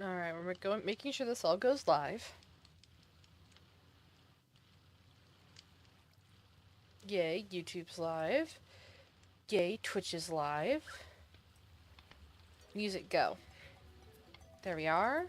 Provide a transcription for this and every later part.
Alright, we're making sure this all goes live. Yay, YouTube's live. Yay, Twitch is live. Music, go. There we are.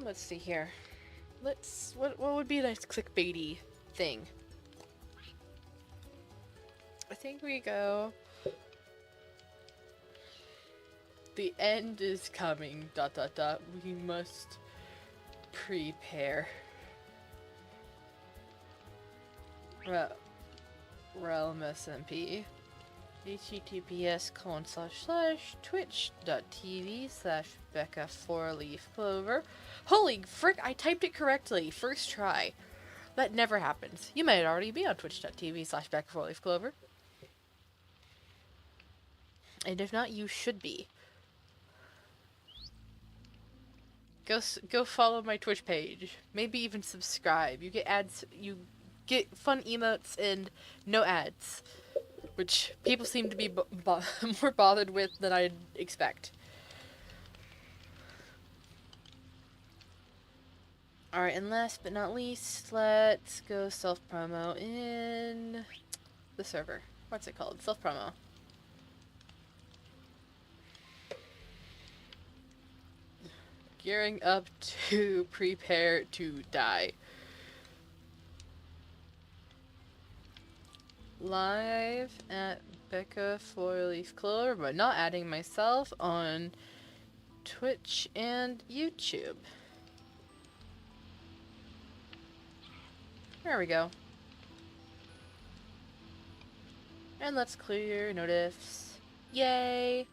Let's see here. What would be a nice clickbaity thing? I think we go... The end is coming, ... We must prepare. Realm SMP. https://twitch.tv/Becca4leafclover. Holy frick, I typed it correctly. First try. That never happens. You might already be on twitch.tv/Becca4leafclover. And if not, you should be. Go follow my Twitch page. Maybe even subscribe. You get ads, you get fun emotes and no ads. Which people seem to be more bothered with than I'd expect. Alright, and last but not least, let's go self-promo in the server. What's it called? Self-promo. Gearing up to prepare to die. Live at Becca 4-Leaf Clover, but not adding myself on Twitch and YouTube. There we go. And let's clear notifs. Yay!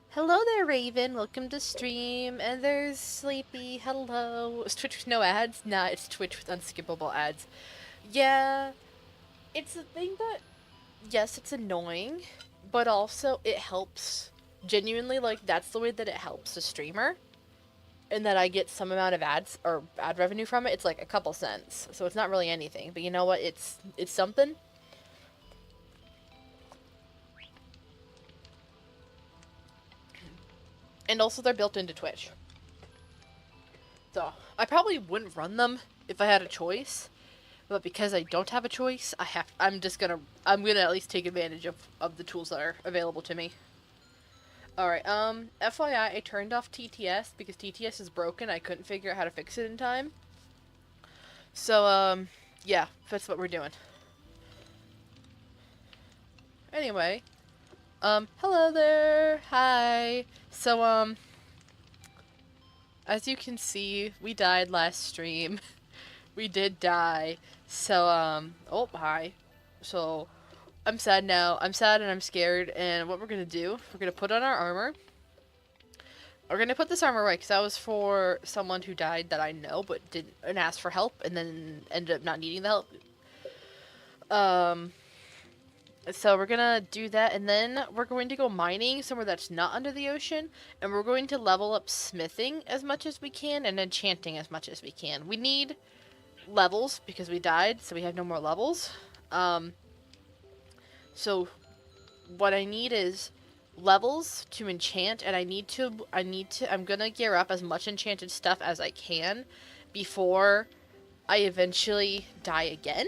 Hello there, Raven. Welcome to stream. And there's Sleepy. Hello. Is Twitch with no ads? Nah, it's Twitch with unskippable ads. Yeah, it's a thing that, yes, it's annoying, but also it helps. Genuinely, like, that's the way that it helps a streamer. And that I get some amount of ads, or ad revenue from it. It's like a couple cents. So it's not really anything. But you know what? It's something. And also they're built into Twitch. So, I probably wouldn't run them if I had a choice. But because I don't have a choice, I'm gonna at least take advantage of the tools that are available to me. Alright, FYI, I turned off TTS because TTS is broken. I couldn't figure out how to fix it in time. So, yeah, that's what we're doing. Anyway, hello there, hi. So, as you can see, we died last stream. We did die. So, oh, hi. So, I'm sad now. I'm sad and I'm scared, and what we're gonna do, we're gonna put on our armor. We're gonna put this armor right, because that was for someone who died that I know, but didn't, and asked for help, and then ended up not needing the help. So we're gonna do that, and then we're going to go mining somewhere that's not under the ocean, and we're going to level up smithing as much as we can, and enchanting as much as we can. We need levels, because we died, so we have no more levels. So what I need is levels to enchant, and I'm gonna gear up as much enchanted stuff as I can before I eventually die again.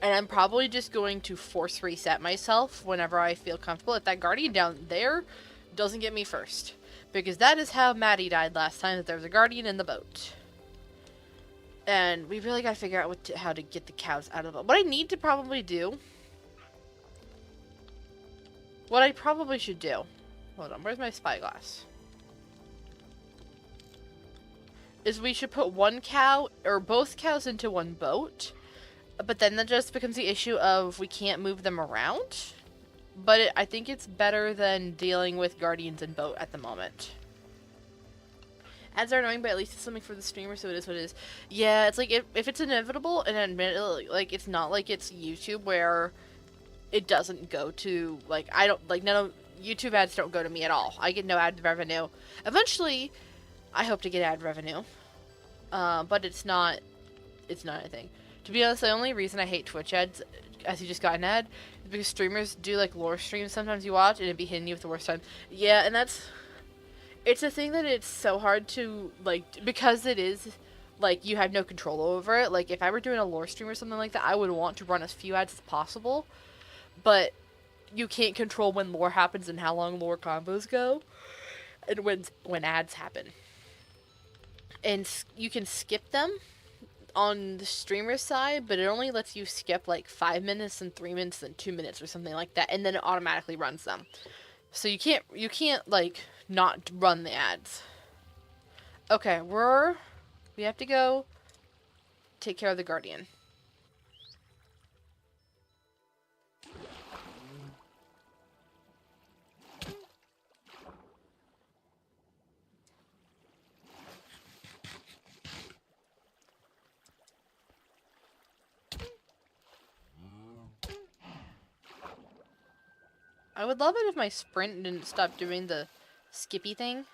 And I'm probably just going to force reset myself whenever I feel comfortable. If that guardian down there doesn't get me first. Because that is how Maddie died last time, that there was a guardian in the boat. And we really gotta figure out how to get the cows out of the boat. What I need to probably do... What I probably should do... Hold on, where's my spyglass? Is we should put one cow, or both cows into one boat. But then that just becomes the issue of we can't move them around. But I think it's better than dealing with guardians and boat at the moment. Ads are annoying, but at least it's something for the streamer, so it is what it is. Yeah, it's like if it's inevitable, and admittedly, like it's not like it's YouTube where it doesn't go to, like, I don't, like, none of YouTube ads don't go to me at all. I get no ad revenue. Eventually, I hope to get ad revenue, but it's not anything. To be honest, the only reason I hate Twitch ads, as you just got an ad, is because streamers do, like, lore streams sometimes you watch, and it'd be hitting you with the worst time. Yeah, and it's a thing that it's so hard to, like, because it is, like, you have no control over it. Like, if I were doing a lore stream or something like that, I would want to run as few ads as possible, but you can't control when lore happens and how long lore combos go, and when ads happen. And you can skip them on the streamer side, but it only lets you skip like 5 minutes and 3 minutes and 2 minutes or something like that, and then it automatically runs them. So you can't like not run the ads. Okay, we have to go take care of the guardian. I would love it if my sprint didn't stop doing the skippy thing.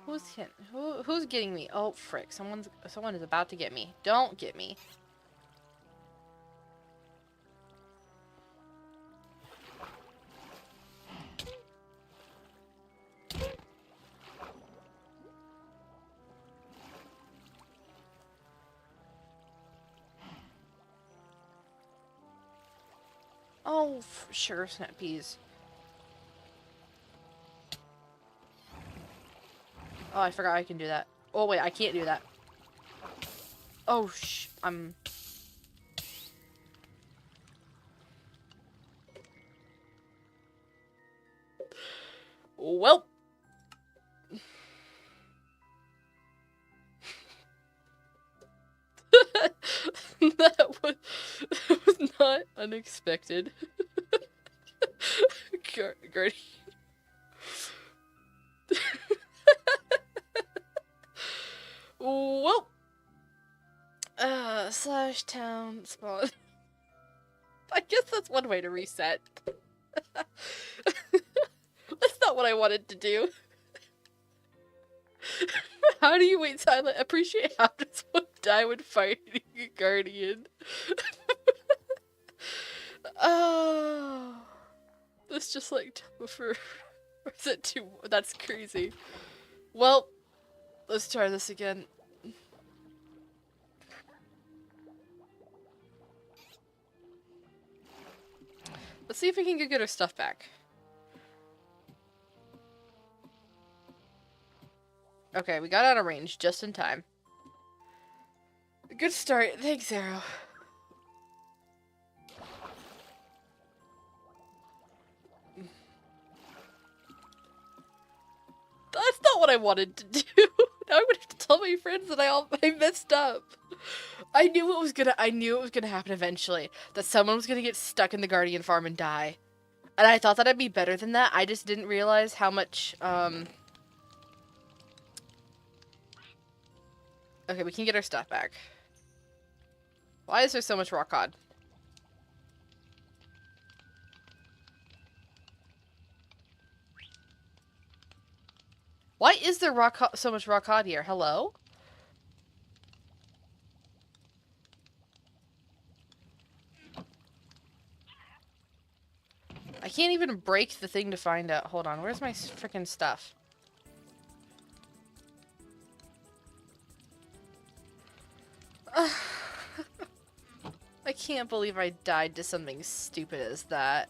Who's getting me? Oh frick! Someone is about to get me. Don't get me. Oh, sugar snap peas. Oh, I forgot I can do that. Oh, wait, I can't do that. Oh, Well. that was not unexpected. Gertie. Well. Slash town spawn. I guess that's one way to reset. That's not what I wanted to do. How do you wait silent? Appreciate how does one die when fighting a guardian? Oh. That's just like for. Or is it too? That's crazy. Well, let's try this again. Let's see if we can get our stuff back. Okay, we got out of range just in time. Good start. Thanks, Arrow. That's not what I wanted to do. Now I'm gonna have to tell my friends that I messed up. I knew it was gonna happen eventually. That someone was gonna get stuck in the Guardian farm and die. And I thought that I'd be better than that. I just didn't realize how much, Okay, we can get our stuff back. Why is there so much rock cod? Why is there so much rock cod here? Hello? I can't even break the thing to find out. Hold on, where's my freaking stuff? I can't believe I died to something stupid as that.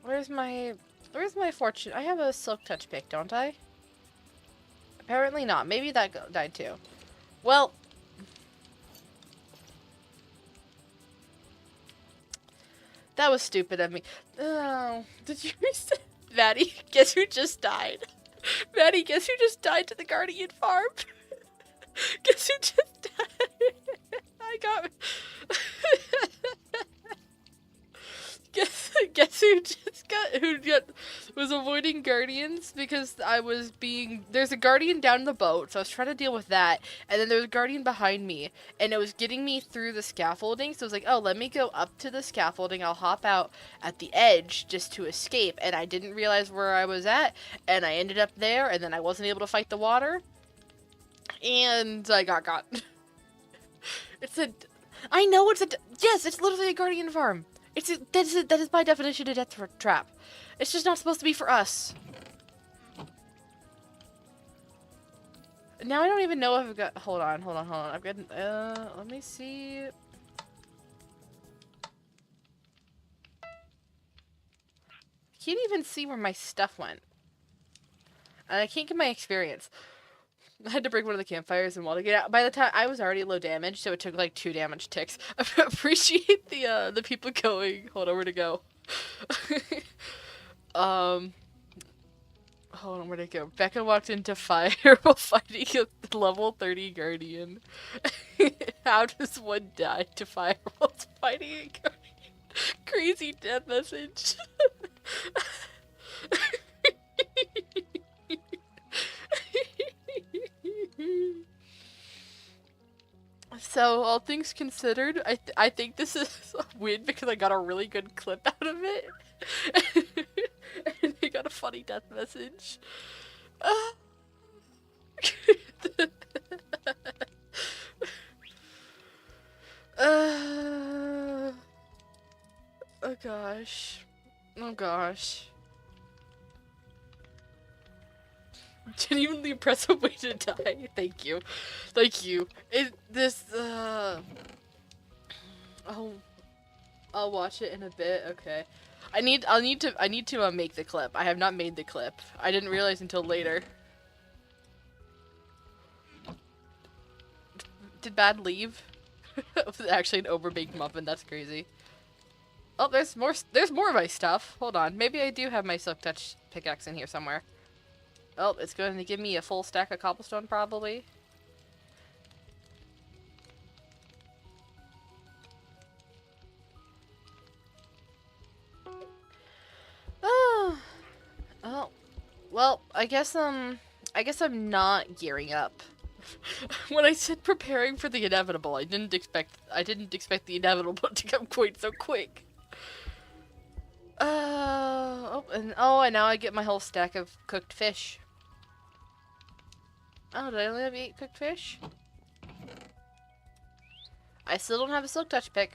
Where's my fortune? I have a silk touch pick, don't I? Apparently not. Maybe that died too. Well, That was stupid of me. Oh, did you Maddie, guess who just died? Maddie, guess who just died to the Guardian farm? Guess who just died? I got... Guess who just was avoiding guardians because there's a guardian down the boat, so I was trying to deal with that, and then there was a guardian behind me, and it was getting me through the scaffolding, so I was like, oh, let me go up to the scaffolding, I'll hop out at the edge just to escape, and I didn't realize where I was at, and I ended up there, and then I wasn't able to fight the water, and I got caught. I know yes, it's literally a guardian farm. That is by definition a death trap. It's just not supposed to be for us. Now I don't even know if I've got... Hold on. I've got... let me see... I can't even see where my stuff went. And I can't get my experience. I had to break one of the campfires and wall to get out. By the time I was already low damage, so it took like 2 damage ticks. I appreciate the people going. Hold on, where to go? Hold on, where to go? Becca walked into fire while fighting a level 30 guardian. How does one die to fire while fighting a guardian? Crazy death message. So, all things considered, I think this is a win because I got a really good clip out of it. And I got a funny death message. Oh gosh. Oh gosh. Genuinely impressive way to die. Thank you. Thank you. I'll watch it in a bit. Okay. I need to make the clip. I have not made the clip. I didn't realize until later. Did Bad leave? It was actually an overbaked muffin. That's crazy. Oh, there's more of my stuff. Hold on. Maybe I do have my Silk Touch pickaxe in here somewhere. Oh, it's going to give me a full stack of cobblestone, probably. Oh. Oh. Well, I guess I'm not gearing up. When I said preparing for the inevitable, I didn't expect the inevitable to come quite so quick. And now I get my whole stack of cooked fish. Oh, did I only have 8 cooked fish? I still don't have a Silk Touch pick.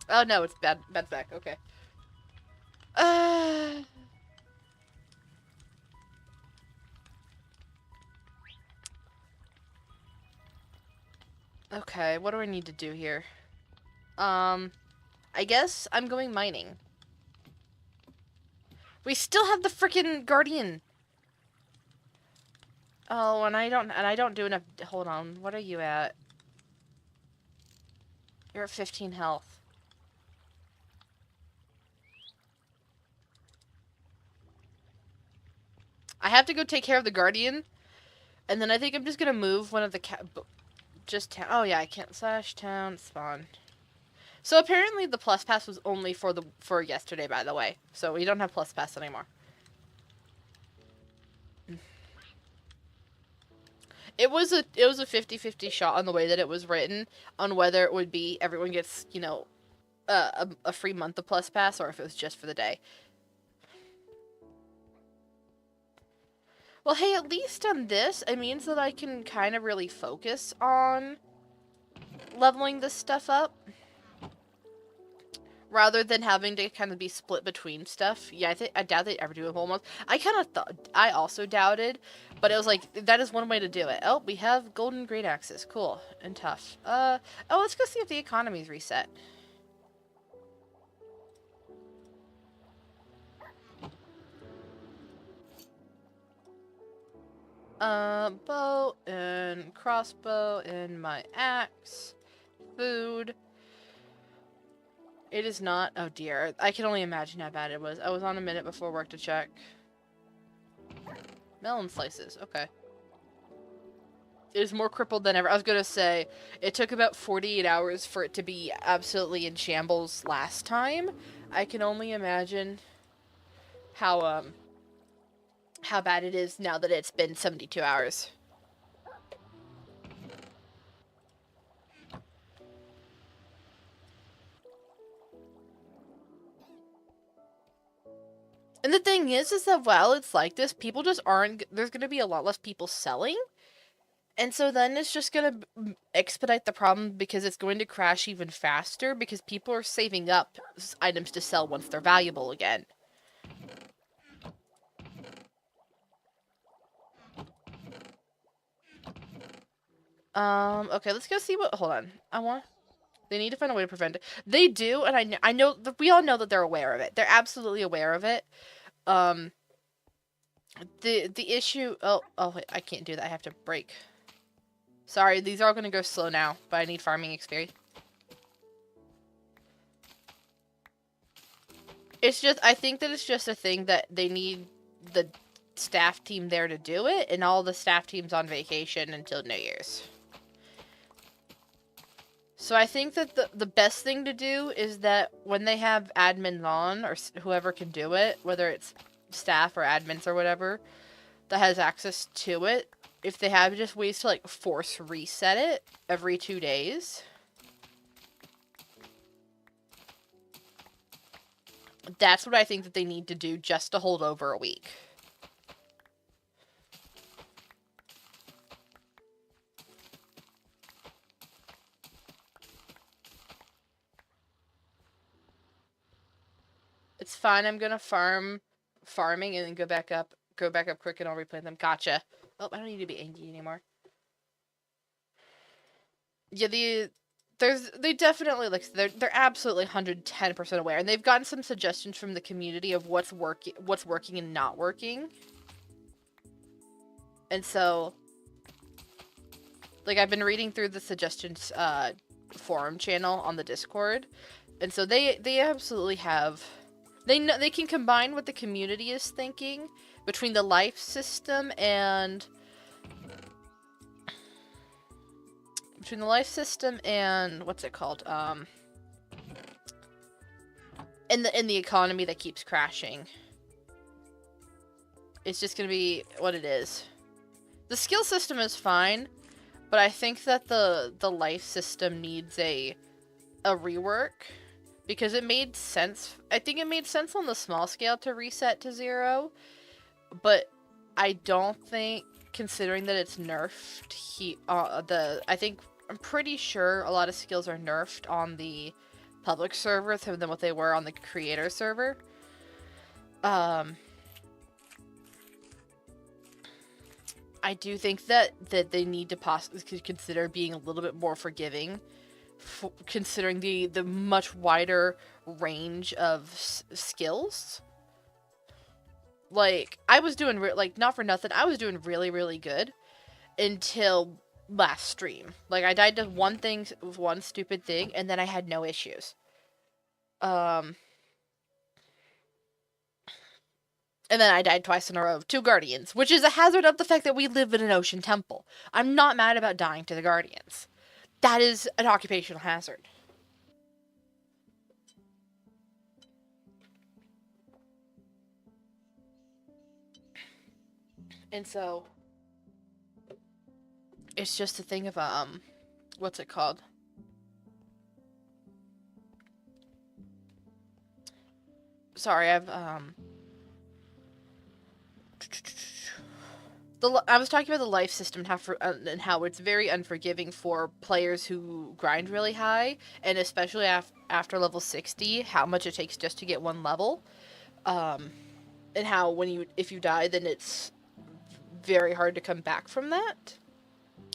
Oh no, it's bad back. Okay. Okay, what do I need to do here? I guess I'm going mining. We still have the frickin' guardian. Oh, and I don't do enough. Hold on, what are you at? You're at 15 health. I have to go take care of the guardian, and then I think I'm just gonna move one of the oh yeah, I can't / town spawn. So apparently the plus pass was only for yesterday, by the way. So we don't have plus pass anymore. It was a 50-50 shot on the way that it was written on whether it would be everyone gets, you know, a free month of plus pass or if it was just for the day. Well, hey, at least on this, it means that I can kind of really focus on leveling this stuff up. Rather than having to kind of be split between stuff. Yeah, I doubt they'd ever do a whole month. I kind of thought, I also doubted, but it was like, that is one way to do it. Oh, we have golden great axes. Cool. And tough. Oh, let's go see if the economy's reset. Bow and crossbow and my axe. Food. It is not. Oh dear. I can only imagine how bad it was. I was on a minute before work to check. Melon slices. Okay. It is more crippled than ever. I was gonna say, it took about 48 hours for it to be absolutely in shambles last time. I can only imagine how bad it is now that it's been 72 hours. And the thing is that while it's like this, people just aren't. There's gonna be a lot less people selling. And so then it's just going to expedite the problem because it's going to crash even faster because people are saving up items to sell once they're valuable again. Okay, let's go see what. Hold on. They need to find a way to prevent it. They do, and I know we all know that they're aware of it. They're absolutely aware of it. Um, the issue. Oh wait, I can't do that. I have to break. Sorry, these are all gonna go slow now, but I need farming experience. It's just, I think that it's just a thing that they need the staff team there to do it, and all the staff team's on vacation until New Year's. So I think that the best thing to do is that when they have admins on, or whoever can do it, whether it's staff or admins or whatever, that has access to it, if they have just ways to, like, force reset it every 2 days, that's what I think that they need to do just to hold over a week. It's fine. I'm gonna farming and then go back up quick and I'll replant them. Gotcha. Oh, I don't need to be angry anymore. Yeah, they definitely, like, they're absolutely 110% aware, and they've gotten some suggestions from the community of what's working and not working. And so, like, I've been reading through the suggestions forum channel on the Discord, and so they absolutely have. They know they can combine what the community is thinking between the life system and what's it called? In the economy that keeps crashing. It's just gonna be what it is. The skill system is fine, but I think that the life system needs a rework. Because it made sense. I think it made sense on the small scale to reset to 0. But I don't think, considering that it's nerfed, I'm pretty sure a lot of skills are nerfed on the public server than what they were on the creator server. I do think that they need to possibly consider being a little bit more forgiving, considering the much wider range of skills. Like, I was doing, not for nothing, I was doing really, really good until last stream. Like, I died to one stupid thing, and then I had no issues. And then I died twice in a row of 2 Guardians, which is a hazard of the fact that we live in an ocean temple. I'm not mad about dying to the Guardians. That is an occupational hazard. And so, it's just a thing of, what's it called? Sorry, I was talking about the life system and how it's very unforgiving for players who grind really high, and especially after level 60, how much it takes just to get 1 level. And how if you die, then it's very hard to come back from that.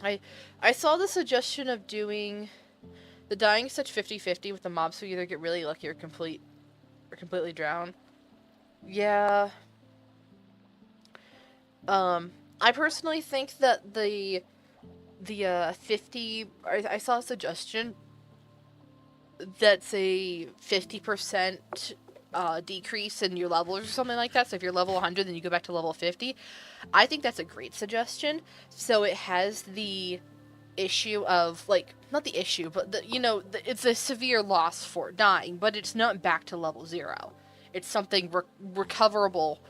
I saw the suggestion of doing the dying such 50-50 with the mobs, so you either get really lucky or completely drown. Yeah. I personally think that the 50. I saw a suggestion that's a 50% decrease in your levels or something like that. So if you're level 100, then you go back to level 50. I think that's a great suggestion. So it has the issue of, like, not the issue, but it's a severe loss for dying, but it's not back to level 0. It's something recoverable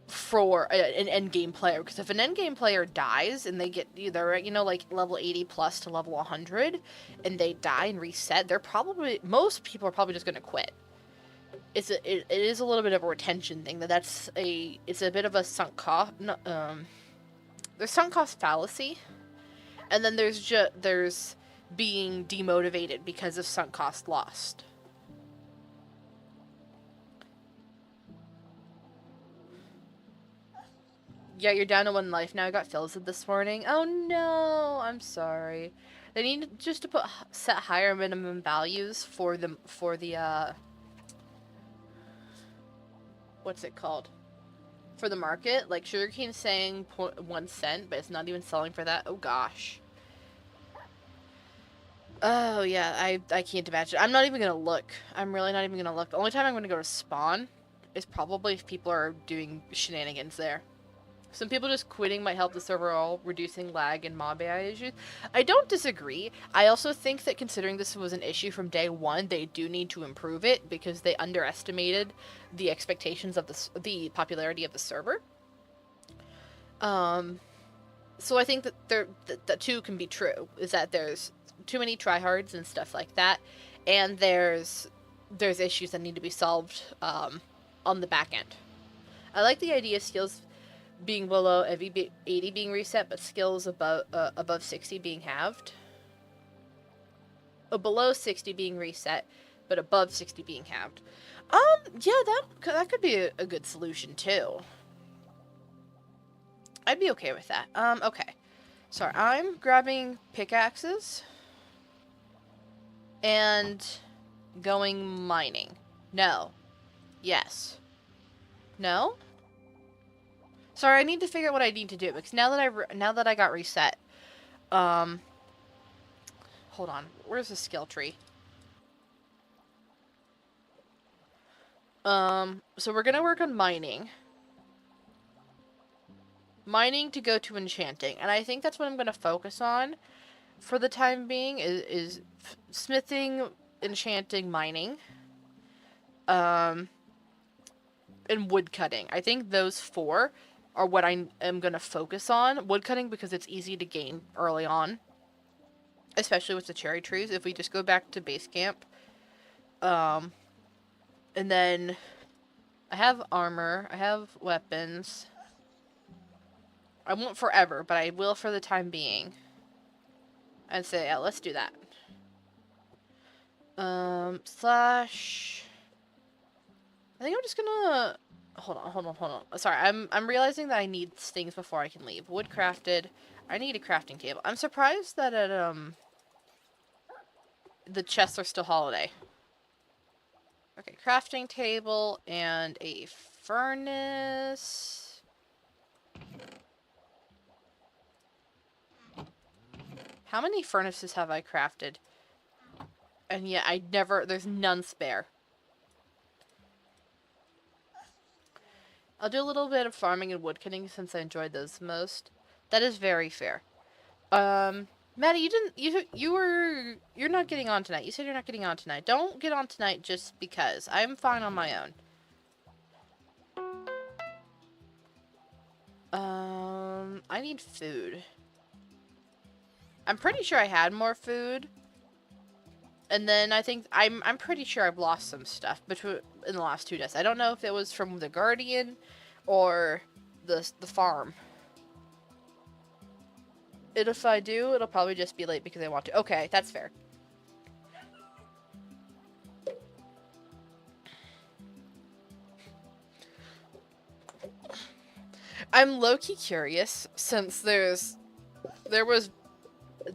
for an endgame player, because if an endgame player dies and they get either like level 80 plus to level 100 and they die and reset, most people are probably just going to quit. It is a little bit of a retention thing. It's a bit of a sunk cost. There's sunk cost fallacy, and then there's being demotivated because of sunk cost lost. Yeah, you're down to 1 life now. I got fills this morning. Oh no, I'm sorry. They need just to set higher minimum values for the what's it called? For the market. Like sugarcane's saying 1 cent, but it's not even selling for that. Oh gosh. Oh yeah, I can't imagine. I'm not even gonna look. I'm really not even gonna look. The only time I'm gonna go to spawn is probably if people are doing shenanigans there. Some people just quitting might help the server all, reducing lag and mob AI issues. I don't disagree. I also think that considering this was an issue from day 1, they do need to improve it because they underestimated the expectations of the popularity of the server. So I think that the two can be true. Is that there's too many tryhards and stuff like that, and there's issues that need to be solved on the back end. I like the idea of skills being below every 80 being reset, but skills above 60 being halved. Oh, below 60 being reset, but above 60 being halved. Yeah, that could be a good solution too. I'd be okay with that. Okay. Sorry, I'm grabbing pickaxes and going mining. No. Yes. No? Sorry, I need to figure out what I need to do, because now that I got reset, hold on, where's the skill tree? So we're gonna work on mining. Mining to go to enchanting, and I think that's what I'm gonna focus on for the time being, is smithing, enchanting, mining, and wood cutting. I think those 4 are what I am going to focus on. Woodcutting because it's easy to gain early on, especially with the cherry trees. If we just go back to base camp, and then I have armor, I have weapons. I won't forever, but I will for the time being. I'd say, yeah, let's do that. Slash. I think I'm just gonna. Hold on. Sorry, I'm realizing that I need things before I can leave. Wood crafted. I need a crafting table. I'm surprised that the chests are still holiday. Okay, crafting table and a furnace. How many furnaces have I crafted? And yet there's none spare. I'll do a little bit of farming and woodcutting since I enjoyed those the most. That is very fair. Maddie, you're not getting on tonight. You said you're not getting on tonight. Don't get on tonight just because. I'm fine on my own. I need food. I'm pretty sure I had more food. And then I think I'm pretty sure I've lost some stuff in the last 2 days. I don't know if it was from the Guardian or the farm. And if I do, it'll probably just be late because I want to. Okay, that's fair. I'm low-key curious since there was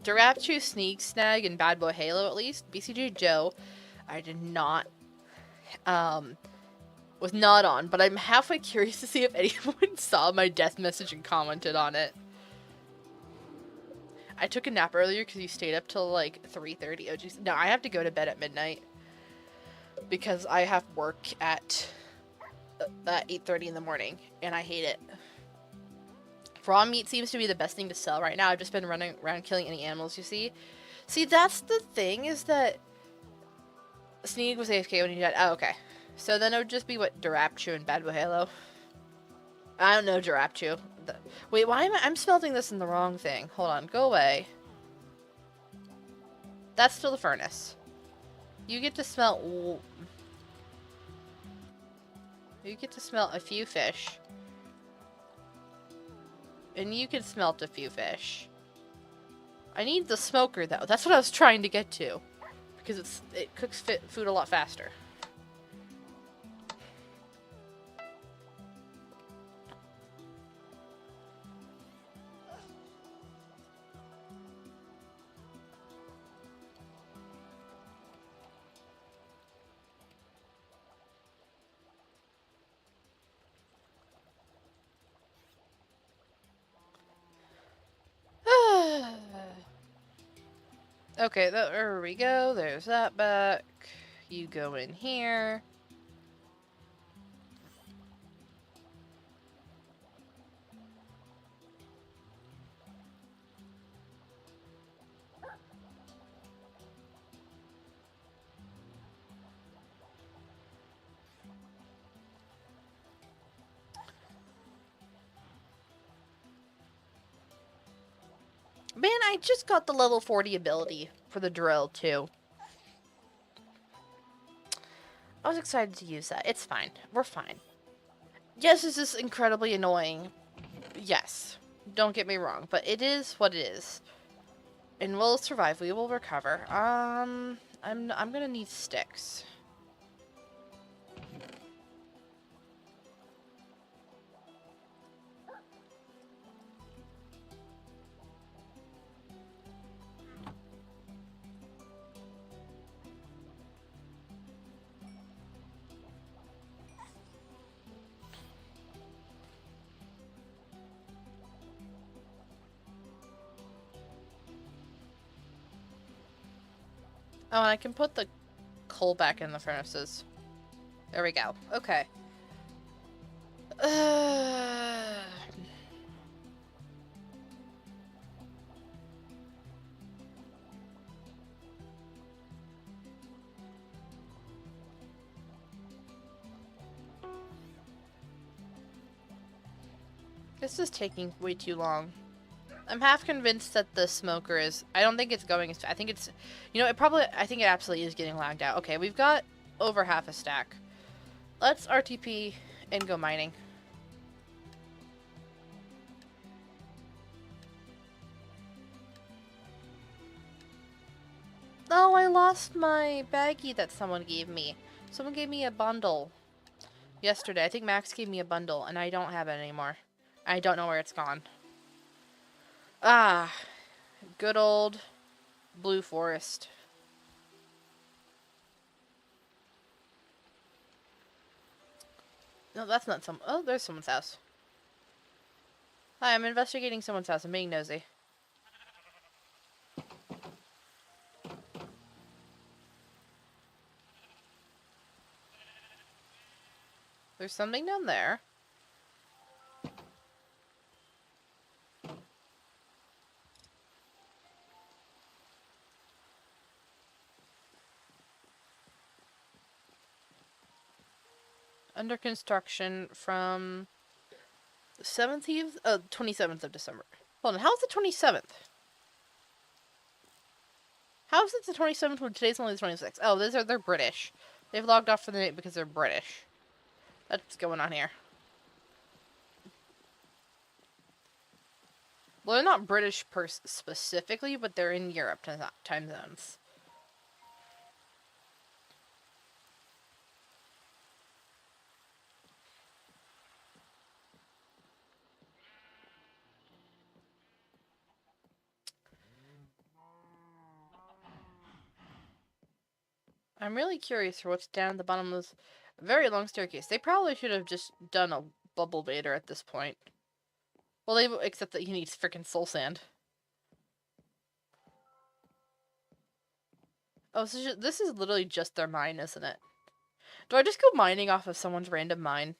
Durapchu, Sneak Snag, and Bad Boy Halo, at least. BCJ Joe, I did not, was not on, but I'm halfway curious to see if anyone saw my death message and commented on it. I took a nap earlier because you stayed up till like 3:30. Oh, geez. No, I have to go to bed at midnight because I have work at 8:30 in the morning, and I hate it. Raw meat seems to be the best thing to sell right now. I've just been running around killing any animals you see. See, that's the thing, is that Sneak was AFK when he died. Oh, okay. So then it would just be, what, Durapchu and Bad Boy Halo? I don't know Durapchu. Wait, why am I'm smelting this in the wrong thing? Hold on, go away. That's still the furnace. You get to smell... You get to smell a few fish. And you can smelt a few fish. I need the smoker, though. That's what I was trying to get to. Because it cooks food a lot faster. Okay, there we go. There's that back. You go in here. Man, I just got the level 40 ability for the drill, too. I was excited to use that. It's fine. We're fine. Yes, this is incredibly annoying. Yes. Don't get me wrong, but it is what it is. And we'll survive. We will recover. I'm gonna need sticks. Oh, and I can put the coal back in the furnaces. There we go. Okay. This is taking way too long. I'm half convinced that the smoker is... I don't think it's going... I think it's... You know, I think it absolutely is getting lagged out. Okay, we've got over half a stack. Let's RTP and go mining. Oh, I lost my baggie that someone gave me. Someone gave me a bundle yesterday. I think Max gave me a bundle, and I don't have it anymore. I don't know where it's gone. Ah, good old Blue Forest. No, that's not some... Oh, there's someone's house. Hi, I'm investigating someone's house. I'm being nosy. There's something down there. Under construction from the 27th of December. Hold on, how's the 27th? How is it the 27th when today's only the 26th? Oh, they're British. They've logged off for the night because they're British. That's what's going on here. Well, they're not British specifically, but they're in Europe time zones. I'm really curious for what's down at the bottom of this very long staircase. They probably should have just done a bubble vader at this point. Well, except that he needs freaking soul sand. Oh, so this is literally just their mine, isn't it? Do I just go mining off of someone's random mine?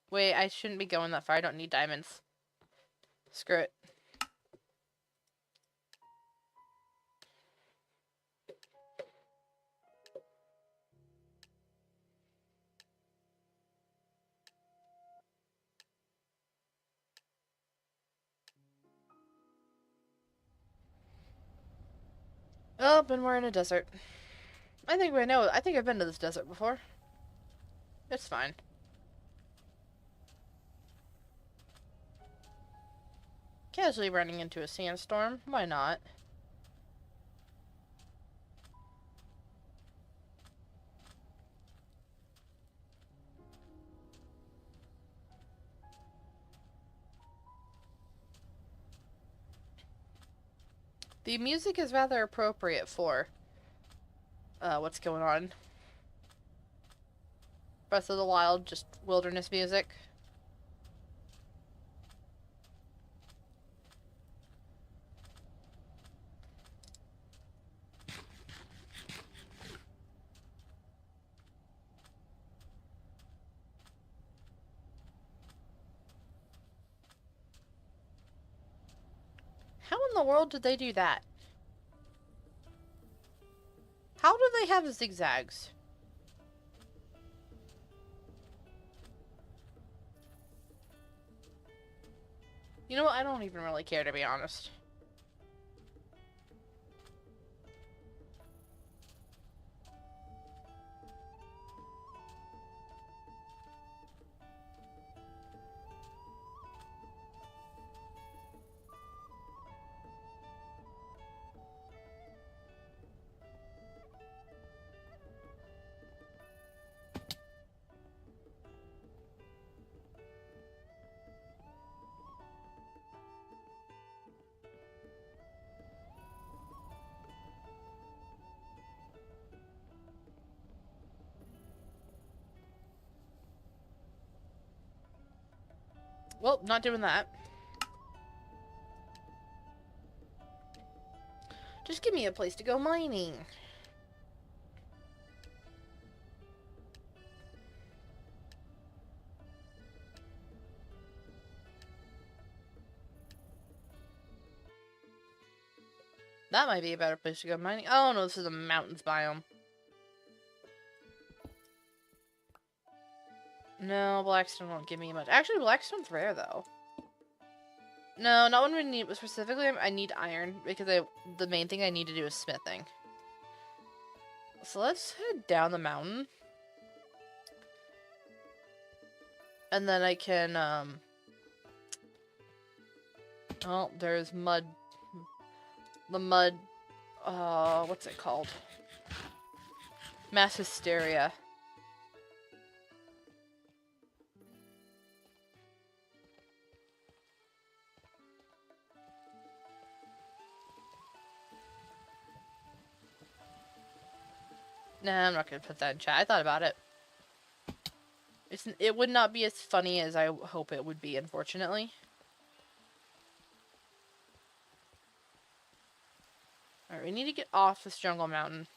Wait, I shouldn't be going that far. I don't need diamonds. Screw it. Oh, and we're in a desert. I think I've been to this desert before. It's fine. Casually running into a sandstorm. Why not? The music is rather appropriate for what's going on. Breath of the Wild, just wilderness music. How in the world did they do that? How do they have zigzags? You know what? I don't even really care, to be honest. Well, not doing that. Just give me a place to go mining. That might be a better place to go mining. Oh no, this is a mountains biome. No, Blackstone won't give me much. Actually, Blackstone's rare, though. No, not when we need... Specifically, I need iron, because the main thing I need to do is smithing. So let's head down the mountain. And then I can, oh, there's mud. The mud... what's it called? Mass hysteria. Nah, I'm not gonna put that in chat. I thought about it. It would not be as funny as I hope it would be, unfortunately. Alright, we need to get off this jungle mountain.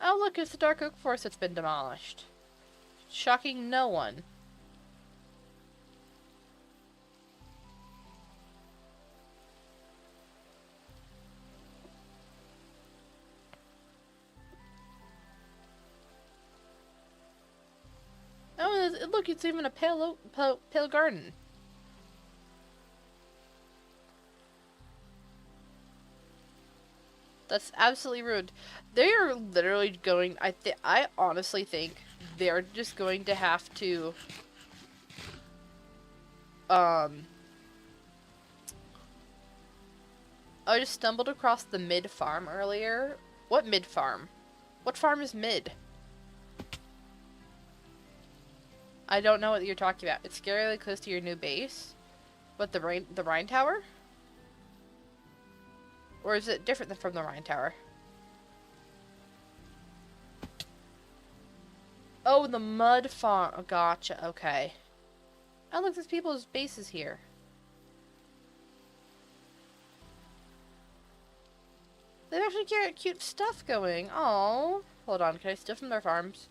Oh look, it's the Dark Oak Forest that's been demolished. Shocking no one. Oh, look, it's even a pale garden. That's absolutely rude. They are literally going... I honestly think they're just going to have to... I just stumbled across the mid farm earlier. What mid farm? What farm is mid? I don't know what you're talking about. It's scarily close to your new base. What, the Rhine Tower? Or is it different from the Rhine Tower? Oh, the mud farm. Oh, gotcha. Okay. Oh, look, there's people's bases here. They've actually got cute stuff going. Oh, hold on. Can I steal from their farms?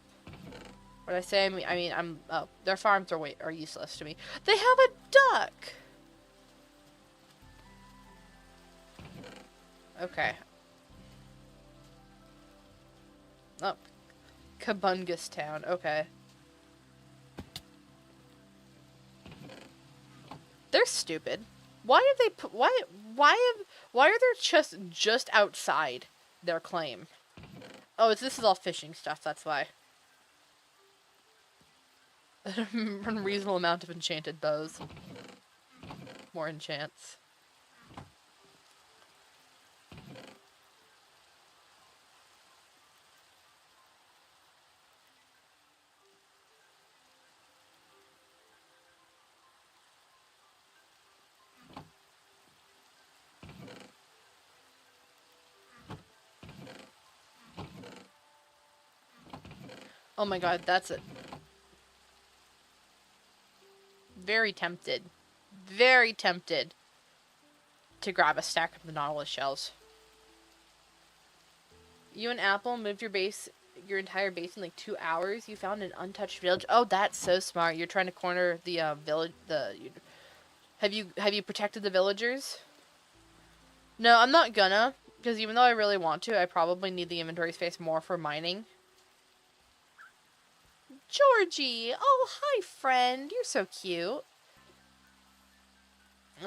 What did I say? Oh, their farms are useless to me. They have a duck. Okay. Oh, Kabungus Town. Okay. They're stupid. Why have they put? Why are their chests just outside their claim? Oh, this is all fishing stuff. That's why. Unreasonable amount of enchanted bows. More enchants. Oh my god, that's it. Very tempted. Very tempted to grab a stack of the Nautilus shells. You and Apple moved your entire base in like 2 hours. You found an untouched village. Oh, that's so smart. You're trying to corner the village. Have you protected the villagers? No, I'm not gonna, because even though I really want to, I probably need the inventory space more for mining. Georgie! Oh, hi, friend. You're so cute.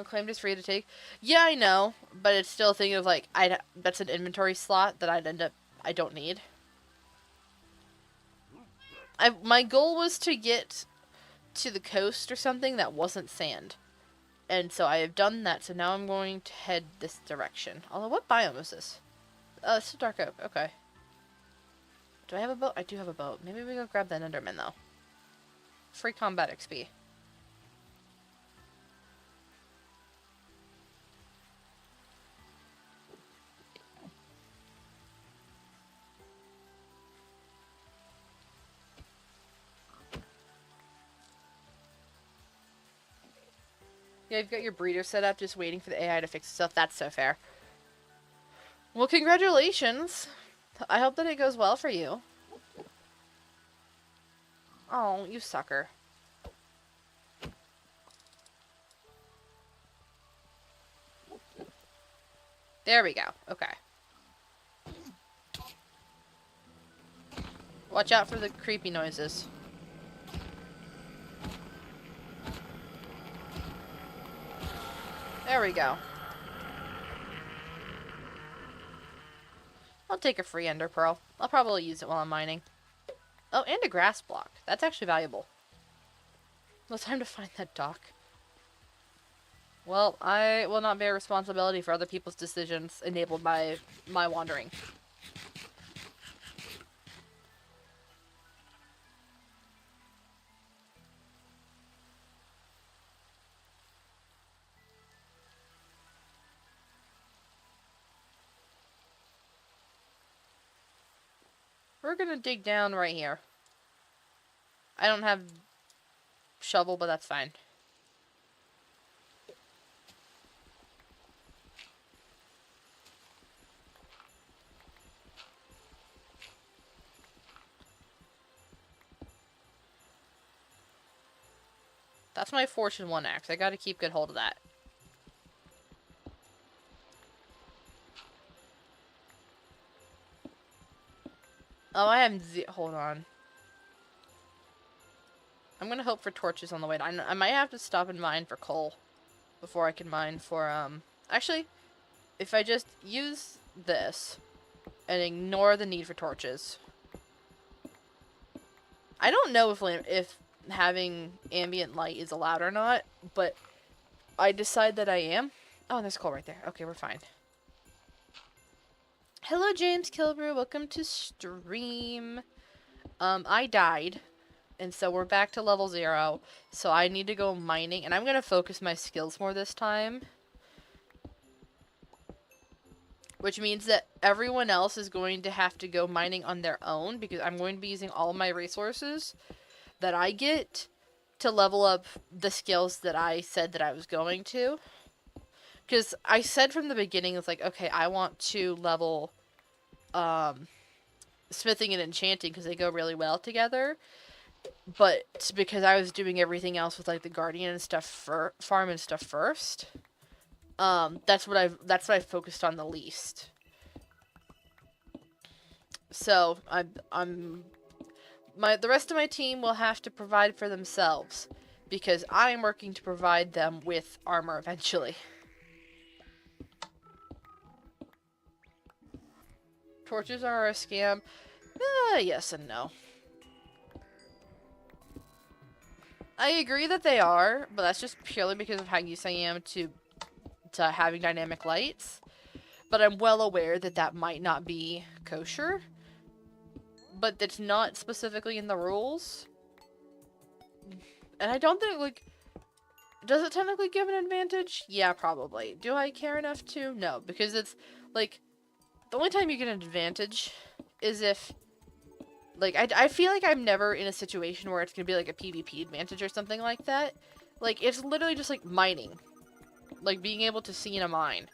Claimed is free to take. Yeah, I know, but it's still a thing of like, that's an inventory slot that I don't need. My goal was to get to the coast or something that wasn't sand. And so I have done that, so now I'm going to head this direction. Although, what biome is this? It's a dark oak. Okay. Do I have a boat? I do have a boat. Maybe we go grab that Enderman, though. Free combat XP. Yeah, you've got your breeder set up, just waiting for the AI to fix itself. That's so fair. Well, congratulations. I hope that it goes well for you. Oh, you sucker. There we go. Okay. Watch out for the creepy noises. There we go. I'll take a free ender pearl. I'll probably use it while I'm mining. Oh, and a grass block. That's actually valuable. Well, time to find that dock. Well, I will not bear responsibility for other people's decisions enabled by my wandering. We're gonna dig down right here. I don't have shovel, but that's fine. That's my Fortune 1 axe. I gotta keep good hold of that. Oh, I have hold on. I'm gonna hope for torches on the way. I might have to stop and mine for coal before I can mine for, Actually, if I just use this and ignore the need for torches. I don't know if having ambient light is allowed or not, but I decide that I am. Oh, there's coal right there. Okay, we're fine. Hello, James Kilbrew. Welcome to stream. I died, and so we're back to level 0. So I need to go mining, and I'm gonna focus my skills more this time. which means that everyone else is going to have to go mining on their own because I'm going to be using all my resources that I get to level up the skills that I said that I was going to. Because I said from the beginning, it's like, okay, I want to level smithing and enchanting because they go really well together. But because I was doing everything else with like the guardian and stuff farm and stuff first, that's what I focused on the least. So the rest of my team will have to provide for themselves because I'm working to provide them with armor eventually. Torches are a scam. Yes and no. I agree that they are, but that's just purely because of how used I am to having dynamic lights. But I'm well aware that that might not be kosher. But it's not specifically in the rules. And I don't think, like... Does it technically give an advantage? Yeah, probably. Do I care enough to? No, because it's, like... The only time you get an advantage is if... Like, I feel like I'm never in a situation where it's gonna be, like, a PvP advantage or something like that. Like, it's literally just, like, mining. Like, being able to see in a mine.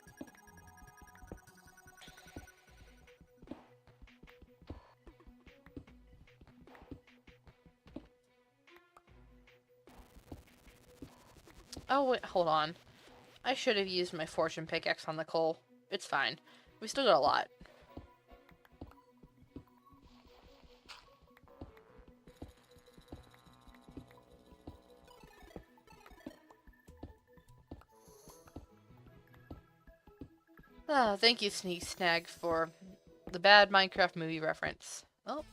Oh, wait, hold on. I should have used my fortune pickaxe on the coal. It's fine. We still got a lot. Oh, thank you, Sneak Snag, for the bad Minecraft movie reference. Oh.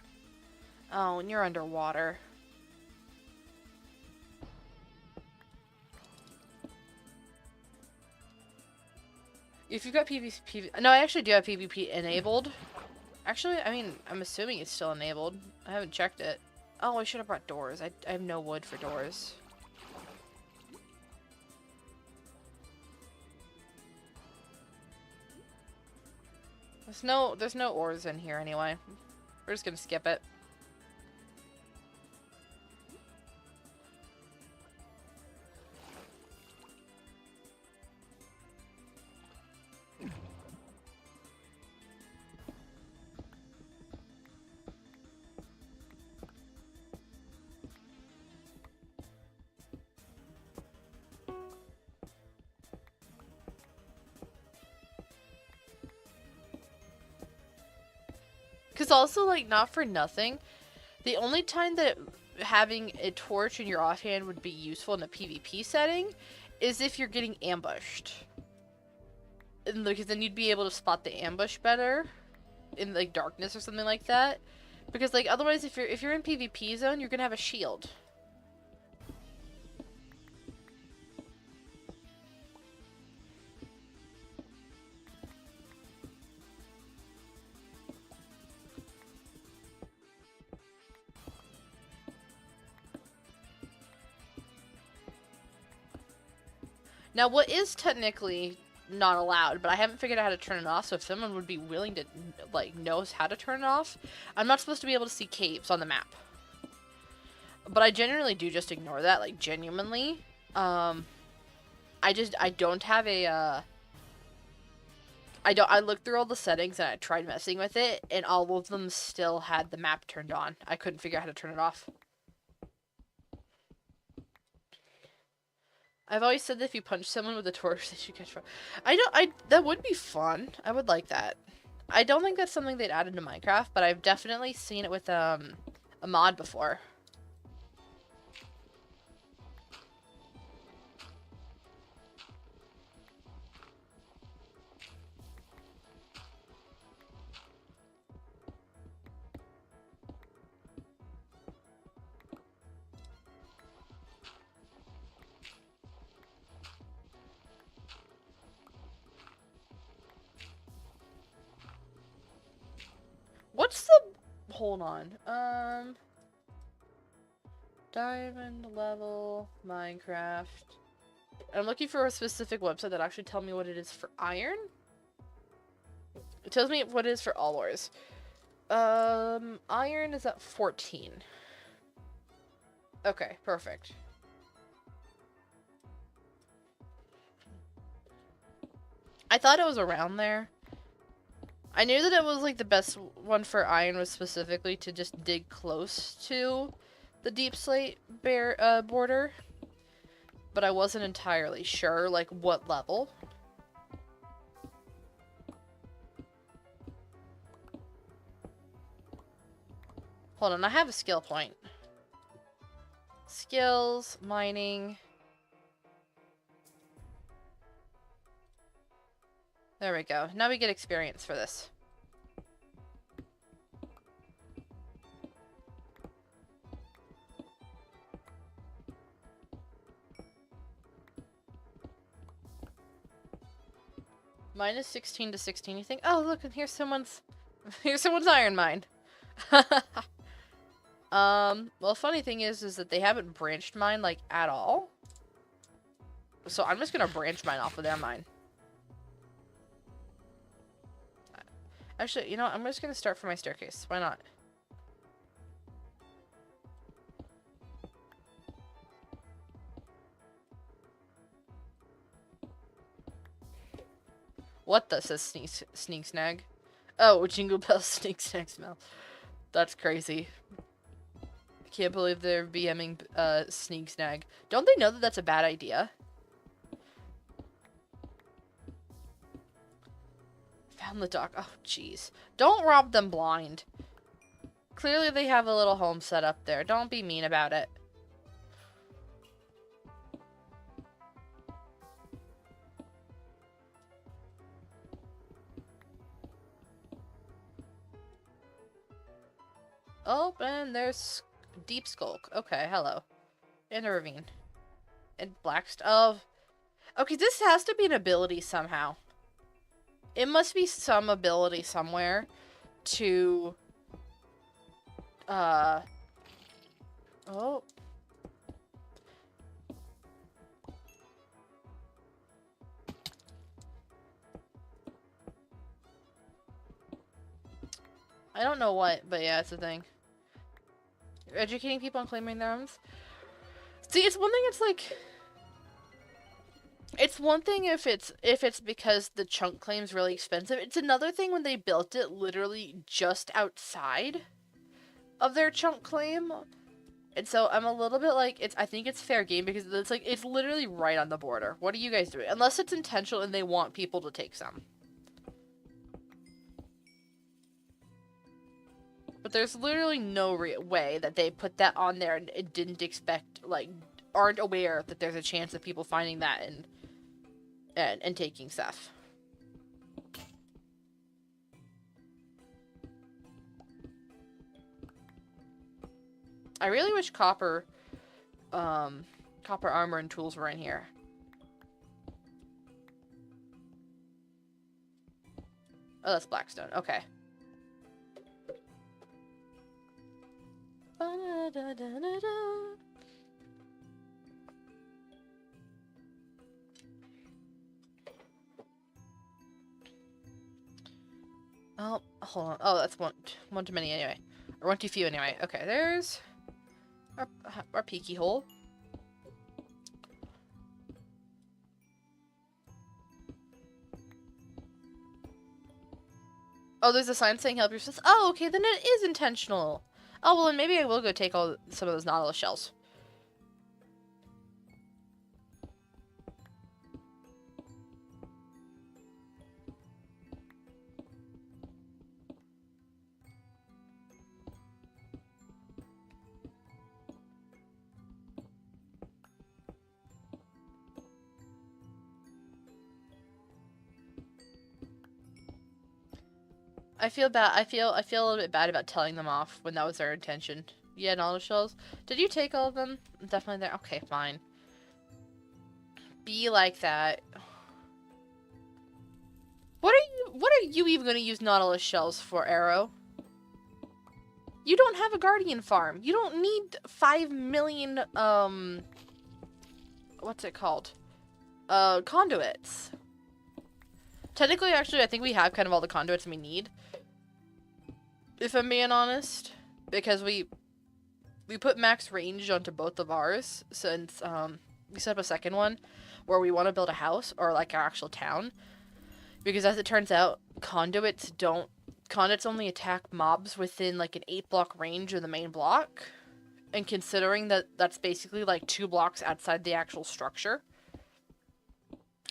Oh, and you're underwater. If you've got PvP... No, I actually do have PvP enabled. Actually, I mean, I'm assuming it's still enabled. I haven't checked it. Oh, I should have brought doors. I have no wood for doors. There's no ores in here anyway. We're just gonna skip it. Because also, like, not for nothing, the only time that having a torch in your offhand would be useful in a PvP setting is if you're getting ambushed. And, because then you'd be able to spot the ambush better in, like, darkness or something like that. Because, like, otherwise, if you're in PvP zone, you're gonna have a shield. Now, what is technically not allowed, but I haven't figured out how to turn it off, so if someone would be willing to, like, knows how to turn it off, I'm not supposed to be able to see caves on the map. But I generally do just ignore that, like, genuinely. I don't have a, I looked through all the settings and I tried messing with it, and all of them still had the map turned on. I couldn't figure out how to turn it off. I've always said that if you punch someone with a torch, they should catch fire. That would be fun. I would like that. I don't think that's something they'd add into Minecraft, but I've definitely seen it with, a mod before. What's the... Hold on. Diamond level Minecraft. I'm looking for a specific website that actually tell me what it is for iron. It tells me what it is for all ores. Iron is at 14. Okay, perfect. I thought it was around there. I knew that it was like the best one for iron was specifically to just dig close to the deep slate border, but I wasn't entirely sure like what level. Hold on, I have a skill point. Skills, mining. There we go. Now we get experience for this. Minus 16 to 16. You think, oh look, and here's someone's iron mine. Well, funny thing is that they haven't branched mine like at all. So I'm just gonna branch mine off of their mine. Actually, you know, I'm just gonna start from my staircase. Why not? What the says sneak snag? Oh, Jingle Bell sneak snag smell. That's crazy. I can't believe they're BMing sneak snag. Don't they know that that's a bad idea? Found the dock. Oh, jeez. Don't rob them blind. Clearly they have a little home set up there. Don't be mean about it. Oh, and there's Deep Skulk. Okay, hello. In a ravine. And Blackstone. Oh. Okay, this has to be an ability somehow. It must be some ability somewhere to... Oh. I don't know what, but yeah, it's a thing. You're educating people on claiming their arms. See, it's one thing, it's like... It's one thing if it's because the chunk claim's really expensive. It's another thing when they built it literally just outside of their chunk claim. And so I'm a little bit like, I think it's fair game because it's like, it's literally right on the border. What are you guys doing? Unless it's intentional and they want people to take some. But there's literally no way that they put that on there and it didn't expect, like, aren't aware that there's a chance of people finding that and taking stuff. I really wish copper armor and tools were in here. Oh, that's Blackstone. Okay. Oh, hold on. Oh, that's one too many anyway. Or one too few anyway. Okay, there's our peeky hole. Oh, there's a sign saying help yourself. Oh, okay, then it is intentional. Oh, well, then maybe I will go take some of those Nautilus shells. I feel bad. I feel a little bit bad about telling them off when that was their intention. Yeah, Nautilus shells. Did you take all of them? Definitely there. Okay, fine. Be like that. What are you even going to use Nautilus shells for, Arrow? You don't have a Guardian farm. You don't need 5 million, what's it called? Conduits. Technically, actually, I think we have kind of all the conduits we need. If I'm being honest. Because we put max range onto both of ours since we set up a second one where we want to build a house or like our actual town. Because as it turns out, conduits only attack mobs within like an 8-block range of the main block. And considering that that's basically like 2 blocks outside the actual structure.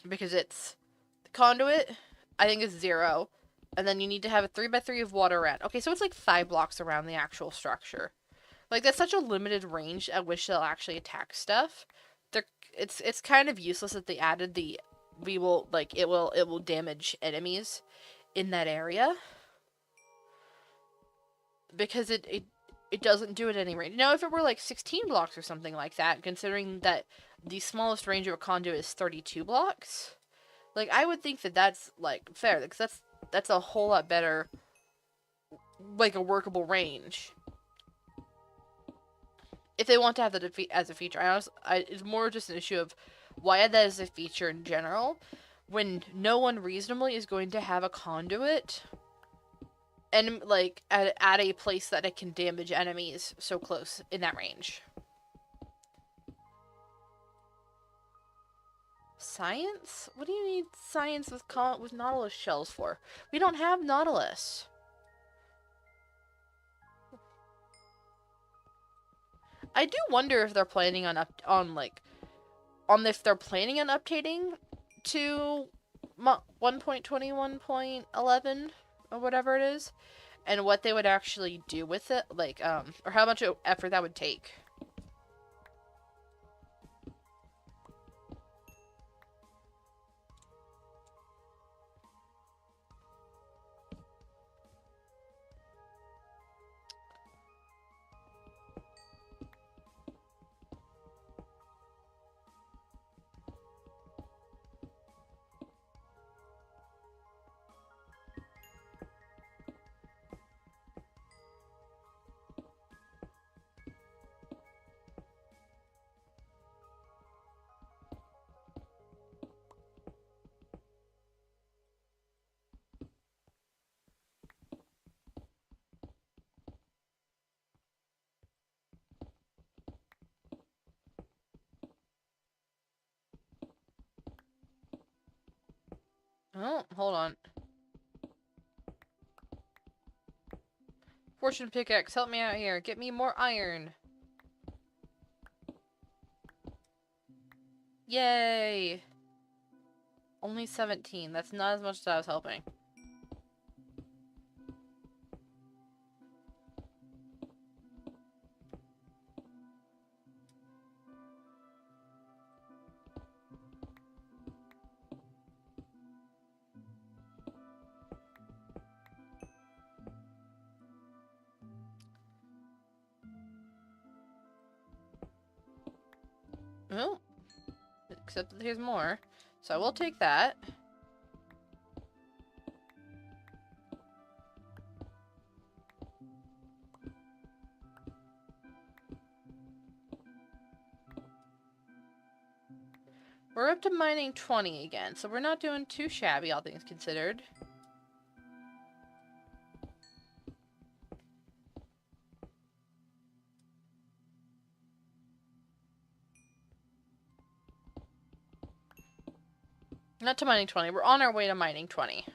Because it's the conduit, I think is 0. And then you need to have a 3x3 of water around. Okay, so it's like 5 blocks around the actual structure. Like, that's such a limited range at which they'll actually attack stuff. It's kind of useless that they added the it will damage enemies in that area. Because it doesn't do it any range. Now, if it were like 16 blocks or something like that, considering that the smallest range of a conduit is 32 blocks, like, I would think that that's, like, fair. Because that's a whole lot better, like, a workable range. If they want to have that as a feature. It's more just an issue of why add that as a feature in general when no one reasonably is going to have a conduit and like at a place that it can damage enemies so close in that range. Science? What do you need science with Nautilus shells for? We don't have Nautilus. I do wonder if they're planning on if they're planning on updating to 1.21.11 or whatever it is, and what they would actually do with it, like or how much effort that would take. Oh, hold on. Fortune pickaxe, help me out here. Get me more iron. Yay! Only 17. That's not as much as I was hoping. Oh. Except that there's more. So I will take that. We're up to mining 20 again, so we're not doing too shabby, all things considered. Not to mining 20, we're on our way to mining 20.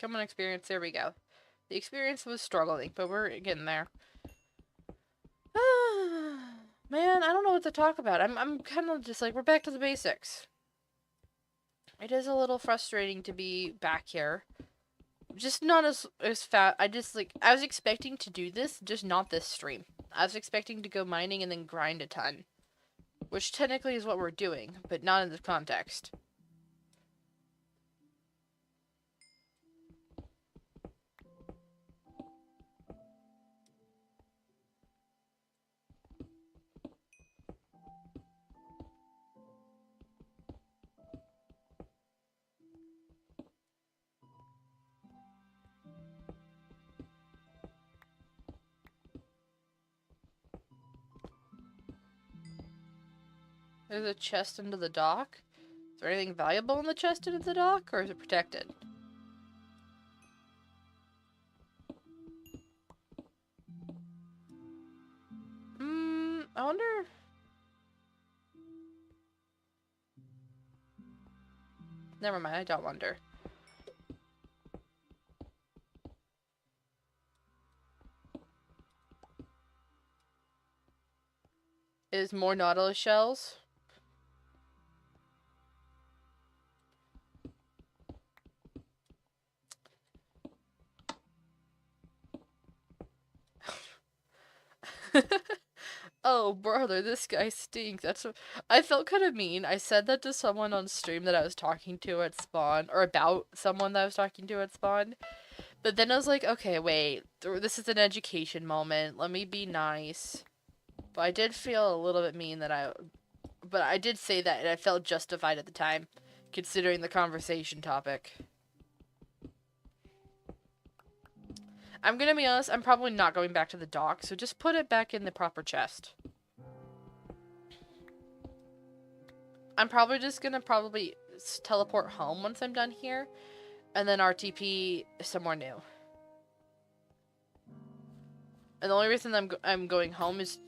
Come on, experience. There we go. The experience was struggling, but we're getting there. Man, I don't know what to talk about. I'm kind of just like, we're back to the basics. It is a little frustrating to be back here. Just not as fast. I was expecting to do this, just not this stream. I was expecting to go mining and then grind a ton. Which technically is what we're doing, but not in this context. There's a chest under the dock. Is there anything valuable in the chest under the dock, or is it protected? I wonder... Never mind, I don't wonder. Is more Nautilus shells? Oh, brother, this guy stinks. That's what... I felt kind of mean. I said that to someone on stream that I was talking to at spawn, or about someone that I was talking to at spawn. But then I was like, okay, wait, this is an education moment. Let me be nice. But I did feel a little bit mean but I did say that, and I felt justified at the time, considering the conversation topic. I'm gonna be honest, I'm probably not going back to the dock, so just put it back in the proper chest. I'm probably just gonna teleport home once I'm done here, and then RTP somewhere new. And the only reason I'm going home is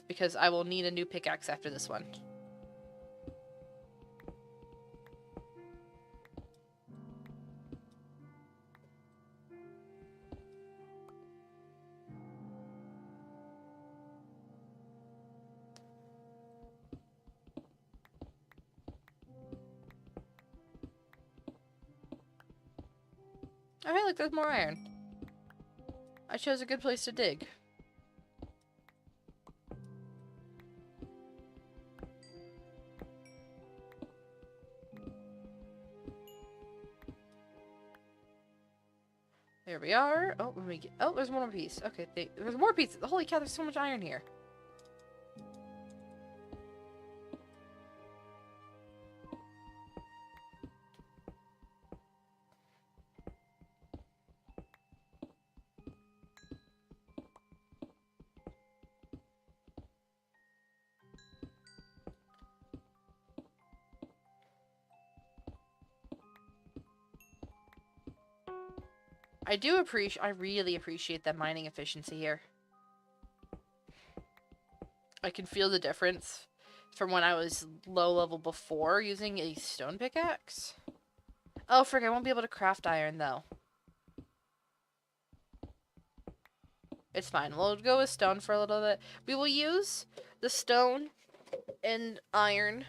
because I will need a new pickaxe after this one. Okay, look, there's more iron. I chose a good place to dig. There we are. Oh, let me get... Oh, there's one more piece. Okay, there's more pieces. Holy cow, there's so much iron here. I really appreciate that mining efficiency here. I can feel the difference from when I was low level before using a stone pickaxe. Oh, frick, I won't be able to craft iron, though. It's fine. We'll go with stone for a little bit. We will use the stone and iron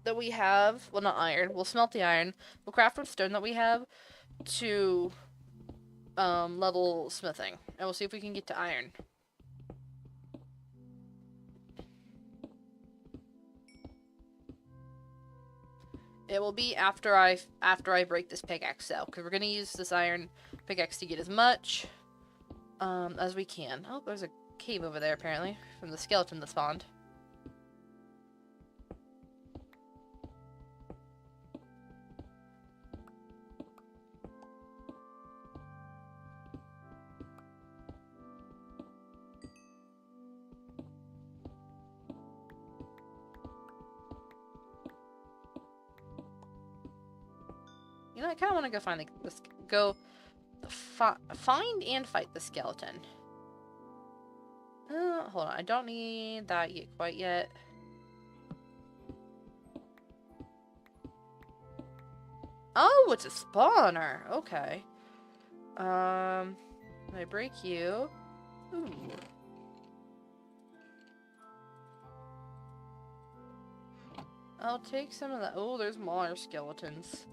that we have. Well, not iron. We'll smelt the iron. We'll craft with stone that we have to level smithing. And we'll see if we can get to iron. It will be after I break this pickaxe though, because we're gonna use this iron pickaxe to get as much as we can. Oh, there's a cave over there apparently from the skeleton that spawned. You know, I kind of want to go find and fight the skeleton. Hold on, I don't need that quite yet. Oh, it's a spawner. Okay. Can I break you? Ooh. I'll take some of that. Oh, there's more skeletons.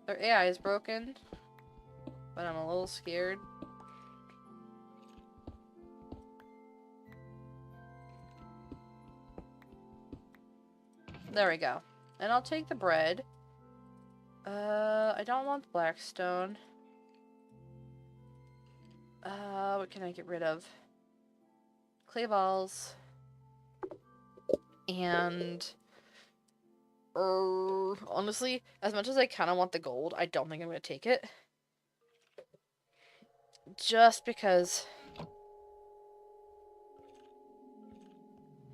Their AI is broken, but I'm a little scared. There we go. And I'll take the bread. I don't want the blackstone. What can I get rid of? Clay balls. And... honestly, as much as I kind of want the gold, I don't think I'm going to take it. Just because...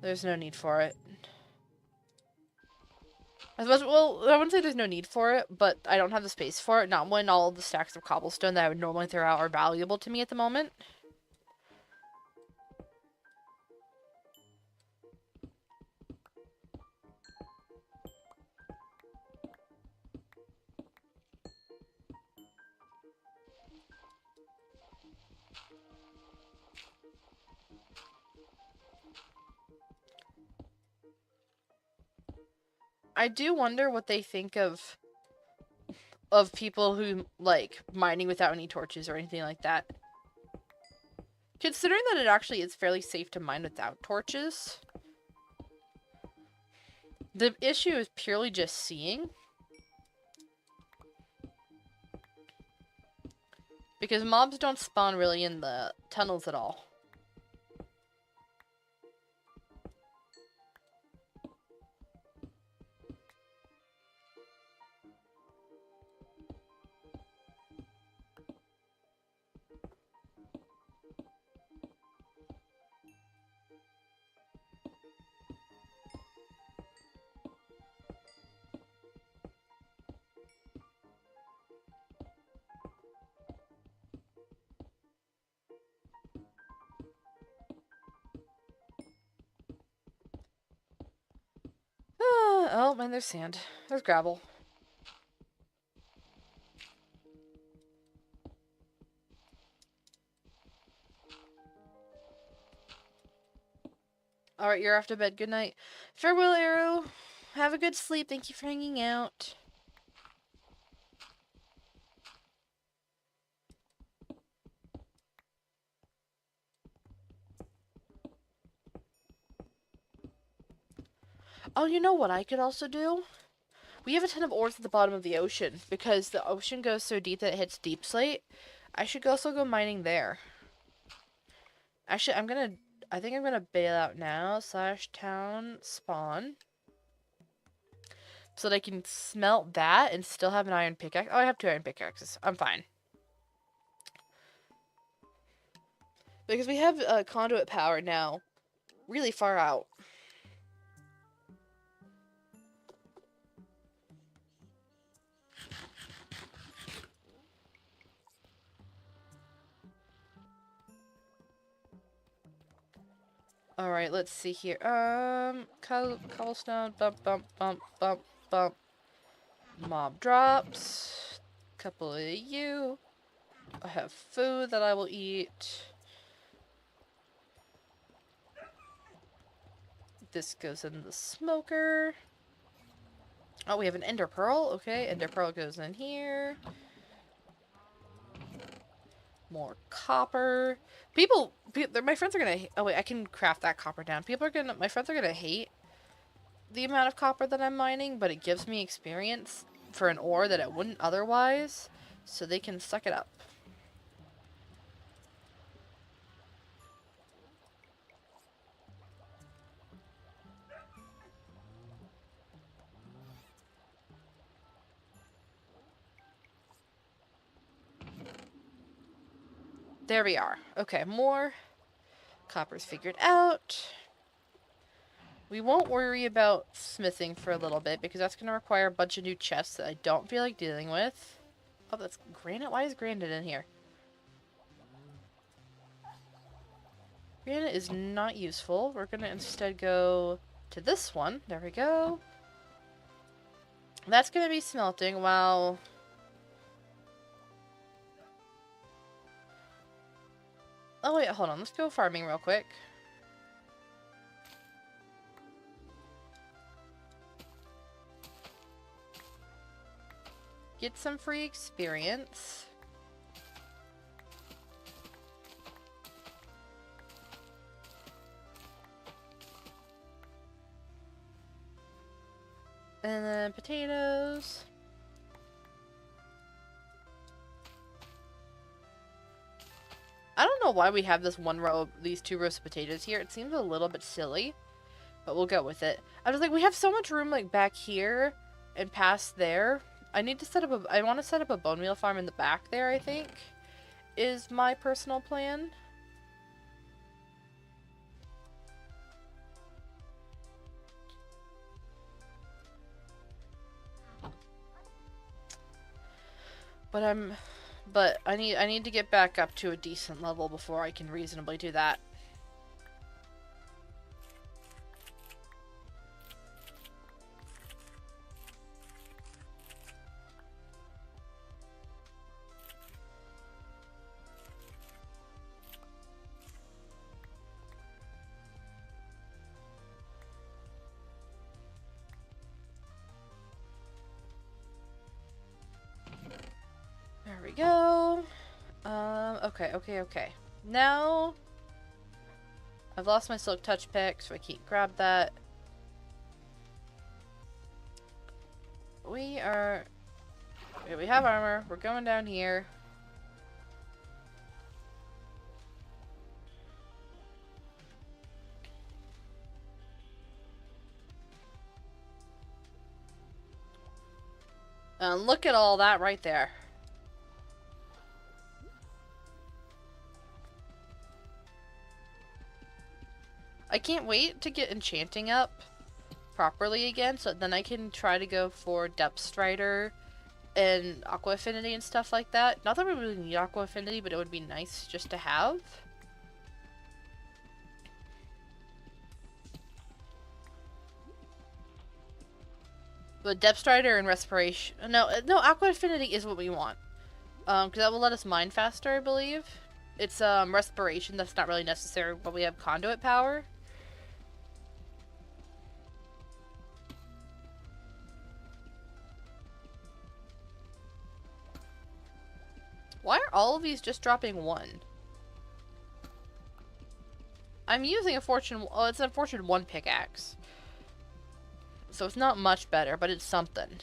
There's no need for it. Well, I wouldn't say there's no need for it, but I don't have the space for it. Not when all the stacks of cobblestone that I would normally throw out are valuable to me at the moment. I do wonder what they think of people who, like, mining without any torches or anything like that. Considering that it actually is fairly safe to mine without torches. The issue is purely just seeing. Because mobs don't spawn really in the tunnels at all. Oh, man, there's sand. There's gravel. Alright, you're off to bed. Good night. Farewell, Arrow. Have a good sleep. Thank you for hanging out. Oh, you know what I could also do? We have a ton of ores at the bottom of the ocean because the ocean goes so deep that it hits deep slate. I should also go mining there. Actually, I think I'm gonna bail out now / town spawn. So that I can smelt that and still have an iron pickaxe. Oh, I have 2 iron pickaxes. I'm fine. Because we have conduit power now really far out. Alright, let's see here. Cobblestone, bump, bump, bump, bump, bump. Mob drops. Couple of you. I have food that I will eat. This goes in the smoker. Oh, we have an ender pearl. Okay, ender pearl goes in here. More copper. My friends are gonna. Oh wait, I can craft that copper down. My friends are gonna hate the amount of copper that I'm mining, but it gives me experience for an ore that it wouldn't otherwise, so they can suck it up. There we are. Okay, more copper's figured out. We won't worry about smithing for a little bit because that's going to require a bunch of new chests that I don't feel like dealing with. Oh, that's granite? Why is granite in here? Granite is not useful. We're going to instead go to this one. There we go. That's going to be smelting while... Oh, wait, hold on. Let's go farming real quick. Get some free experience. And then potatoes. I don't know why we have these 2 rows of potatoes here. It seems a little bit silly, but we'll go with it. I was like, we have so much room like back here and past there. I want to set up a bone meal farm in the back there, I think, is my personal plan. But I need to get back up to a decent level before I can reasonably do that. There we go. Okay. Now, I've lost my silk touch pick, so I can't grab that. We have armor. We're going down here. And look at all that right there. I can't wait to get enchanting up properly again, so then I can try to go for Depth Strider and Aqua Affinity and stuff like that. Not that we really need Aqua Affinity, but it would be nice just to have. But Depth Strider and Respiration... No, Aqua Affinity is what we want. Because that will let us mine faster, I believe. It's, Respiration that's not really necessary, but we have Conduit power. Why are all of these just dropping 1? I'm using a Fortune... Oh, it's a Fortune 1 pickaxe. So it's not much better, but it's something.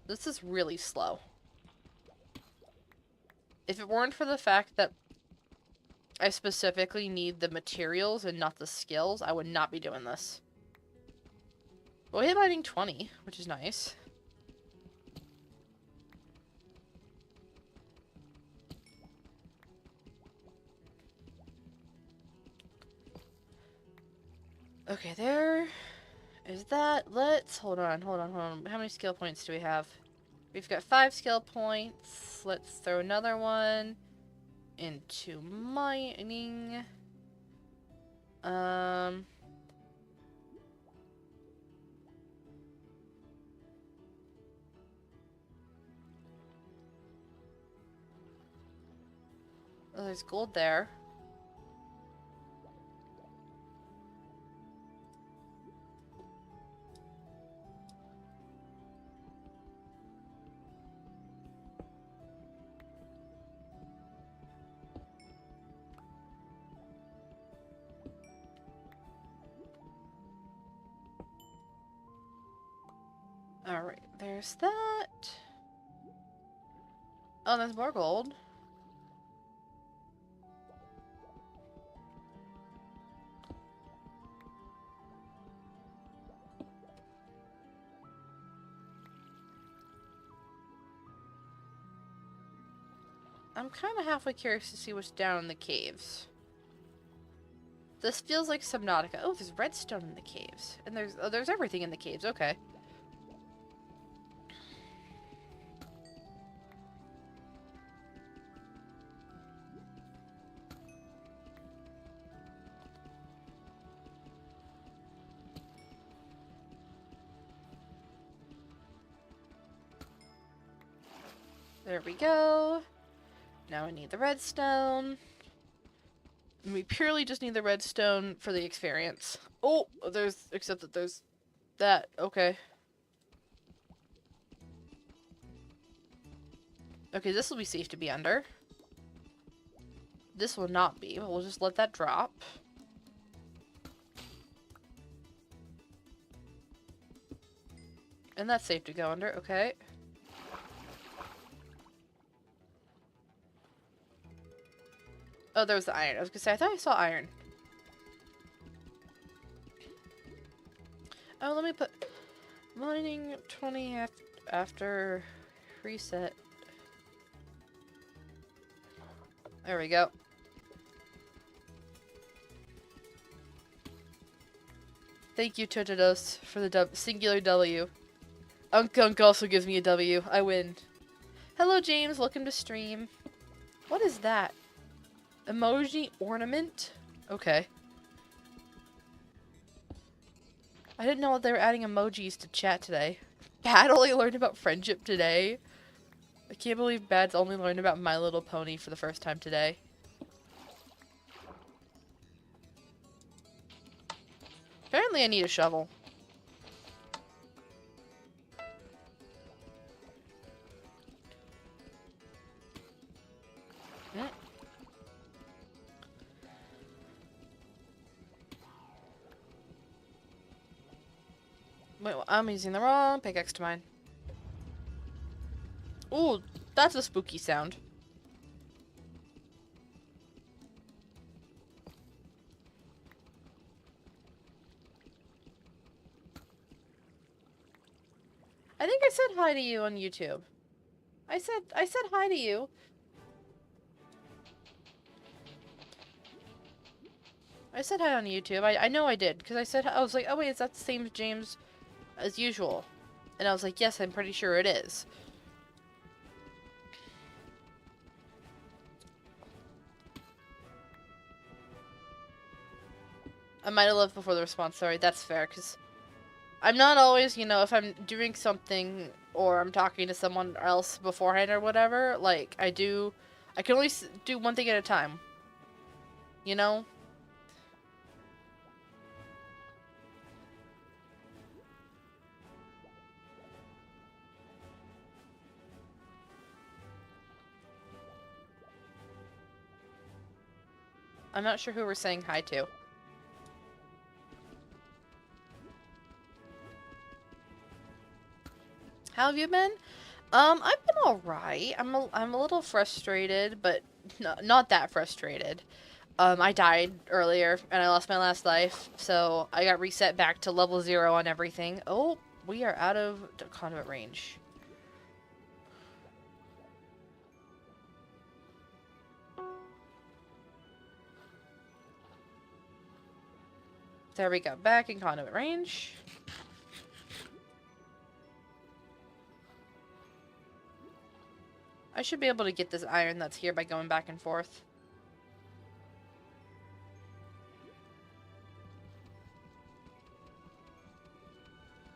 This is really slow. If it weren't for the fact that I specifically need the materials and not the skills, I would not be doing this. Well, we hit mining 20, which is nice. Okay, there is that. Let's hold on. How many skill points do we have? We've got 5 skill points. Let's throw another one into mining. Oh, there's gold there. Alright, there's that. Oh, there's more gold. I'm kind of halfway curious to see what's down in the caves. This feels like Subnautica. Oh, there's redstone in the caves. And there's everything in the caves. Okay. There we go. Now I need the redstone. And we purely just need the redstone for the experience. Oh, except that there's that. Okay. Okay, this will be safe to be under. This will not be, but we'll just let that drop. And that's safe to go under, okay. Oh, there was the iron. I was gonna say, I thought I saw iron. Oh, let me put mining 20 after reset. There we go. Thank you, Totodos, for the singular W. Unk also gives me a W. I win. Hello, James. Welcome to stream. What is that? Emoji ornament? Okay. I didn't know they were adding emojis to chat today. Bad only learned about friendship today. I can't believe Bad's only learned about My Little Pony for the first time today. Apparently I need a shovel. Mm. Wait, I'm using the wrong pickaxe to mine. Ooh, that's a spooky sound. I think I said hi to you on YouTube. I said hi to you. I said hi on YouTube. I know I did, because I was like, oh wait, is that the same James as usual? And I was like, yes, I'm pretty sure it is. I might have left before the response, sorry, that's fair, because I'm not always, you know, if I'm doing something or I'm talking to someone else beforehand or whatever, like, I can only do one thing at a time. You know? I'm not sure who we're saying hi to. How have you been? I've been alright. I'm a little frustrated, but not that frustrated. I died earlier, and I lost my last life, so I got reset back to level 0 on everything. Oh, we are out of conduit range. There we go, back in conduit range. I should be able to get this iron that's here by going back and forth.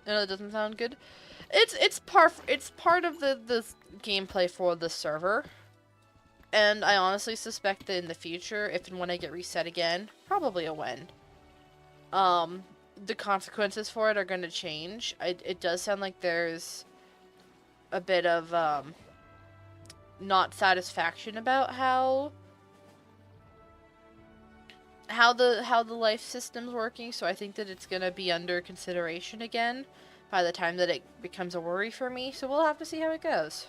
No, that doesn't sound good. It's part of the gameplay for the server. And I honestly suspect that in the future, if and when I get reset again, probably a when, the consequences for it are going to change. It does sound like there's a bit of, not satisfaction about how the life system's working, so I think that it's going to be under consideration again by the time that it becomes a worry for me, so we'll have to see how it goes.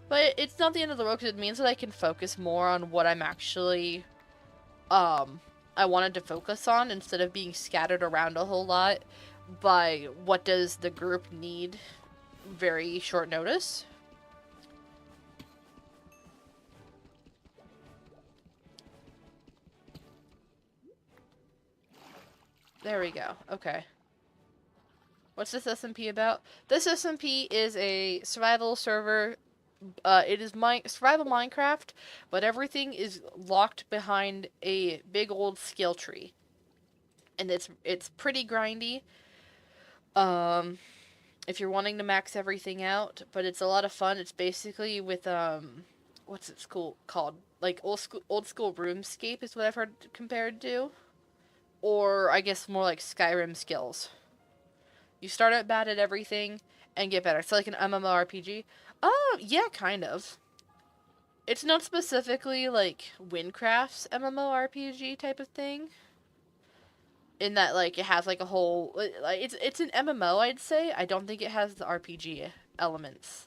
But it's not the end of the world, because it means that I can focus more on what I'm actually, I wanted to focus on, instead of being scattered around a whole lot by what does the group need very short notice. There we go. Okay. What's this SMP about? This SMP is a survival server. It is survival Minecraft, but everything is locked behind a big old skill tree, and it's pretty grindy. If you're wanting to max everything out, but it's a lot of fun. It's basically with what's it called? Like old school RuneScape is what I've heard compared to, or I guess more like Skyrim skills. You start out bad at everything and get better. It's like an MMORPG. Yeah, kind of. It's not specifically like Windcraft's MMORPG type of thing. In that, like, it has like a whole, like, it's an MMO, I'd say. I don't think it has the RPG elements.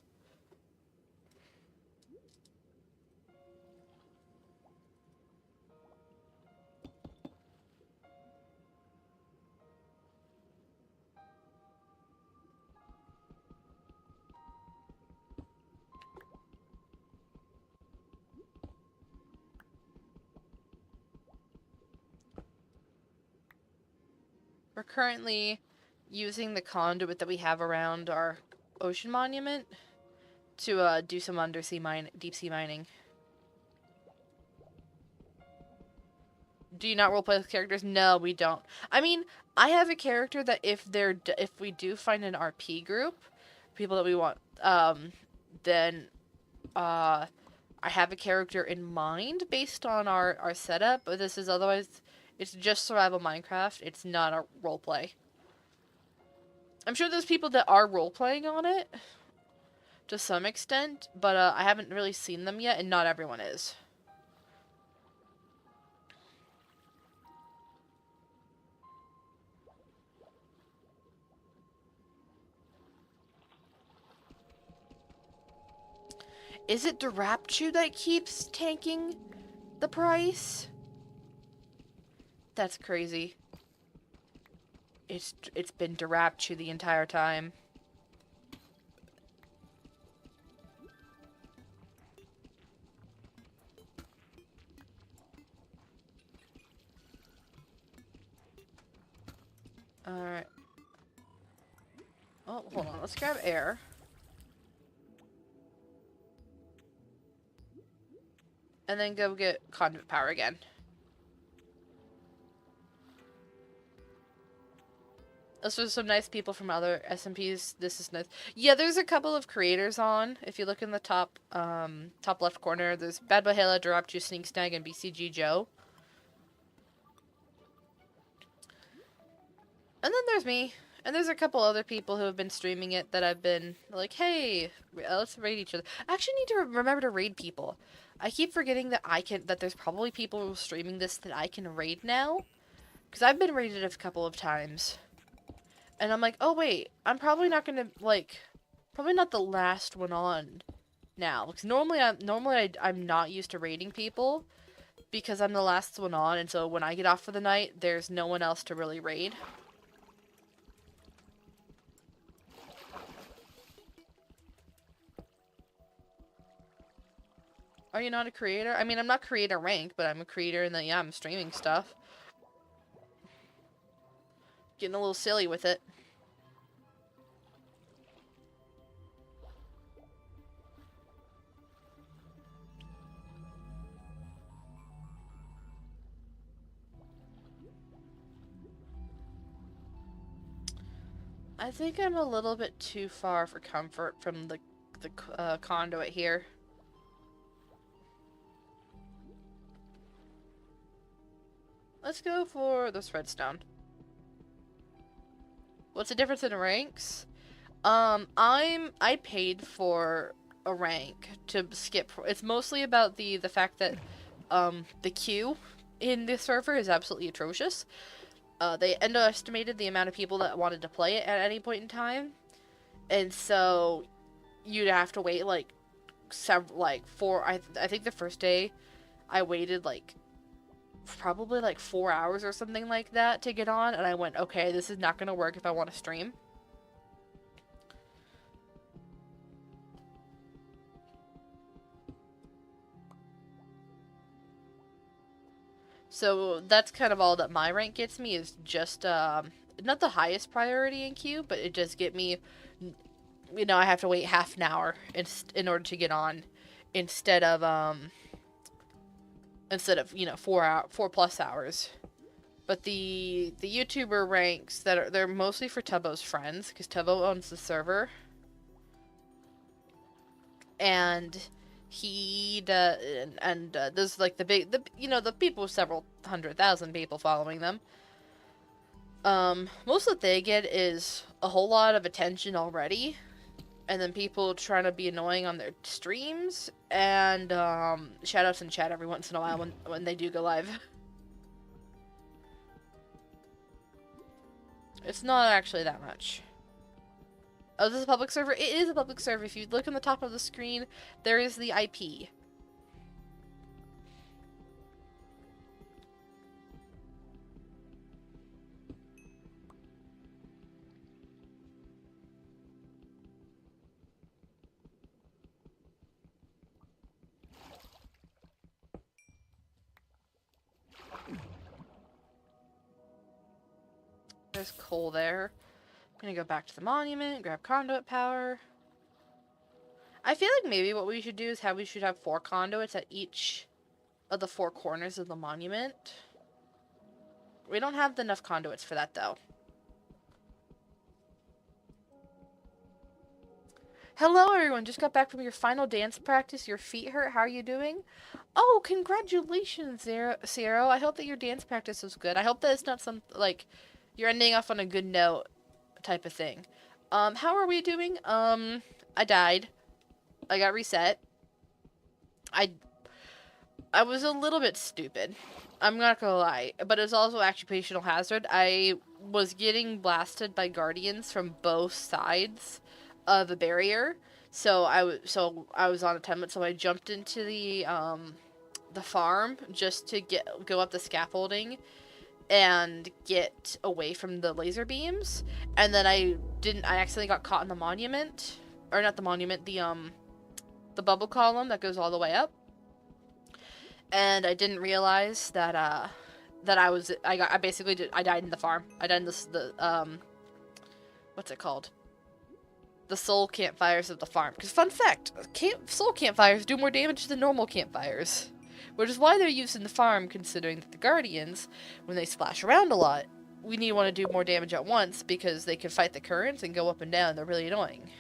We're currently using the conduit that we have around our ocean monument to do some deep sea mining. Do you not roleplay with characters? No, we don't. I mean, I have a character that if we do find an RP group, people that we want, then I have a character in mind based on our setup, but this is otherwise, it's just survival Minecraft. It's not a roleplay. I'm sure there's people that are role-playing on it to some extent, but I haven't really seen them yet, and not everyone is. Is it the Rapture that keeps tanking the price? That's crazy. It's been Rapture the entire time. Alright. Oh, hold on. Let's grab air. And then go get conduit power again. Those are some nice people from other SMPs. This is nice. Yeah, there's a couple of creators on. If you look in the top left corner, there's Bad Boy Hela, Drop Juice, Sneak Snag, and BCG Joe. And then there's me. And there's a couple other people who have been streaming it that I've been like, hey, let's raid each other. I actually need to remember to raid people. I keep forgetting that that there's probably people streaming this that I can raid now. Because I've been raided a couple of times. And I'm like, oh wait, I'm probably not gonna, like, probably not the last one on now. Because normally I'm not used to raiding people. Because I'm the last one on, and so when I get off for the night, there's no one else to really raid. Are you not a creator? I mean, I'm not creator rank, but I'm a creator and then, yeah, I'm streaming stuff. Getting a little silly with it. I think I'm a little bit too far for comfort from the conduit here. Let's go for this redstone. What's the difference in ranks? I paid for a rank to skip. It's mostly about the fact that the queue in this server is absolutely atrocious. They underestimated the amount of people that wanted to play it at any point in time, and so you'd have to wait like I think the first day I waited like probably like 4 hours or something like that to get on, and I went, okay, this is not gonna work if I want to stream. So that's kind of all that my rank gets me, is just not the highest priority in queue, but it does get me, you know, I have to wait half an hour in order to get on, instead of you know 4+ hours. But the YouTuber ranks they're mostly for Tubbo's friends, because Tubbo owns the server, and he does, and there's like the people with several 100,000 people following them. Most that they get is a whole lot of attention already, and then people trying to be annoying on their streams, and shoutouts in chat every once in a while when they do go live. It's not actually that much. Oh, this is a public server? It is a public server. If you look in the top of the screen, there is the IP. There's coal there. I'm gonna go back to the monument, grab conduit power. I feel like maybe what we should do is we should have 4 conduits at each of the 4 corners of the monument. We don't have enough conduits for that, though. Hello, everyone. Just got back from your final dance practice. Your feet hurt. How are you doing? Oh, congratulations, Zero. I hope that your dance practice was good. I hope that it's not some, like, you're ending off on a good note type of thing. How are we doing? I died. I got reset. I was a little bit stupid. I'm not gonna lie. But it was also occupational hazard. I was getting blasted by guardians from both sides of the barrier. So I was on a 10 minute, so I jumped into the farm just to go up the scaffolding and get away from the laser beams. And then I accidentally got caught in the monument. Or not the monument, the bubble column that goes all the way up. And I didn't realize that I died in the farm. I died in what's it called? The soul campfires of the farm. Because fun fact, soul campfires do more damage than normal campfires. Which is why they're used in the farm, considering that the guardians, when they splash around a lot, we need to want to do more damage at once because they can fight the currents and go up and down. They're really annoying.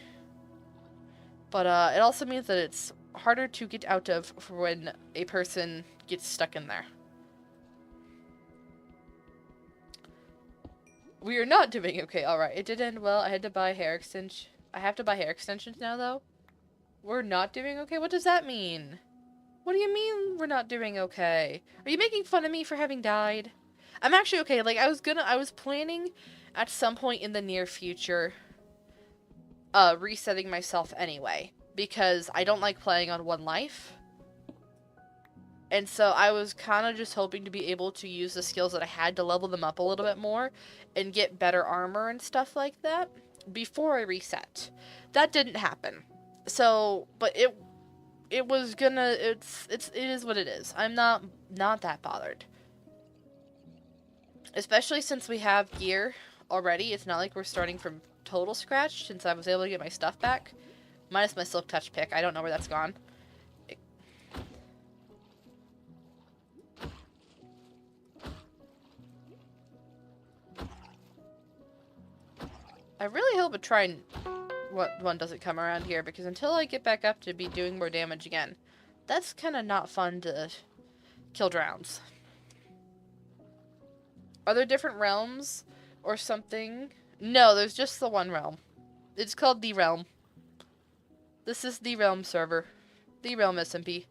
But it also means that it's harder to get out of for when a person gets stuck in there. We are not doing okay. Alright, it did end well. I had to buy hair extensions. I have to buy hair extensions now, though. We're not doing okay? What does that mean? What do you mean we're not doing okay? Are you making fun of me for having died? I'm actually okay. Like, I was planning at some point in the near future resetting myself anyway. Because I don't like playing on 1 life. And so I was kind of just hoping to be able to use the skills that I had to level them up a little bit more and get better armor and stuff like that before I reset. That didn't happen. So, but it was gonna, it is what it is. I'm not that bothered. Especially since we have gear already. It's not like we're starting from total scratch since I was able to get my stuff back. Minus my Silk Touch pick. I don't know where that's gone. I really hope a try one doesn't come around here, because until I get back up to be doing more damage again, that's kind of not fun to kill drowns. Are there different realms or something? No, there's just the one realm. It's called the Realm. This is the Realm server. The Realm SMP.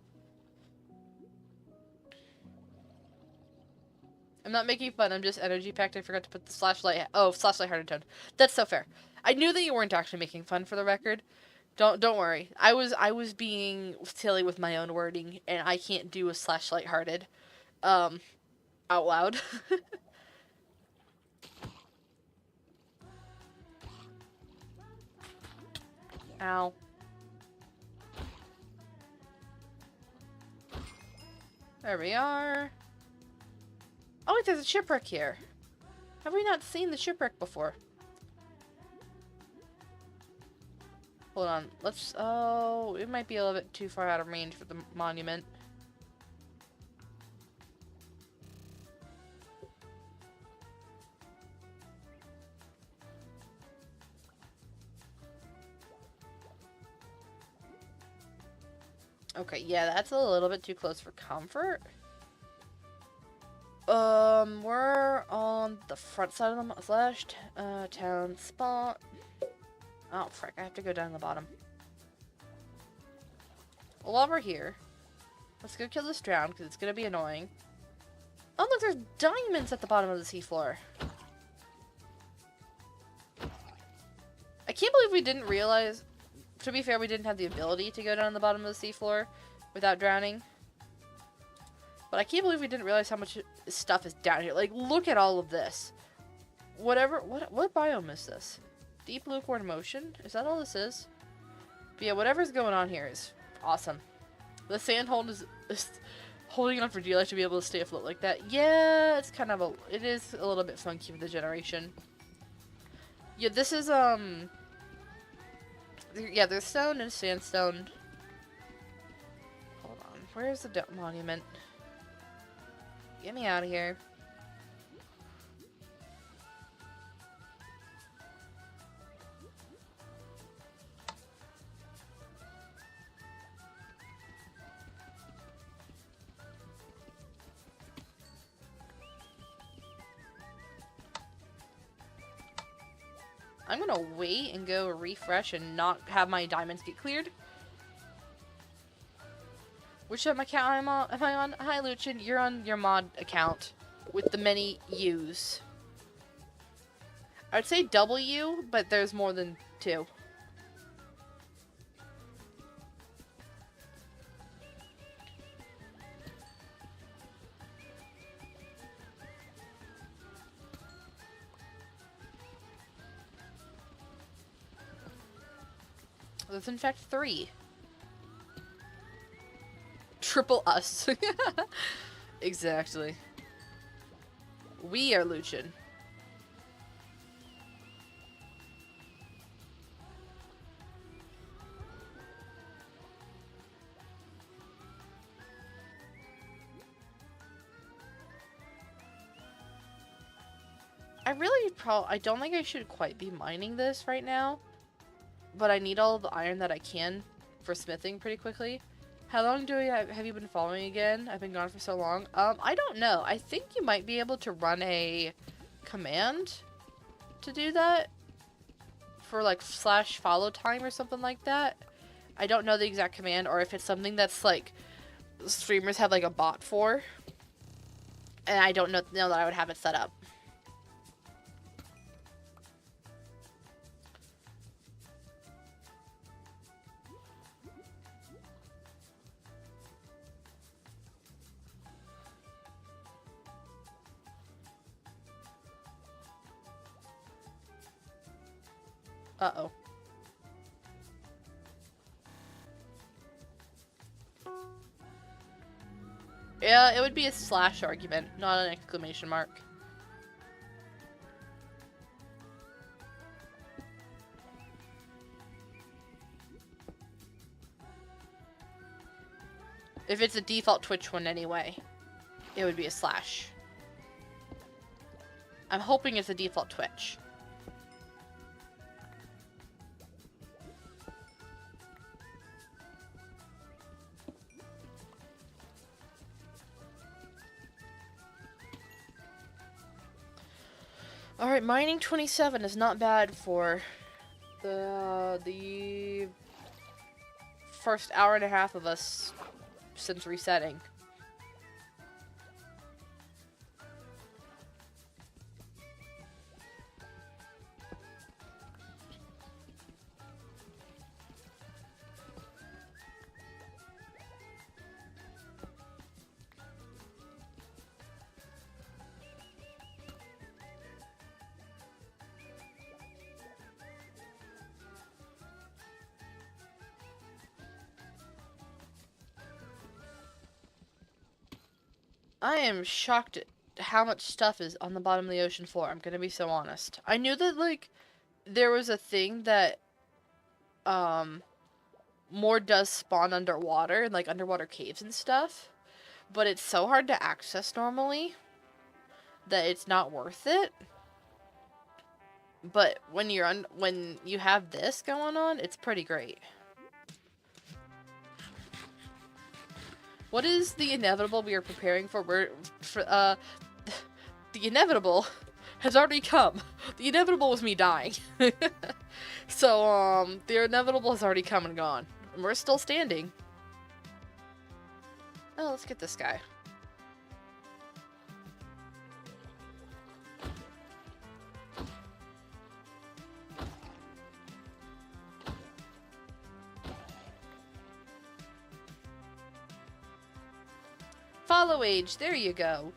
I'm not making fun, I'm just energy packed. I forgot to put the flashlight. Oh, flashlight harder tone. That's so fair. I knew that you weren't actually making fun, for the record. Don't worry. I was being silly with my own wording, and I can't do a flashlight hearted out loud. Ow. There we are. Oh wait, there's a shipwreck here. Have we not seen the shipwreck before? Hold on. Let's... Oh, it might be a little bit too far out of range for the monument. Okay, yeah, that's a little bit too close for comfort. We're on the front side of the town spot. Oh, frick, I have to go down the bottom. Well, while we're here, let's go kill this drown, because it's gonna be annoying. Oh, look, there's diamonds at the bottom of the seafloor. I can't believe we didn't realize... To be fair, we didn't have the ability to go down the bottom of the seafloor without drowning. But I can't believe we didn't realize how much stuff is down here. Like, look at all of this. What biome is this? Deep lukewarm motion? Is that all this is? But yeah, whatever's going on here is awesome. The sandhold is holding on for dear life to be able to stay afloat like that. Yeah, it's kind of it is a little bit funky with the generation. Yeah, this is, yeah, there's stone and sandstone. Hold on. Where's the monument? Get me out of here. I'm gonna wait and go refresh and not have my diamonds get cleared. Which account am I on? Hi, Luchin. You're on your mod account with the many U's. I'd say W, but there's more than 2. There's in fact 3. Triple us. Exactly. We are Luchin. I don't think I should quite be mining this right now, but I need all the iron that I can for smithing pretty quickly. How long have you been following again? I've been gone for so long. I don't know. I think you might be able to run a command to do that for like /follow time or something like that. I don't know the exact command, or if it's something that's like streamers have like a bot for, and I don't know that I would have it set up. Uh-oh. Yeah, it would be a slash argument, not an exclamation mark. If it's a default Twitch one anyway, it would be a slash. I'm hoping it's a default Twitch. Alright, mining 27 is not bad for the first hour and a half of us since resetting. I am shocked at how much stuff is on the bottom of the ocean floor. I'm gonna be so honest. I knew that, like, there was a thing that, more does spawn underwater, like underwater caves and stuff, but it's so hard to access normally that it's not worth it. But when you have this going on, it's pretty great. What is the inevitable we are preparing for? The inevitable has already come. The inevitable was me dying. So, the inevitable has already come and gone. And we're still standing. Oh, let's get this guy. Follow age, there you go.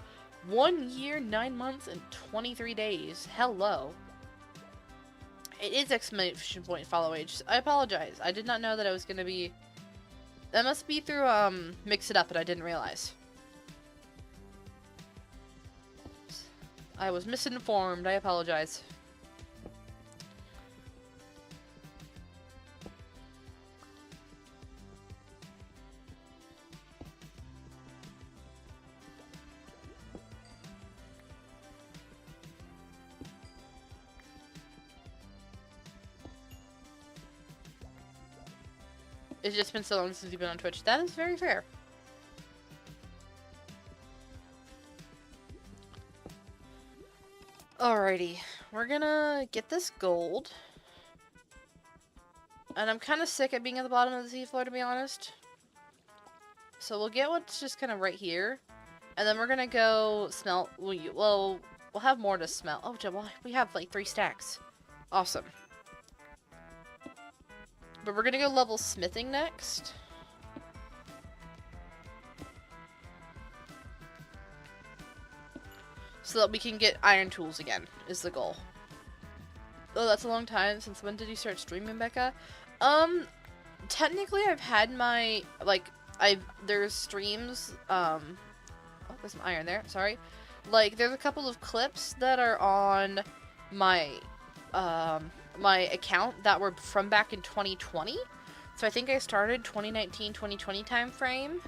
1 year, 9 months, and 23 days. Hello. It is exclamation point follow age. I apologize. I did not know that I was gonna be... That must be through, Mix It Up, and I didn't realize. I was misinformed. I apologize. It's just been so long since you've been on Twitch. That is very fair. Alrighty. We're gonna get this gold. And I'm kind of sick at being at the bottom of the seafloor, to be honest. So we'll get what's just kind of right here. And then we're gonna go smelt. We'll have more to smelt. Oh, we have like 3 stacks. Awesome. But we're gonna go level smithing next. So that we can get iron tools again, is the goal. Oh, that's a long time. Since when did you start streaming, Becca? Technically I've had my, like, there's streams, oh, there's some iron there, sorry. Like, there's a couple of clips that are on my, my account that were from back in 2020. So I think I started 2019-2020 time frame.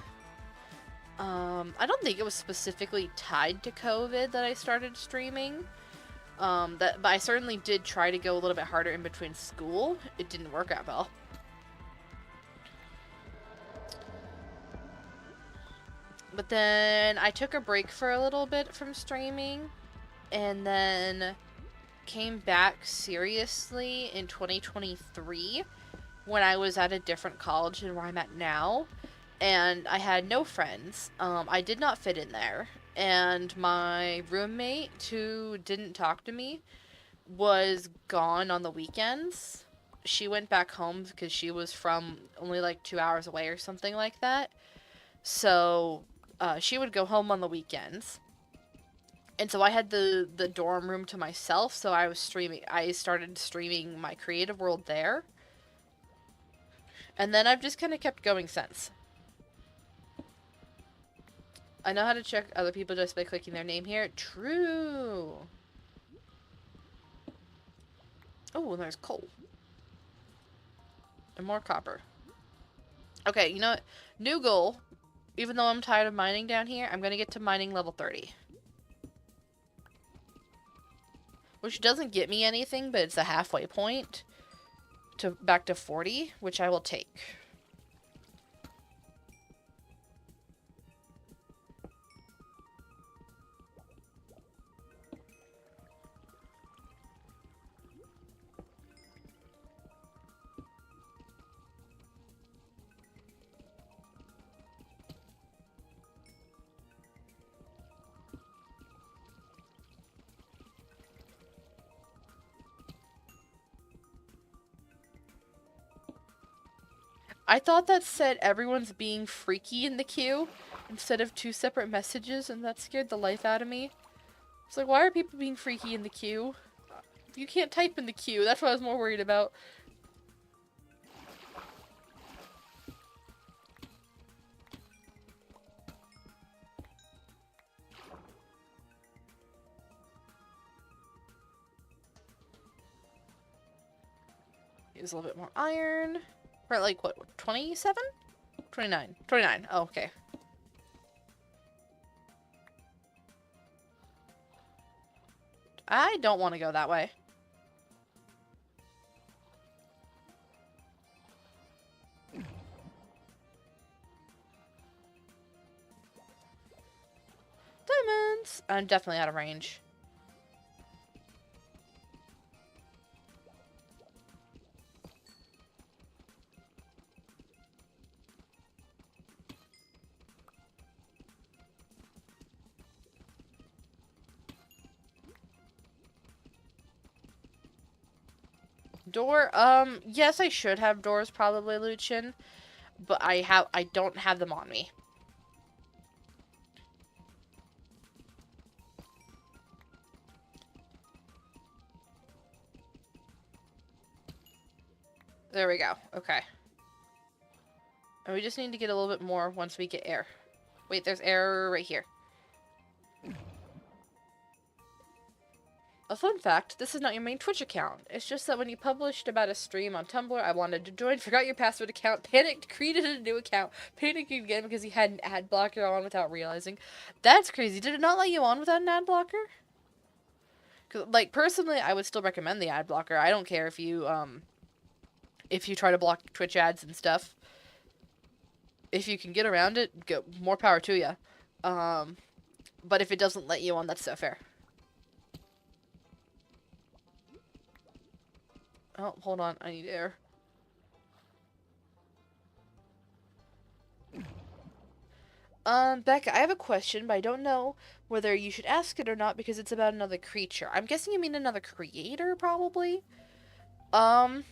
I don't think it was specifically tied to COVID that I started streaming. But I certainly did try to go a little bit harder in between school. It didn't work out well. But then I took a break for a little bit from streaming, and then came back seriously in 2023 when I was at a different college than where I'm at now, and I had no friends. I did not fit in there, and my roommate, who didn't talk to me, was gone on the weekends. She went back home because she was from only like 2 hours away or something like that. So she would go home on the weekends. And so I had the dorm room to myself, so I was streaming. I started streaming my creative world there. And then I've just kind of kept going since. I know how to check other people just by clicking their name here. True. Oh, and there's coal. And more copper. Okay, you know what? New goal. Even though I'm tired of mining down here, I'm going to get to mining level 30. Which doesn't get me anything, but it's a halfway point to back to 40, which I will take. I thought that said everyone's being freaky in the queue instead of 2 separate messages, and that scared the life out of me. It's like, why are people being freaky in the queue? You can't type in the queue. That's what I was more worried about. Use a little bit more iron. We're at like, what, 27? 29. 29. Oh, okay. I don't want to go that way. Diamonds! I'm definitely out of range. Door, yes, I should have doors probably, Luchin, but I don't have them on me. There we go. Okay. And we just need to get a little bit more once we get air. Wait, there's air right here. A fun fact, this is not your main Twitch account. It's just that when you published about a stream on Tumblr, I wanted to join, forgot your password account, panicked, created a new account, panicked again because you had an ad blocker on without realizing. That's crazy. Did it not let you on without an ad blocker? 'Cause, like, personally, I would still recommend the ad blocker. I don't care if you try to block Twitch ads and stuff. If you can get around it, go, more power to you. But if it doesn't let you on, that's so fair. Oh, hold on. I need air. Becca, I have a question, but I don't know whether you should ask it or not because it's about another creature. I'm guessing you mean another creator, probably? Um,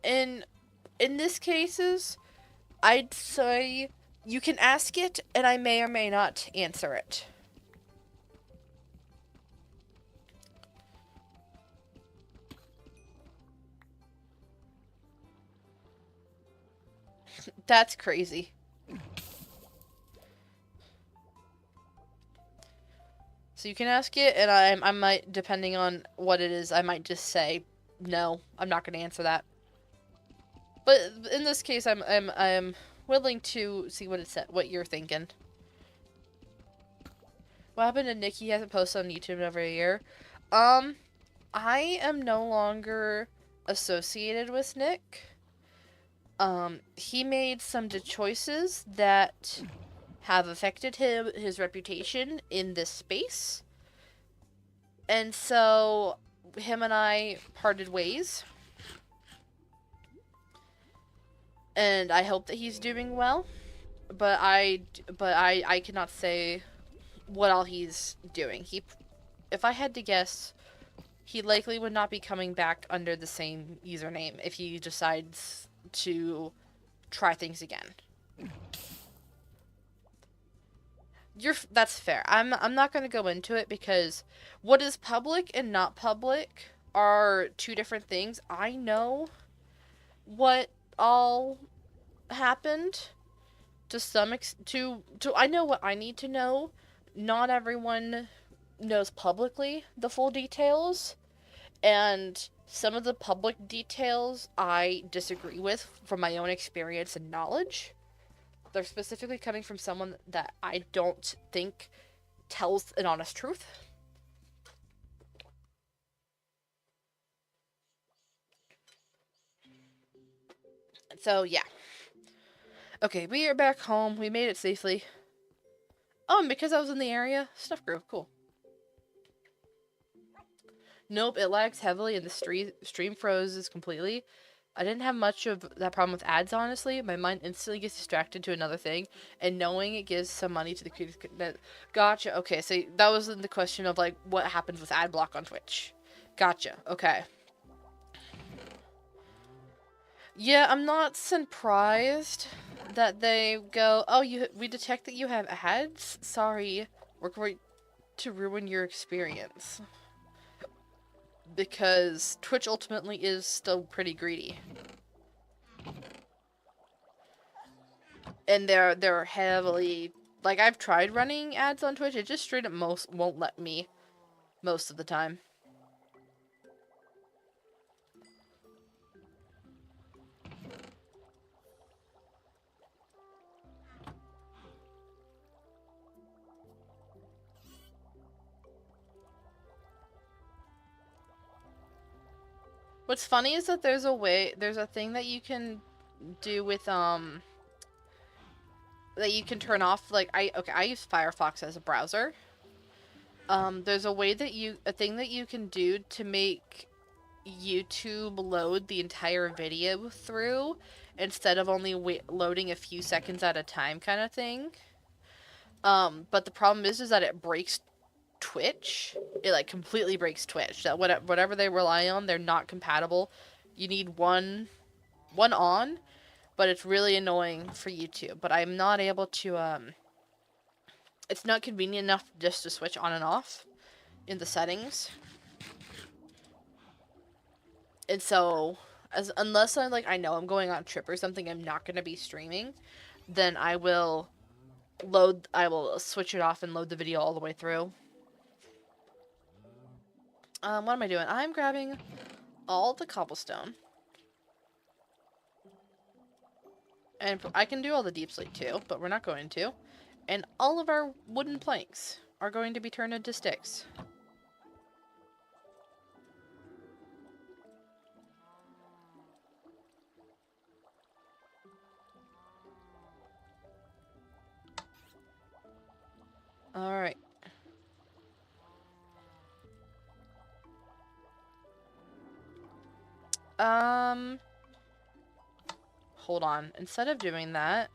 in this cases, I'd say you can ask it, and I may or may not answer it. That's crazy. So you can ask it, and I might, depending on what it is, I might just say, no, I'm not going to answer that. But in this case, I'm willing to see what what you're thinking. What happened to Nick? He hasn't posted on YouTube in over a year. I am no longer associated with Nick. He made some choices that have affected his reputation in this space. And so him and I parted ways. And I hope that he's doing well. But I cannot say what all he's doing. If I had to guess, he likely would not be coming back under the same username if he decides to try things again. That's fair. I'm not going to go into it because what is public and not public are two different things. I know what all happened to some I know what I need to know. Not everyone knows publicly the full details, and some of the public details I disagree with from my own experience and knowledge. They're specifically coming from someone that I don't think tells an honest truth. So, yeah. Okay, we are back home. We made it safely. Oh, and because I was in the area, stuff grew. Cool. Nope, it lags heavily and the stream froze completely. I didn't have much of that problem with ads, honestly. My mind instantly gets distracted to another thing, and knowing it gives some money to the creators. Gotcha. Okay, so that was the question of, like, what happens with ad block on Twitch. Gotcha. Okay. Yeah, I'm not surprised that they go, oh, we detect that you have ads? Sorry, we're going to ruin your experience. Because Twitch ultimately is still pretty greedy. And they're heavily, like, I've tried running ads on Twitch, it just straight up won't let me most of the time. What's funny is that there's a thing that you can do with that you can turn off, like, I use Firefox as a browser. There's a thing that you can do to make YouTube load the entire video through instead of only loading a few seconds at a time, kind of thing. But the problem is that it breaks Twitch. It, like, completely breaks Twitch. That whatever they rely on, they're not compatible. You need one on, but it's really annoying for YouTube. But I'm not able to it's not convenient enough just to switch on and off in the settings. And so, unless I know I'm going on a trip or something, I'm not going to be streaming, then I will switch it off and load the video all the way through. What am I doing? I'm grabbing all the cobblestone. And I can do all the deep slate too, but we're not going to. And all of our wooden planks are going to be turned into sticks. Alright. Hold on. Instead of doing that,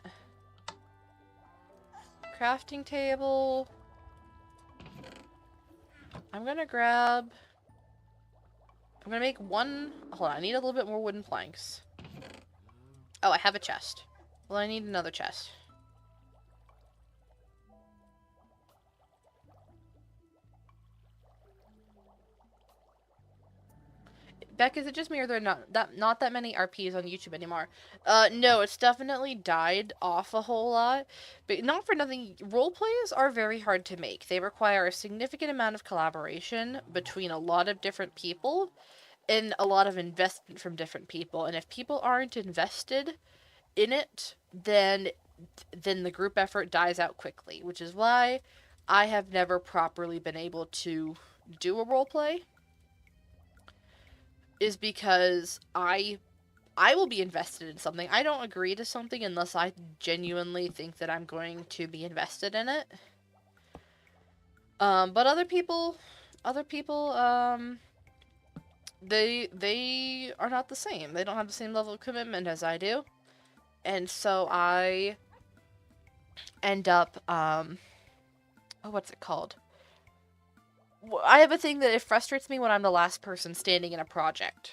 crafting table. I'm gonna make one. Hold on, I need a little bit more wooden planks. Oh, I have a chest. Well, I need another chest. Beck, is it just me or there are not that many RPs on YouTube anymore? No, it's definitely died off a whole lot. But not for nothing, roleplays are very hard to make. They require a significant amount of collaboration between a lot of different people and a lot of investment from different people. And if people aren't invested in it, then the group effort dies out quickly, which is why I have never properly been able to do a roleplay. Is because I will be invested in something. I don't agree to something unless I genuinely think that I'm going to be invested in it. But other people, they are not the same. They don't have the same level of commitment as I do. And so I end up, oh, what's it called? I have a thing that it frustrates me when I'm the last person standing in a project.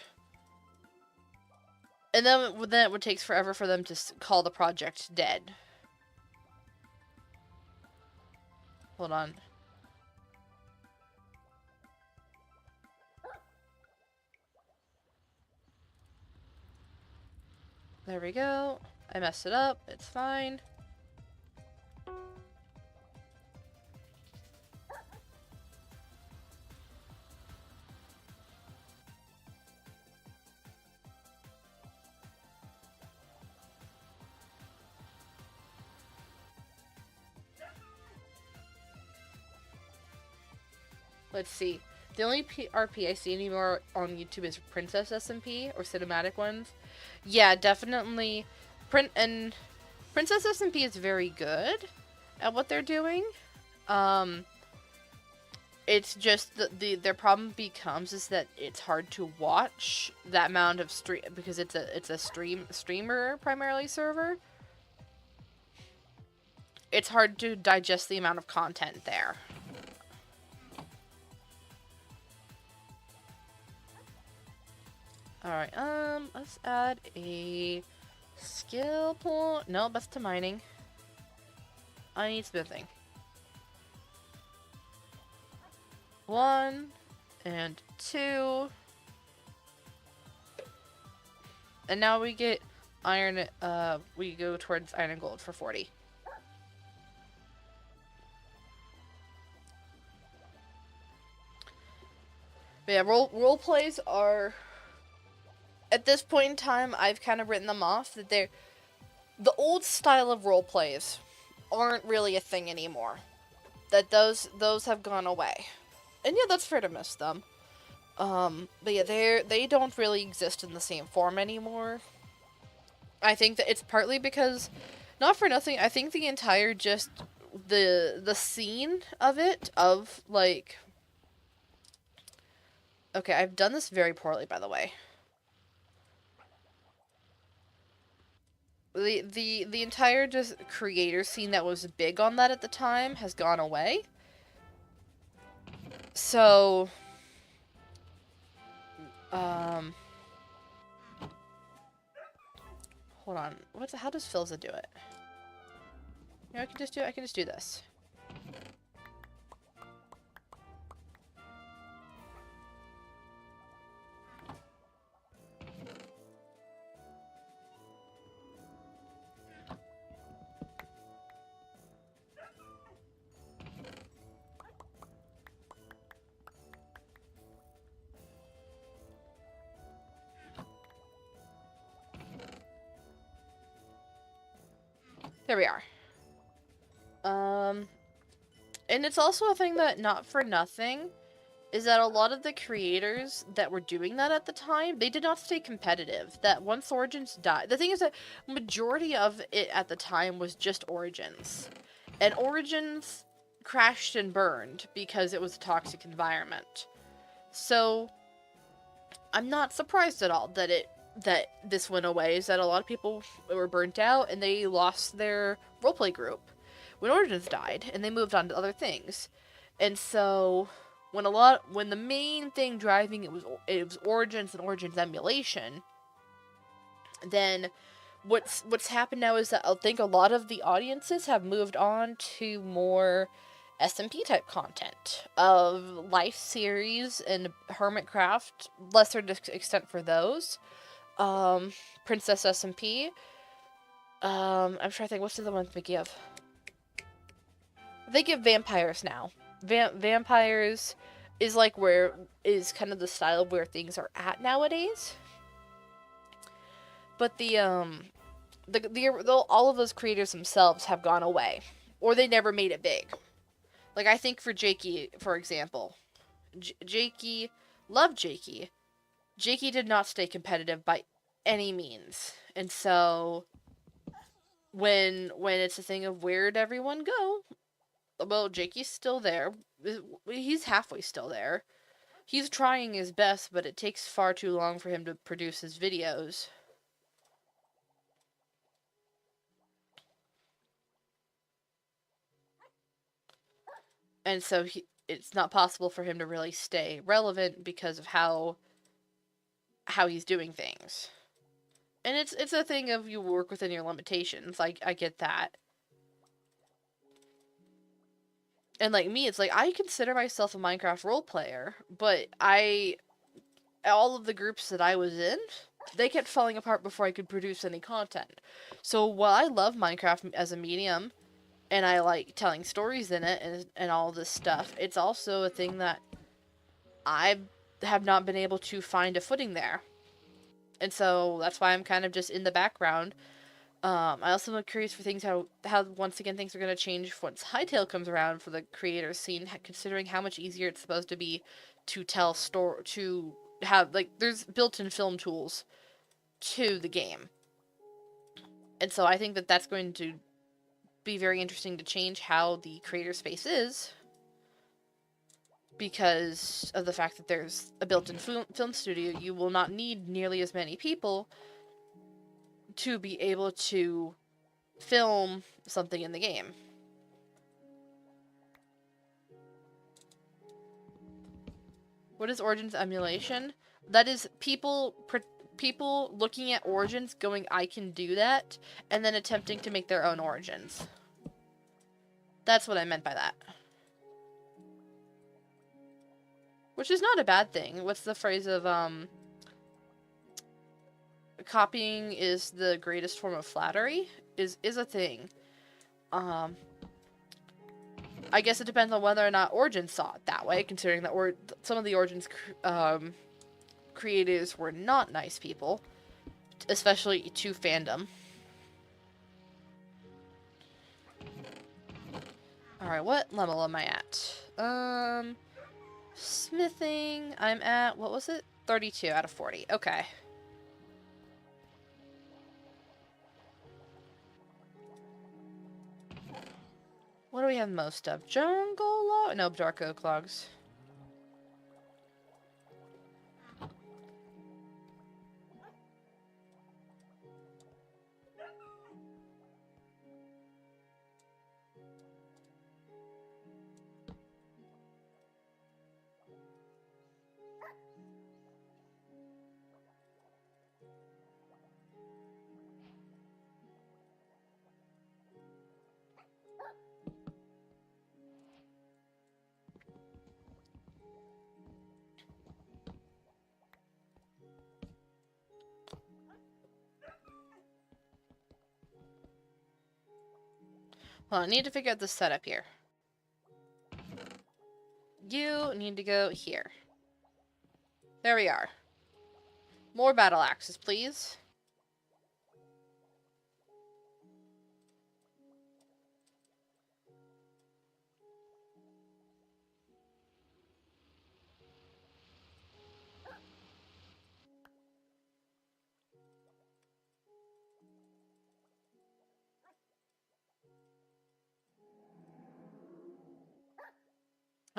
And then it would take forever for them to call the project dead. Hold on. There we go. I messed it up. It's fine. Let's see. The only RP I see anymore on YouTube is Princess SMP or cinematic ones. Yeah, definitely. Princess SMP is very good at what they're doing. It's just their problem becomes is that it's hard to watch that amount of stream because it's a streamer primarily server. It's hard to digest the amount of content there. Alright, let's add a skill point. No, that's to mining. I need smithing. 1 and 2. And now we get iron, we go towards iron and gold for 40. But yeah, role plays are... At this point in time, I've kind of written them off that they're... The old style of role plays aren't really a thing anymore. That those have gone away. And yeah, that's fair to miss them. But yeah, they don't really exist in the same form anymore. I think that it's partly because, not for nothing, I think the entire just, the scene of it, of, like... Okay, I've done this very poorly, by the way. The entire just creator scene that was big on that at the time has gone away. So, hold on. How does Philza do it? You know, I can just do this. There we are. And it's also a thing that, not for nothing, is that a lot of the creators that were doing that at the time, they did not stay competitive. That once Origins died... The thing is that majority of it at the time was just Origins. And Origins crashed and burned because it was a toxic environment. So I'm not surprised at all that this went away. Is that a lot of people were burnt out and they lost their roleplay group when Origins died, and they moved on to other things. And so when the main thing driving it was Origins and Origins emulation, then what's happened now is that I think a lot of the audiences have moved on to more SMP type content of life series and Hermitcraft, lesser extent for those. Princess SMP. I'm trying to think, what's the other one they give? They give vampires now. Vampires is like where is kind of the style of where things are at nowadays. But all of those creators themselves have gone away, or they never made it big. Like I think for Jakey, for example, Jakey loved Jakey. Jakey did not stay competitive by any means, and so when it's a thing of where'd everyone go, well, Jakey's still there. He's halfway still there. He's trying his best, but it takes far too long for him to produce his videos. And so it's not possible for him to really stay relevant because of how he's doing things. And it's a thing of you work within your limitations. Like I get that. And like me, it's like I consider myself a Minecraft role player, but all of the groups that I was in, they kept falling apart before I could produce any content. So while I love Minecraft as a medium, and I like telling stories in it and all this stuff, it's also a thing that I have not been able to find a footing there. And so that's why I'm kind of just in the background. I also am curious for things how once again things are going to change once Hytale comes around for the creator scene, considering how much easier it's supposed to be to tell to have like there's built-in film tools to the game, and so I think that that's going to be very interesting to change how the creator space is because of the fact that there's a built-in film studio. You will not need nearly as many people to be able to film something in the game. What is Origins emulation? That is people looking at Origins going, I can do that, and then attempting to make their own Origins. That's what I meant by that. Which is not a bad thing. What's the phrase of, copying is the greatest form of flattery? Is a thing. I guess it depends on whether or not Origins saw it that way, considering that some of the Origins creators were not nice people, especially to fandom. Alright, what level am I at? Smithing, I'm at, what was it? 32 out of 40. Okay. What do we have most of? Jungle log? No, dark oak logs. Well, I need to figure out the setup here. You need to go here. There we are. More battle axes, please.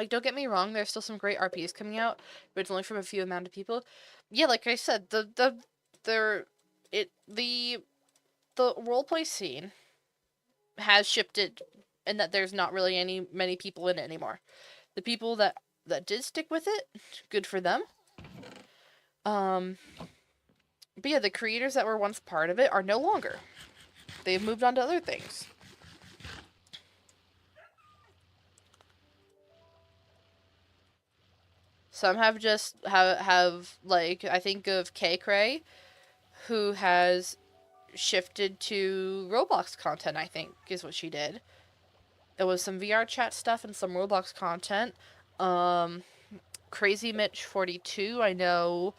Like, don't get me wrong, there's still some great RPs coming out, but it's only from a few amount of people. Yeah, like I said, the roleplay scene has shifted, and that there's not really many people in it anymore. The people that did stick with it, good for them. But yeah, the creators that were once part of it are no longer. They've moved on to other things. Some have just have like, I think of K Cray, who has shifted to Roblox content, I think is what she did. It was some VR chat stuff and some Roblox content. Crazy Mitch 42, I know,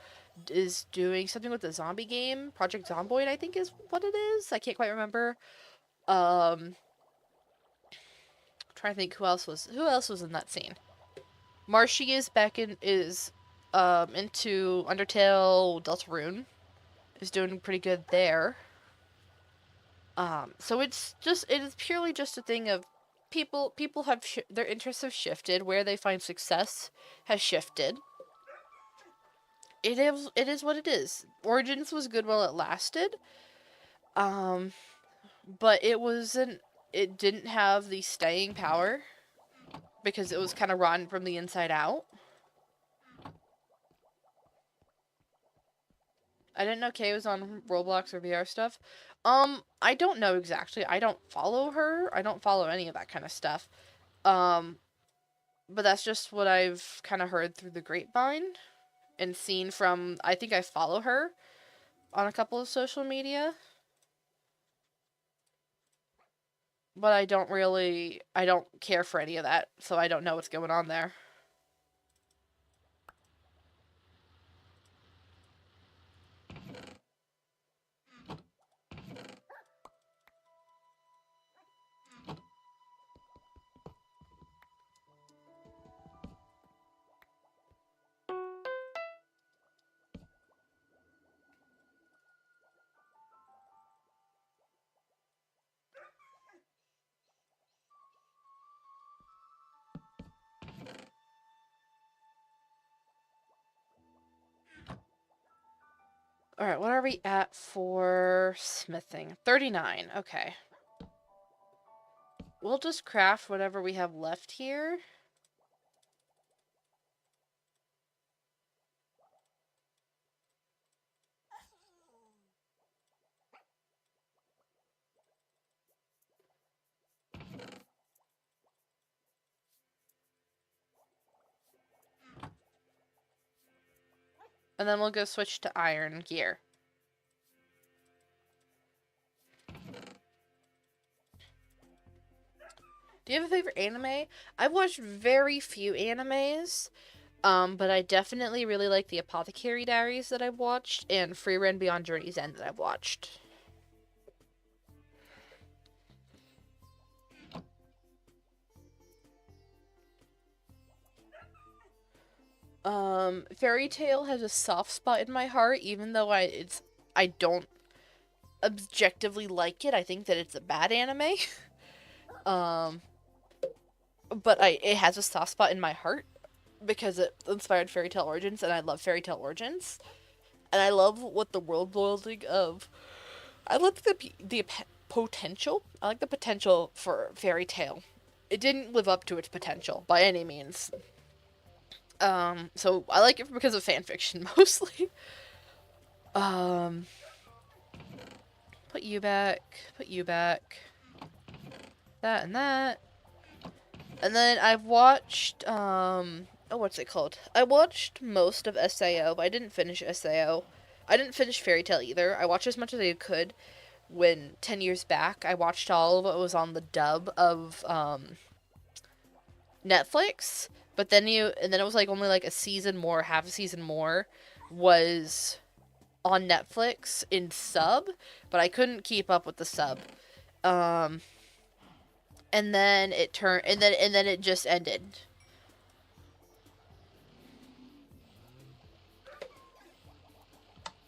is doing something with the zombie game. Project Zomboid, I think is what it is. I can't quite remember. I'm trying to think who else was in that scene. Marshy is back in into Undertale Deltarune. Is doing pretty good there. So it is purely just a thing of people have their interests have shifted. Where they find success has shifted. It is what it is. Origins was good while it lasted. But it didn't have the staying power because it was kind of rotten from the inside out. I didn't know Kay was on Roblox or VR stuff. I don't know exactly. I don't follow her. I don't follow any of that kind of stuff. But that's just what I've kind of heard through the grapevine and seen from, I think I follow her on a couple of social media. But I don't care for any of that, so I don't know what's going on there. Alright, what are we at for smithing? 39, okay. We'll just craft whatever we have left here. And then we'll go switch to iron gear. Do you have a favorite anime? I've watched very few animes, but I definitely really like the Apothecary Diaries that I've watched and Free Run Beyond Journey's End that I've watched. Fairy Tail has a soft spot in my heart, even though I don't objectively like it. I think that it's a bad anime. But it has a soft spot in my heart because it inspired Fairy Tail Origins, and I love Fairy Tail Origins, and I love what the world building of. I love the potential. I like the potential for Fairy Tail. It didn't live up to its potential by any means. So I like it because of fanfiction mostly. Put you back. That and that. And then I've watched, what's it called? I watched most of SAO, but I didn't finish SAO. I didn't finish Fairy Tail either. I watched as much as I could when 10 years back. I watched all of what was on the dub of, Netflix. But then it was like only like half a season more was on Netflix in sub, but I couldn't keep up with the sub. And then it just ended.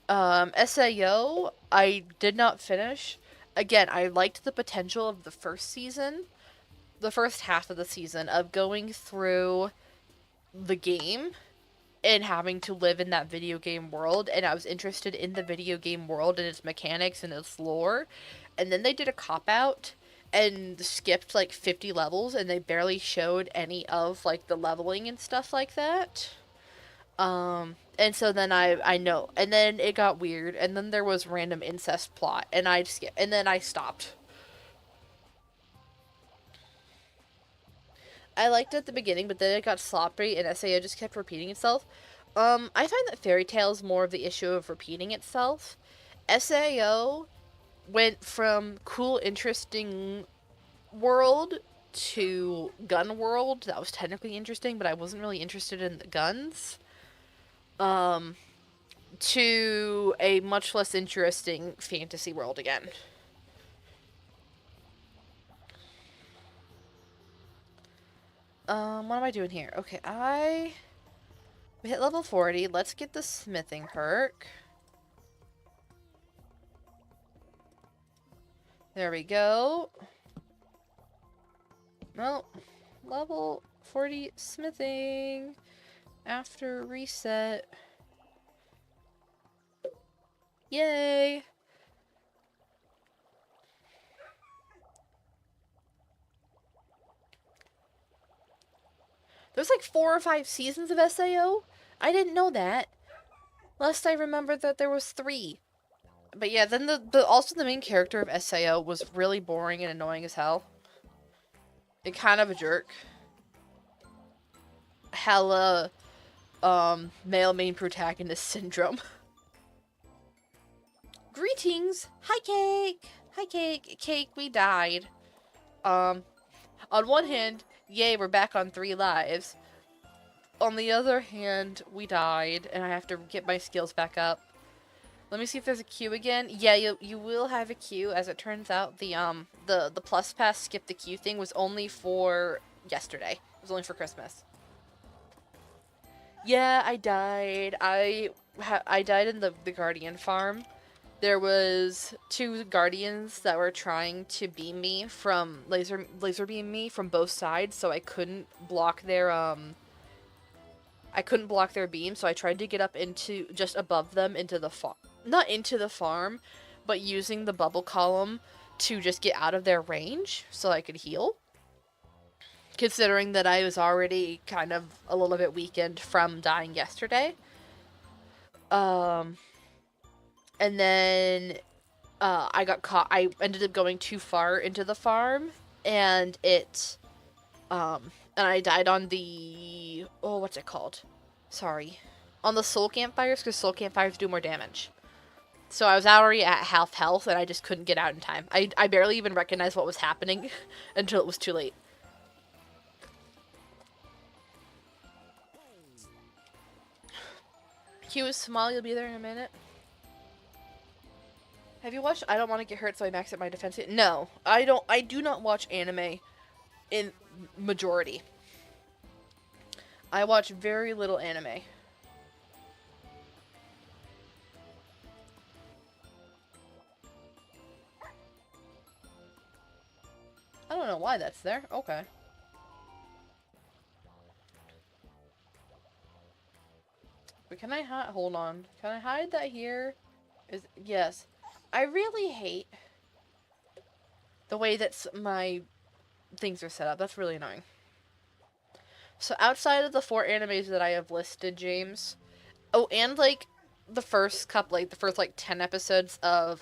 SAO, I did not finish. Again, I liked the potential of the first season, the first half of the season, of going through the game and having to live in that video game world, and I was interested in the video game world and its mechanics and its lore. And then they did a cop out and skipped like 50 levels, and they barely showed any of like the leveling and stuff like that. And so then I know, and then it got weird, and then there was random incest plot, and I skipped, and then I stopped. I liked it at the beginning, but then it got sloppy, and SAO just kept repeating itself. I find that Fairy Tail is more of the issue of repeating itself. SAO went from cool, interesting world to gun world. That was technically interesting, but I wasn't really interested in the guns. Um, to a much less interesting fantasy world again. What am I doing here? Okay, we hit level 40. Let's get the smithing perk. There we go. No, level 40 smithing after reset. Yay! There's like 4 or 5 seasons of SAO. I didn't know that. Last I remember that there was 3. But yeah, then also the main character of SAO was really boring and annoying as hell. And kind of a jerk. Hella male main protagonist syndrome. Greetings! Hi, Cake! Hi, Cake! Cake, we died. On one hand, yay, we're back on 3 lives. On the other hand, we died, and I have to get my skills back up. Let me see if there's a queue again. Yeah, you will have a queue. As it turns out, the plus pass skip the queue thing was only for yesterday. It was only for Christmas. Yeah, I died. I died in the Guardian farm. There was 2 guardians that were trying to beam me from laser beam me from both sides, so I couldn't block their beam, so I tried to get up into just above them into the farm. Not into the farm, but using the bubble column to just get out of their range so I could heal. Considering that I was already kind of a little bit weakened from dying yesterday. And then I got caught. I ended up going too far into the farm, and and I died on the, oh, what's it called? Sorry. On the soul campfires, because soul campfires do more damage. So I was already at half health, and I just couldn't get out in time. I barely even recognized what was happening until it was too late. Q is small, you'll be there in a minute. Have you watched I Don't Want to Get Hurt, so I max at my defense? No, I do not watch anime in majority. I watch very little anime. I don't know why that's there. Okay. But can I hide? Hold on. Can I hide that here? Yes. I really hate the way that my things are set up. That's really annoying. So outside of the 4 animes that I have listed, James. Oh, and like the first 10 episodes of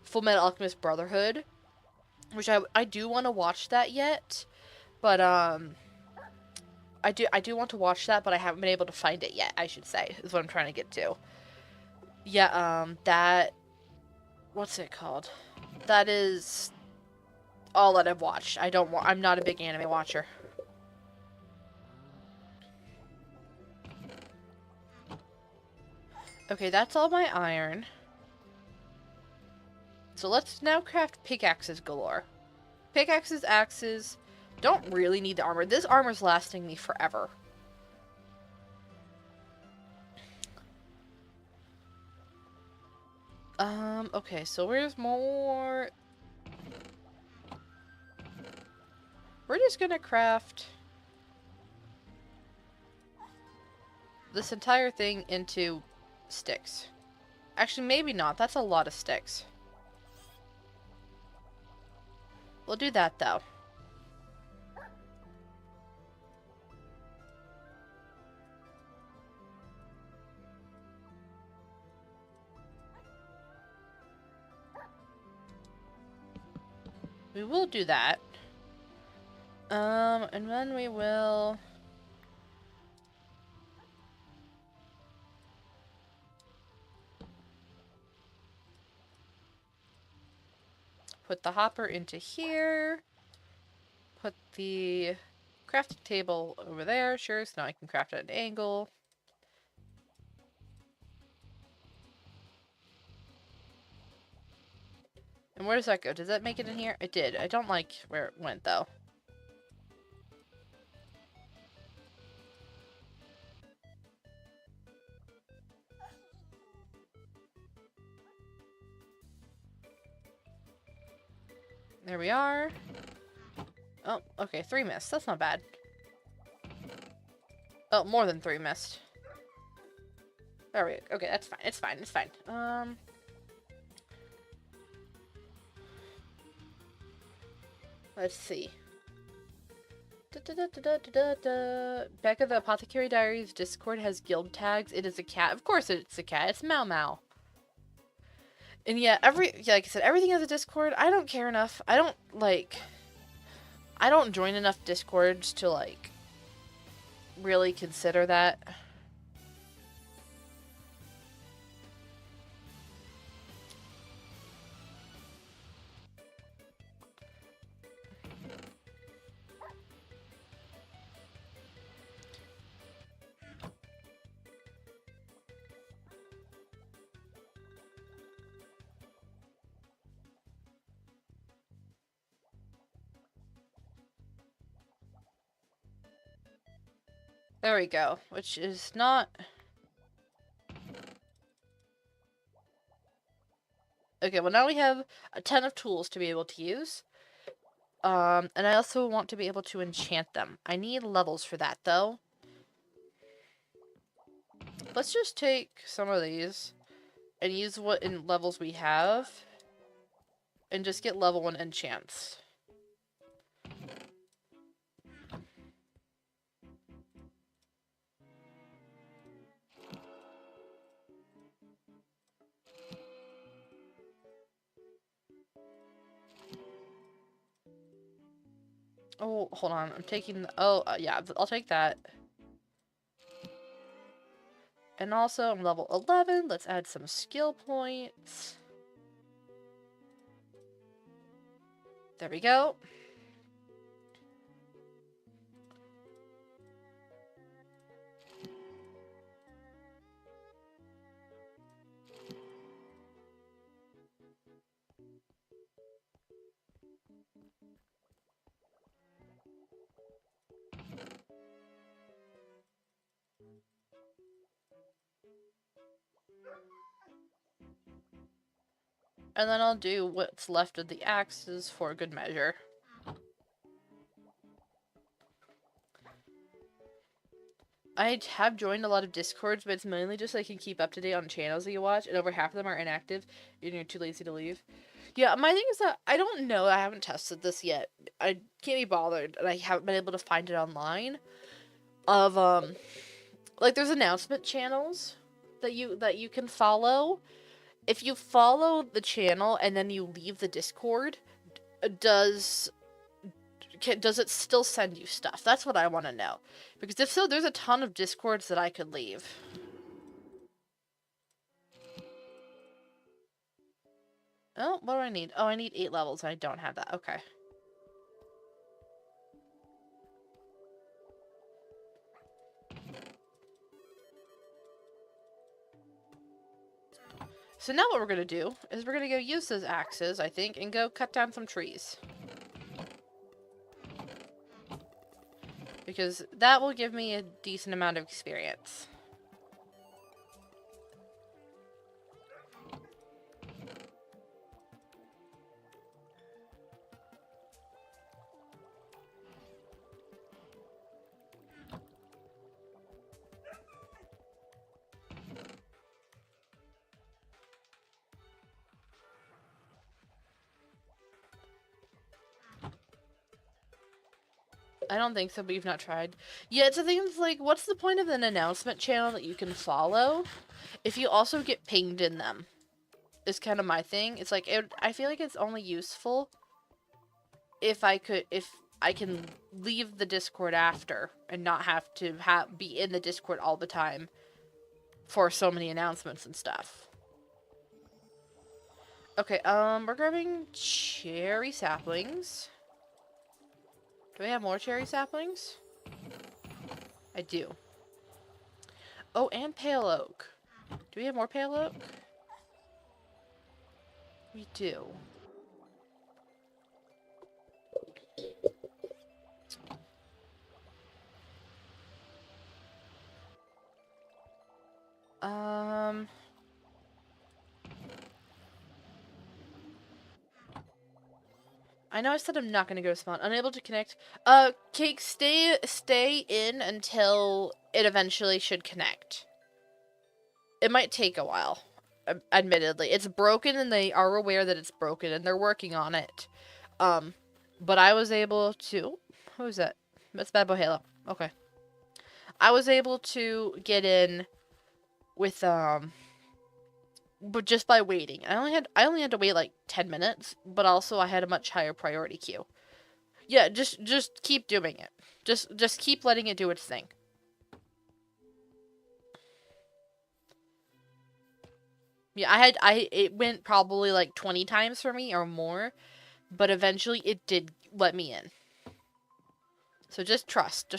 Full Metal Alchemist Brotherhood, which I do want to watch that yet, but I do want to watch that, but I haven't been able to find it yet, I should say, is what I'm trying to get to. Yeah, that, what's it called? That is all that I've watched. I'm not a big anime watcher. Okay, that's all my iron. So let's now craft pickaxes galore. Pickaxes, axes, don't really need the armor. This armor's lasting me forever. Okay, so where's more? We're just gonna craft this entire thing into sticks. Actually, maybe not. That's a lot of sticks. We'll do that, though. We will do that. And then we will... put the hopper into here. Put the crafting table over there. Sure, so now I can craft at an angle. And where does that go? Does that make it in here? It did. I don't like where it went, though. There we are. Oh, okay, 3 missed. That's not bad. Oh, more than 3 missed. There we go. Okay, that's fine. It's fine. It's fine. Let's see. Back of the Apothecary Diaries Discord has guild tags. It is a cat. Of course it's a cat. It's Mau Mau. And yeah, like I said, everything has a Discord. I don't care enough. I don't join enough Discords to, like, really consider that. There we go, which is not... Okay, well now we have a ton of tools to be able to use. And I also want to be able to enchant them. I need levels for that, though. Let's just take some of these and use what in levels we have. And just get level 1 enchants. Oh, hold on. I'm taking... yeah, I'll take that. And also, I'm level 11. Let's add some skill points. There we go. And then I'll do what's left of the axes for good measure. I have joined a lot of Discords, but it's mainly just so I can keep up to date on channels that you watch, and over half of them are inactive, and you're too lazy to leave. Yeah, my thing is that I don't know, I haven't tested this yet. I can't be bothered, and I haven't been able to find it online. Of, like, there's announcement channels that you can follow. If you follow the channel and then you leave the Discord, does it still send you stuff? That's what I want to know. Because if so, there's a ton of Discords that I could leave. Oh, what do I need? Oh, I need 8 levels and I don't have that. Okay. So now what we're going to do is we're going to go use those axes, I think, and go cut down some trees. Because that will give me a decent amount of experience. I don't think so, but you've not tried. Yeah, it's a thing that's like, what's the point of an announcement channel that you can follow if you also get pinged in them? Is kind of my thing. It's like, I feel like it's only useful if I can leave the Discord after and not have to be in the Discord all the time for so many announcements and stuff. Okay, we're grabbing cherry saplings. Do we have more cherry saplings? I do. Oh, and pale oak. Do we have more pale oak? We do. I know I said I'm not gonna go spawn. Unable to connect. Cake, stay in until it eventually should connect. It might take a while. Admittedly, it's broken, and they are aware that it's broken, and they're working on it. But I was able to. Who is that? That's Bad Boy Halo. Okay. I was able to get in with but just by waiting. I only had to wait like 10 minutes, but also I had a much higher priority queue. Yeah, just keep doing it. Just keep letting it do its thing. Yeah, it went probably like 20 times for me or more, but eventually it did let me in. So just trust.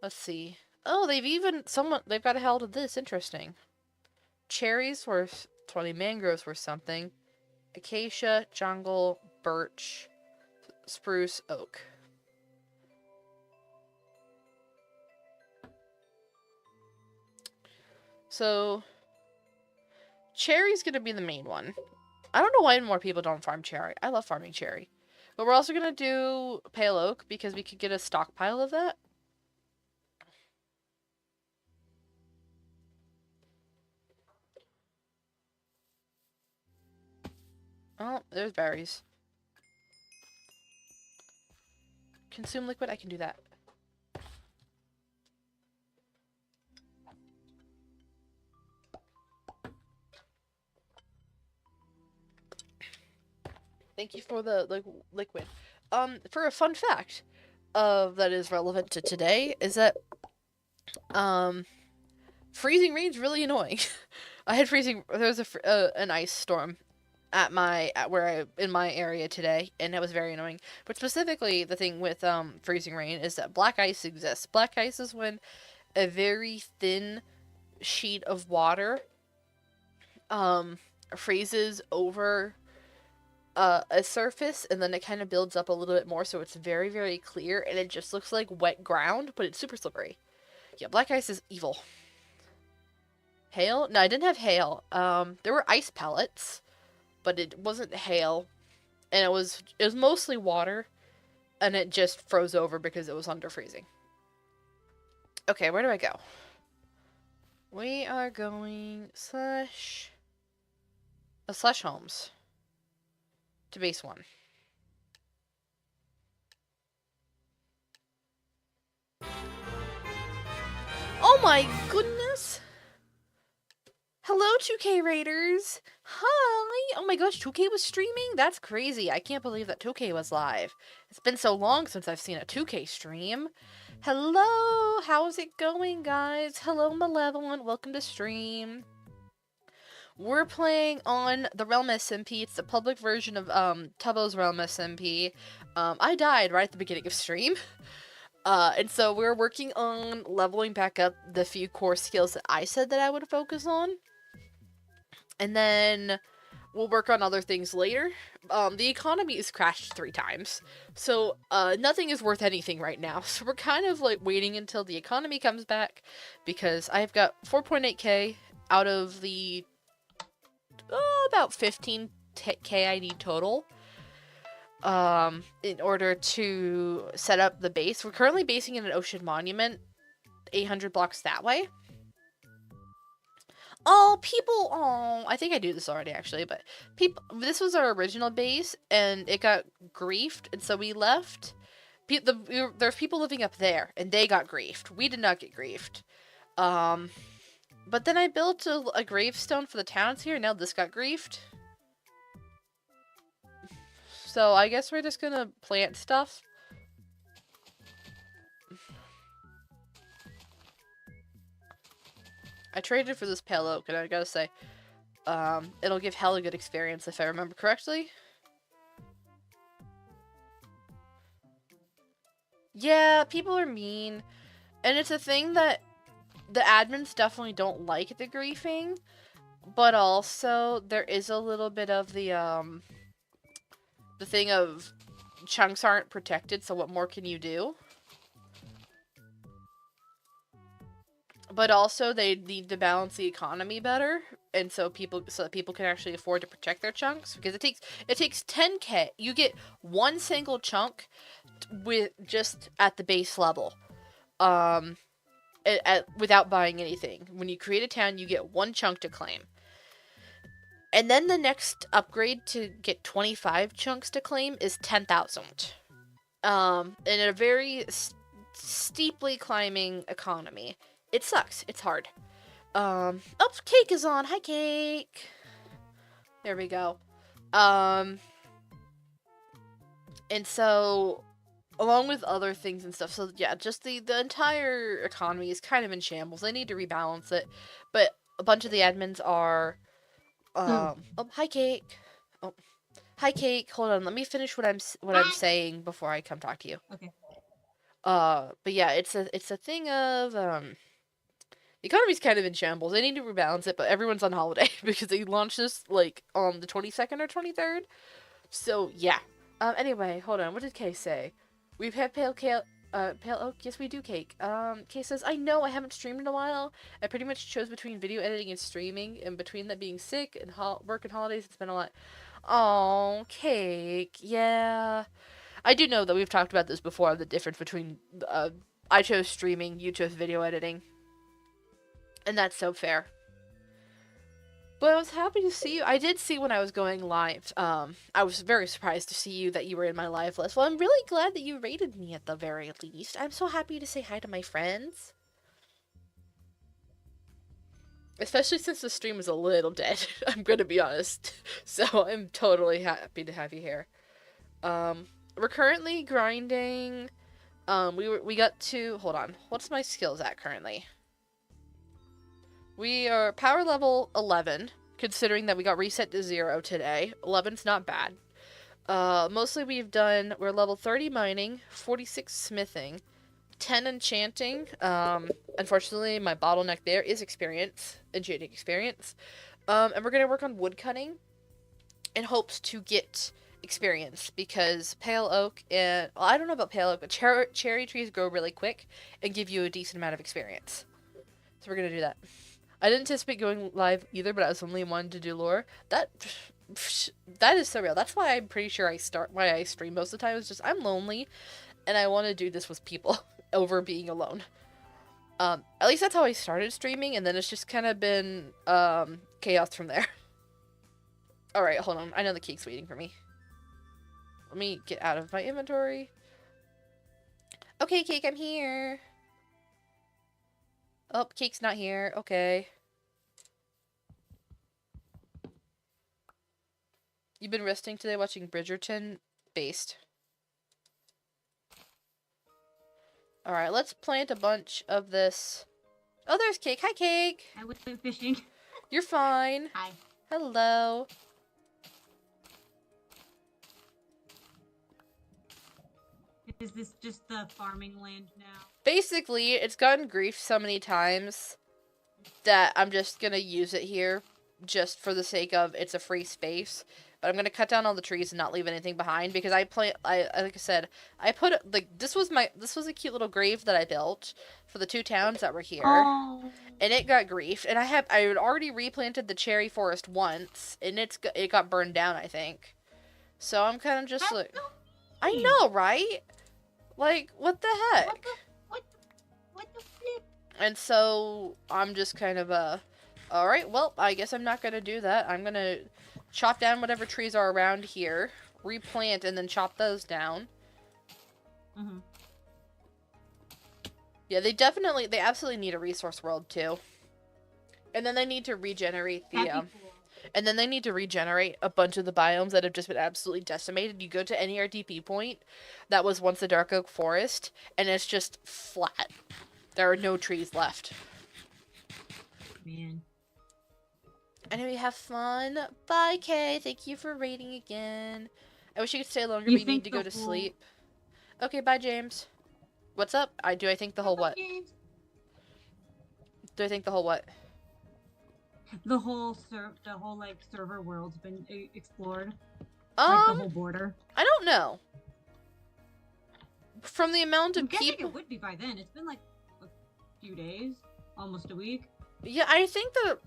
Let's see. Oh, they've got a hell to this. Interesting. Cherries worth 20, mangroves worth something. Acacia, jungle, birch, spruce, oak. So, cherry's gonna be the main one. I don't know why more people don't farm cherry. I love farming cherry. But we're also gonna do pale oak because we could get a stockpile of that. Oh, there's berries. Consume liquid, I can do that. Thank you for the liquid. For a fun fact that is relevant to today is that freezing rain's really annoying. I had freezing. There was an ice storm in my area today, and it was very annoying. But specifically, the thing with freezing rain is that black ice exists. Black ice is when a very thin sheet of water freezes over a surface, and then it kind of builds up a little bit more, so it's very, very clear, and it just looks like wet ground, but it's super slippery. Yeah, black ice is evil. Hail? No, I didn't have hail. There were ice pellets, but it wasn't hail, and it was mostly water, and it just froze over because it was under freezing. Okay, where do I go? We are going slash homes to base 1. Oh my goodness! Hello, 2K Raiders! Hi! Oh my gosh, 2K was streaming? That's crazy. I can't believe that 2K was live. It's been so long since I've seen a 2K stream. Hello! How's it going, guys? Hello, Malevolent. Welcome to stream. We're playing on the Realm SMP. It's the public version of Tubbo's Realm SMP. I died right at the beginning of stream. And so we're working on leveling back up the few core skills that I said that I would focus on. And then we'll work on other things later. The economy is crashed 3 times. So, nothing is worth anything right now. So we're kind of like waiting until the economy comes back, because I've got 4.8k out of the about 15k I need total. In order to set up the base. We're currently basing in an ocean monument, 800 blocks that way. Oh, people, oh, I think I do this already, actually, but people, this was our original base, and it got griefed, and so we left. There's people living up there, and they got griefed. We did not get griefed. But then I built a gravestone for the towns here, and now this got griefed. So I guess we're just gonna plant stuff. I traded for this pale oak, and I gotta say, it'll give hella good experience if I remember correctly. Yeah, people are mean, and it's a thing that the admins definitely don't like the griefing, but also there is a little bit of the thing of chunks aren't protected, so what more can you do? But also they need to balance the economy better, and so that people can actually afford to protect their chunks, because it takes 10k. You get one single chunk with just at the base level. Without buying anything. When you create a town, you get one chunk to claim. And then the next upgrade to get 25 chunks to claim is 10,000. In a very steeply climbing economy. It sucks. It's hard. Oh, Cake is on. Hi, Cake. There we go. And so, along with other things and stuff, so yeah, just the entire economy is kind of in shambles. They need to rebalance it, but a bunch of the admins are, oh, hi, Cake. Oh, hi, Cake. Hold on, let me finish what I'm saying before I come talk to you. Okay. But yeah, it's a thing of, the economy's kind of in shambles. They need to rebalance it, but everyone's on holiday because they launched this, like, on the 22nd or 23rd. So, yeah. Anyway, hold on. What did Kay say? We've had pale oak. Yes, we do, Cake. Kay says, I know I haven't streamed in a while. I pretty much chose between video editing and streaming, and between that being sick and work and holidays, it's been a lot. Oh, Cake. Yeah. I do know that we've talked about this before, the difference between, I chose streaming, you chose video editing. And that's so fair. But I was happy to see you. I did see when I was going live. I was very surprised to see you that you were in my live list. Well, I'm really glad that you rated me at the very least. I'm so happy to say hi to my friends. Especially since the stream was a little dead, I'm gonna be honest. So I'm totally happy to have you here. We're currently grinding. We got to, hold on. What's my skills at currently? We are power level 11, considering that we got reset to 0 today. 11's not bad. Mostly we're level 30 mining, 46 smithing, 10 enchanting. Unfortunately, my bottleneck there is enchanting experience. And we're going to work on wood cutting in hopes to get experience, because pale oak and, well, I don't know about pale oak, but cherry trees grow really quick and give you a decent amount of experience. So we're going to do that. I didn't anticipate going live either, but I was only wanted to do lore. That is so real. That's why I'm pretty sure why I stream most of the time is just I'm lonely, and I want to do this with people over being alone. At least that's how I started streaming, and then it's just kind of been chaos from there. All right, hold on. I know the Cake's waiting for me. Let me get out of my inventory. Okay, Cake, I'm here. Oh, Cake's not here. Okay. You've been resting today watching Bridgerton? Based. Alright, let's plant a bunch of this. Oh, there's Cake. Hi, Cake. I went fishing. You're fine. Hi. Hello. Is this just the farming land now? Basically, it's gotten grief so many times that I'm just gonna use it here just for the sake of it's a free space. But I'm gonna cut down all the trees and not leave anything behind, because like I said, I put like this was a cute little grave that I built for the 2 towns that were here. Oh. And it got griefed, and I had already replanted the cherry forest once, and it got burned down, I think. So I'm kind of just That's like, so I know, right? Like, what the heck? What the flip? And so I'm just kind of Alright, well, I guess I'm not gonna do that. I'm gonna chop down whatever trees are around here, replant, and then chop those down. Mm-hmm. Yeah, they absolutely need a resource world, too. And then they need to regenerate the, That'd be cool. And then they need to regenerate a bunch of the biomes that have just been absolutely decimated. You go to any RTP point that was once a dark oak forest, and it's just flat. There are no trees left. Man. Anyway, have fun. Bye, Kay. Thank you for raiding again. I wish you could stay longer, You but you need think to the go to whole- sleep. Okay, bye, James. What's up? I think the whole what? Do I think the whole what? The whole like server world's been explored. Like the whole border. I don't know. From the amount I'm of guessing people, it would be by then. It's been like a few days, almost a week. yeah, I think that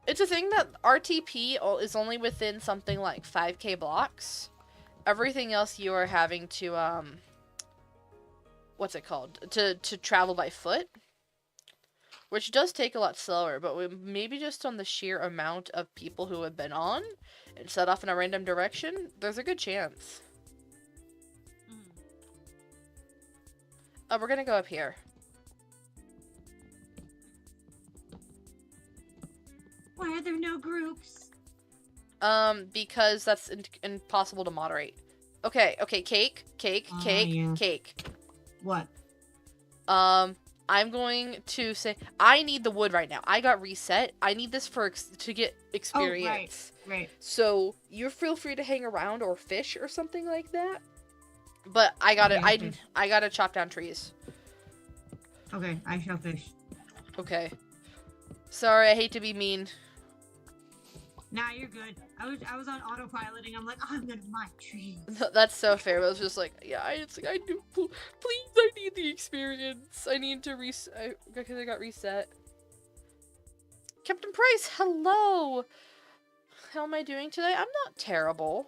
it's a thing that RTP is only within something like 5k blocks. Everything else you are having to what's it called? To travel by foot, which does take a lot slower, but maybe just on the sheer amount of people who have been on and set off in a random direction, there's a good chance. Oh, we're gonna go up here. Why are there no groups? Because that's impossible to moderate. Okay, cake. Yeah. What? I'm going to say I need the wood right now. I got reset. I need this to get experience. Oh, right. So you feel free to hang around or fish or something like that. But I gotta chop down trees. Okay, I shall fish. Okay. Sorry, I hate to be mean. Nah, you're good. I was on autopiloting. I'm like, oh, I'm gonna mine trees. That's so fair. But I was just like, yeah, it's like I do. Please, I need the experience. I need to reset because I got reset. Captain Price, hello. How am I doing today? I'm not terrible.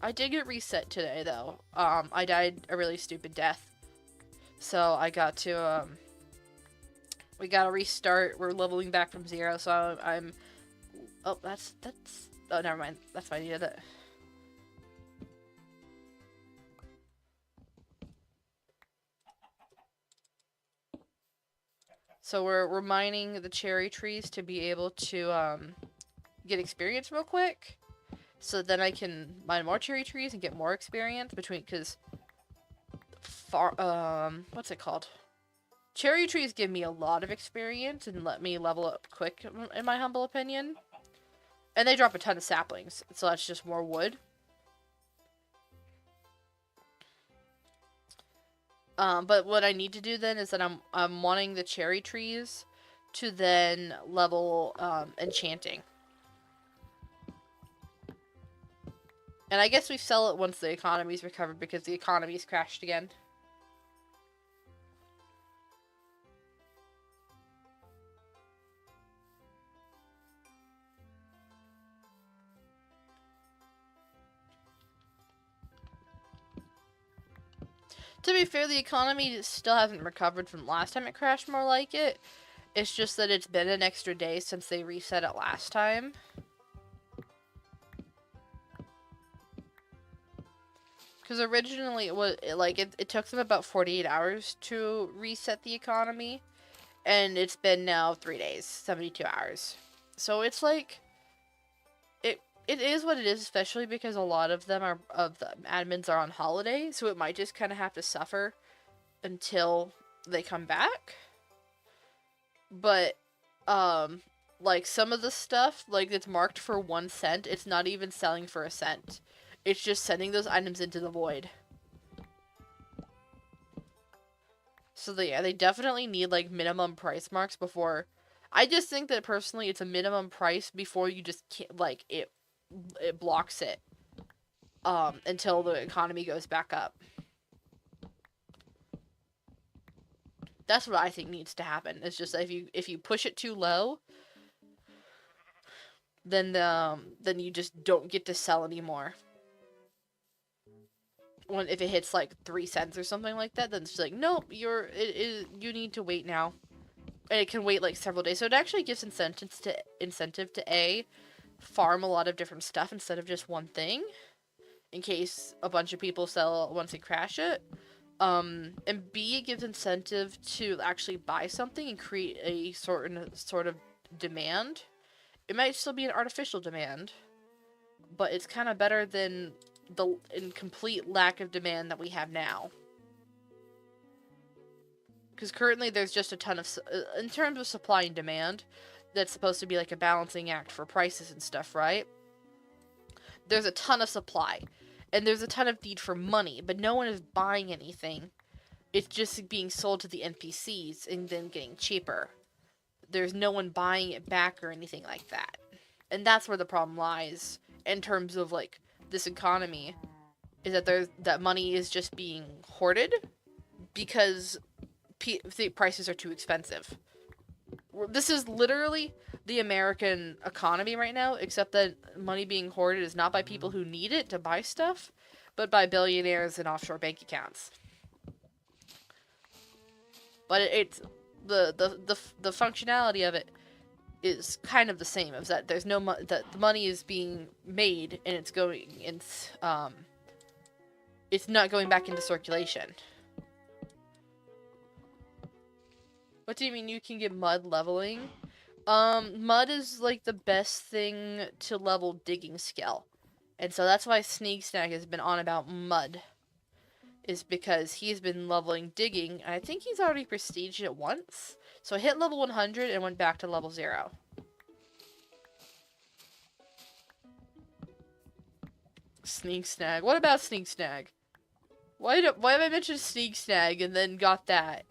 I did get reset today though. I died a really stupid death, so I got to we gotta restart. We're leveling back from 0, so I'm. Oh, that's. Oh, never mind. That's fine. You did it. So we're mining the cherry trees to be able to get experience real quick. So then I can mine more cherry trees and get more experience because what's it called? Cherry trees give me a lot of experience and let me level up quick, in my humble opinion. And they drop a ton of saplings, so that's just more wood. But what I need to do then is that I'm wanting the cherry trees to then level enchanting. And I guess we sell it once the economy's recovered because the economy's crashed again. To be fair, the economy still hasn't recovered from last time it crashed, more like it. It's just that it's been an extra day since they reset it last time. Because originally it took them about 48 hours to reset the economy. And it's been now 3 days, 72 hours. So it's like, it is what it is, especially because a lot of the admins are on holiday, so it might just kind of have to suffer until they come back. But, like, some of the stuff, like, it's marked for 1 cent, it's not even selling for 1 cent. It's just sending those items into the void. So, they definitely need, like, minimum price marks before... I just think that, personally, it's a minimum price before you just can't, like, it blocks it until the economy goes back up. That's what I think needs to happen. It's just that if you push it too low, then you just don't get to sell anymore. If it hits like 3 cents or something like that, then it's like, nope, you need to wait now. and it can wait like several days. So it actually gives incentive to A, farm a lot of different stuff instead of just one thing, in case a bunch of people sell once and crash it. And B, it gives incentive to actually buy something and create a sort of demand. It might still be an artificial demand, but it's kind of better than the incomplete lack of demand that we have now. Because currently there's just a ton of, in terms of supply and demand, that's supposed to be like a balancing act for prices and stuff, right? There's a ton of supply, and there's a ton of need for money, but no one is buying anything. It's just being sold to the NPCs and then getting cheaper. There's no one buying it back or anything like that. And that's where the problem lies in terms of like this economy, is that money is just being hoarded because the prices are too expensive. This is literally the American economy right now, except that money being hoarded is not by people who need it to buy stuff, but by billionaires and offshore bank accounts. But it's the functionality of it is kind of the same, is that there's no that the money is being made and it's not going back into circulation. What do you mean you can get mud leveling? Mud is like the best thing to level digging skill. And so that's why Sneak Snag has been on about mud. Is because he's been leveling digging, and I think he's already prestiged it once. So I hit level 100 and went back to level 0. Sneak Snag. What about Sneak Snag? Why have I mentioned Sneak Snag and then got that?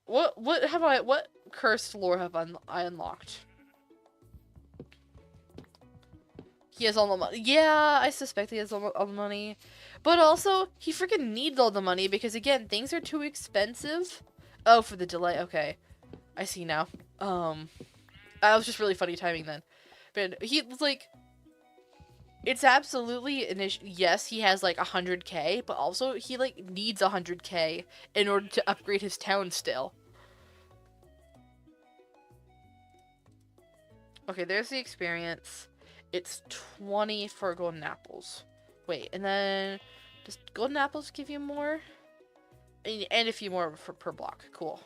What cursed lore have I unlocked? He has all the money. Yeah, I suspect he has all the money. But also, he freaking needs all the money because, again, things are too expensive. Oh, for the delay. Okay. I see now. That was just really funny timing then. But he was like, it's absolutely an issue. Yes, he has like 100k, but also he like needs 100k in order to upgrade his town still. Okay, there's the experience. It's 20 for golden apples. Wait, and then does golden apples give you more? And a few more per block. Cool.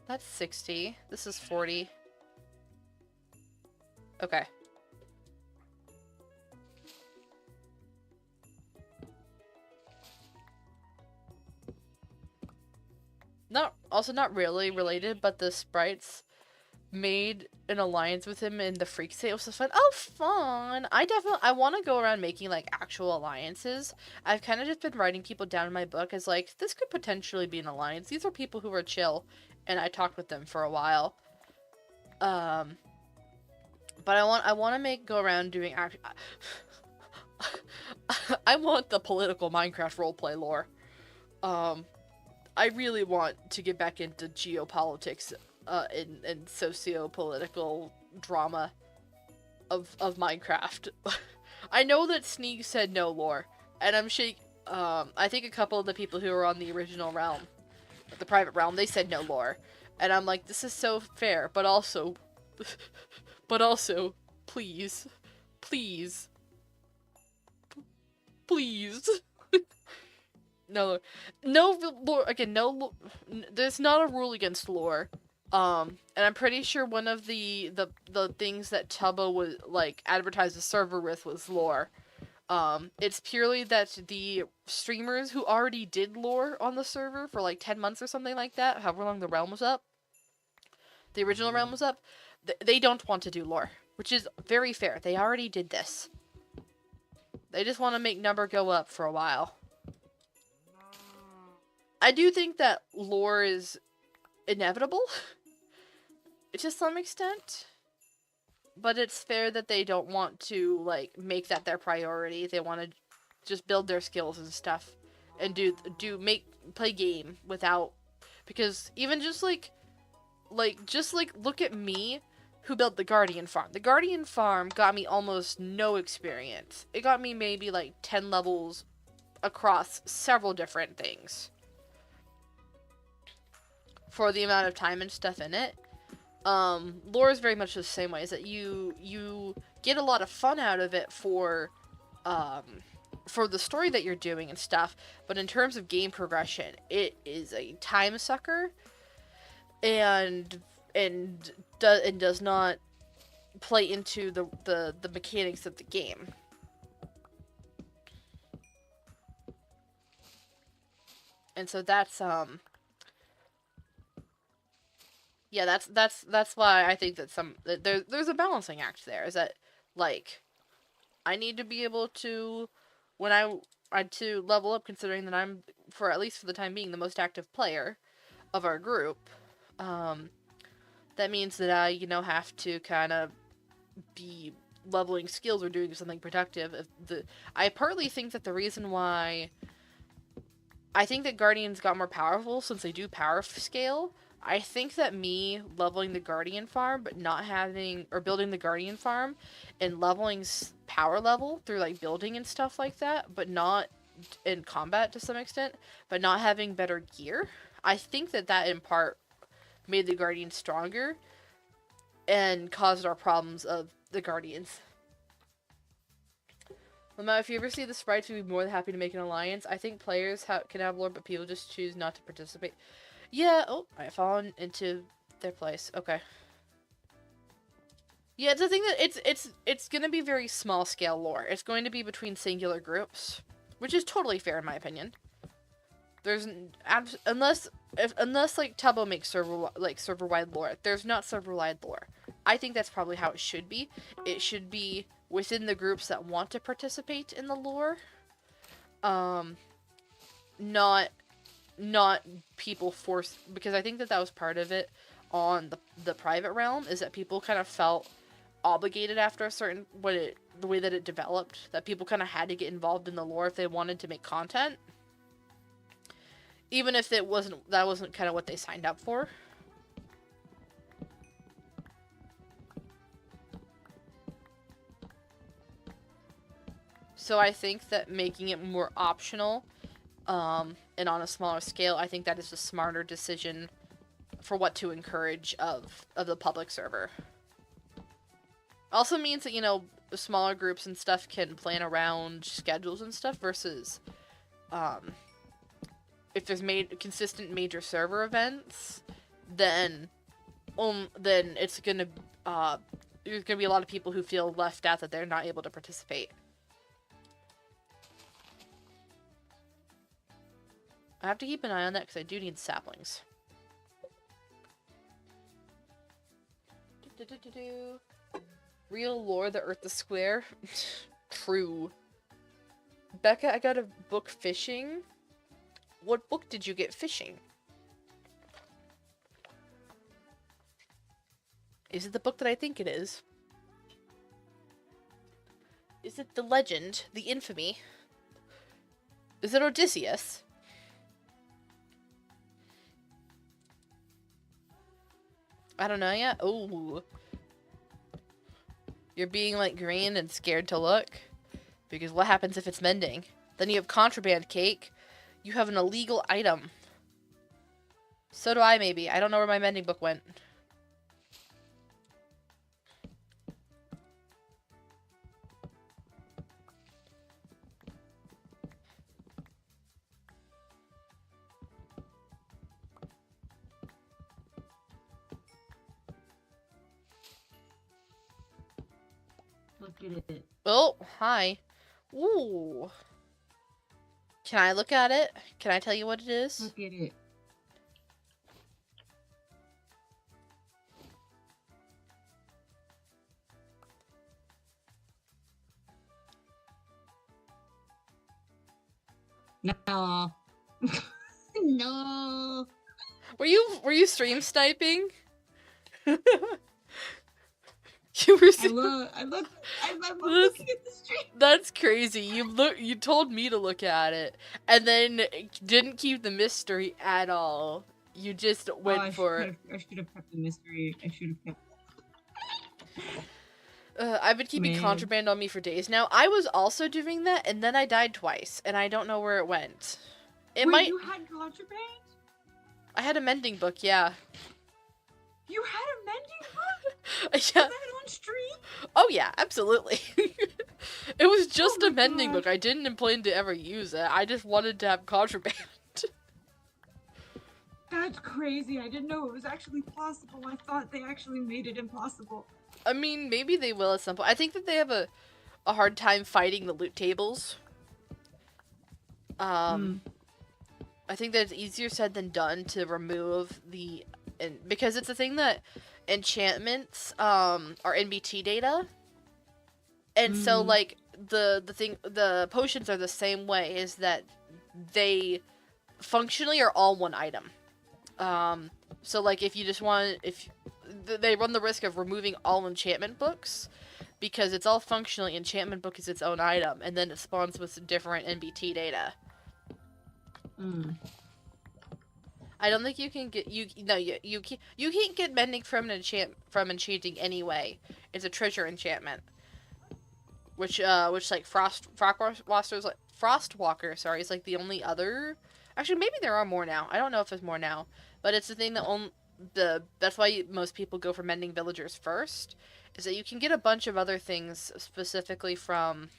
That's 60. This is 40. Okay. Also not really related, but the sprites made an alliance with him in the Freak State. It was so fun. Oh, fun! I want to go around making like actual alliances. I've kind of just been writing people down in my book as like, this could potentially be an alliance. These are people who are chill, and I talked with them for a while. But I want to go around doing I want the political Minecraft roleplay lore. I really want to get back into geopolitics and socio-political drama of Minecraft. I know that Sneak said no lore, and I think a couple of the people who were on the original realm, the private realm, they said no lore. And I'm like, this is so fair, but also, please. No lore, again, there's not a rule against lore. And I'm pretty sure one of the things that Tubbo was, like, advertised the server with was lore. It's purely that the streamers who already did lore on the server for, like, 10 months or something like that, however long the realm was up, the original realm was up, they don't want to do lore, which is very fair. They already did this. They just want to make number go up for a while. I do think that lore is inevitable, to some extent. But it's fair that they don't want to, like, make that their priority. They want to just build their skills and stuff. And play game without... Because even just, like, look at me, who built the Guardian Farm. The Guardian Farm got me almost no experience. It got me maybe, like, 10 levels across several different things for the amount of time and stuff in it. Lore is very much the same way, is that you get a lot of fun out of it for the story that you're doing and stuff, but in terms of game progression, it is a time sucker, and does not play into the mechanics of the game. And so that's yeah, that's why I think that there's a balancing act there. Is that, like, I need to be able to, when I to level up, considering that I'm, for at least for the time being, the most active player of our group. That means that I, have to kind of be leveling skills or doing something productive. I partly think that the reason why I think that Guardians got more powerful since they do power scale. I think that me leveling the Guardian farm, but not having, or building the Guardian farm and leveling power level through, like, building and stuff like that, but not in combat to some extent, but not having better gear, I think that in part made the Guardians stronger and caused our problems of the Guardians. Well, now, if you ever see the sprites, we'd be more than happy to make an alliance. I think players can have lore, but people just choose not to participate. Yeah, oh, I've fallen into their place. Okay. Yeah, it's the thing that it's gonna be very small scale lore. It's going to be between singular groups, which is totally fair in my opinion. There's unless like Tubbo makes server wide lore, there's not server wide lore. I think that's probably how it should be. It should be within the groups that want to participate in the lore. Not people forced, because I think that was part of it on the private realm, is that people kind of felt obligated after a certain the way that it developed, that people kind of had to get involved in the lore if they wanted to make content, even if that wasn't kind of what they signed up for. So I think that making it more optional, and on a smaller scale, I think that is a smarter decision for what to encourage of the public server. Also means that, smaller groups and stuff can plan around schedules and stuff versus, if there's consistent major server events, then it's gonna, there's gonna be a lot of people who feel left out, that they're not able to participate. I have to keep an eye on that because I do need saplings. Real lore, the Earth is square. True. Becca, I got a book fishing. What book did you get fishing? Is it the book that I think it is? Is it the legend, the infamy? Is it Odysseus? I don't know yet. Oh. You're being, like, green and scared to look? Because what happens if it's mending? Then you have contraband cake. You have an illegal item. So do I, maybe. I don't know where my mending book went. Look at it. Oh, hi. Ooh. Can I look at it? Can I tell you what it is? Look at it. No. No. Were you stream sniping? You were. I'm looking at the stream. That's crazy. You told me to look at it, and then didn't keep the mystery at all. You just went for it. I should have kept the mystery. I should have kept. I've been keeping Man. contraband on me for days now. I was also doing that, and then I died twice, and I don't know where it went. It Wait, might. you had contraband? I had a mending book, yeah. You had a mending book? Yeah. Was that on stream? Oh yeah, absolutely. It was just Oh a my mending gosh. book. I didn't plan to ever use it. I just wanted to have contraband. That's crazy. I didn't know it was actually possible. I thought they actually made it impossible. I mean, maybe they will at some point. I think that they have a hard time fighting the loot tables. I think that it's easier said than done to remove the... because it's a thing that enchantments are NBT data. And so, like, the potions are the same way, is that they functionally are all one item. So, like, if you just want... they run the risk of removing all enchantment books, because it's all functionally enchantment book is its own item, and then it spawns with different NBT data. I don't think you can get you can't get mending from enchanting anyway. It's a treasure enchantment, which like Frostwalker, sorry, is like the only other. Actually, maybe there are more now. I don't know if there's more now, but it's the thing that that's why most people go for mending villagers first, is that you can get a bunch of other things specifically from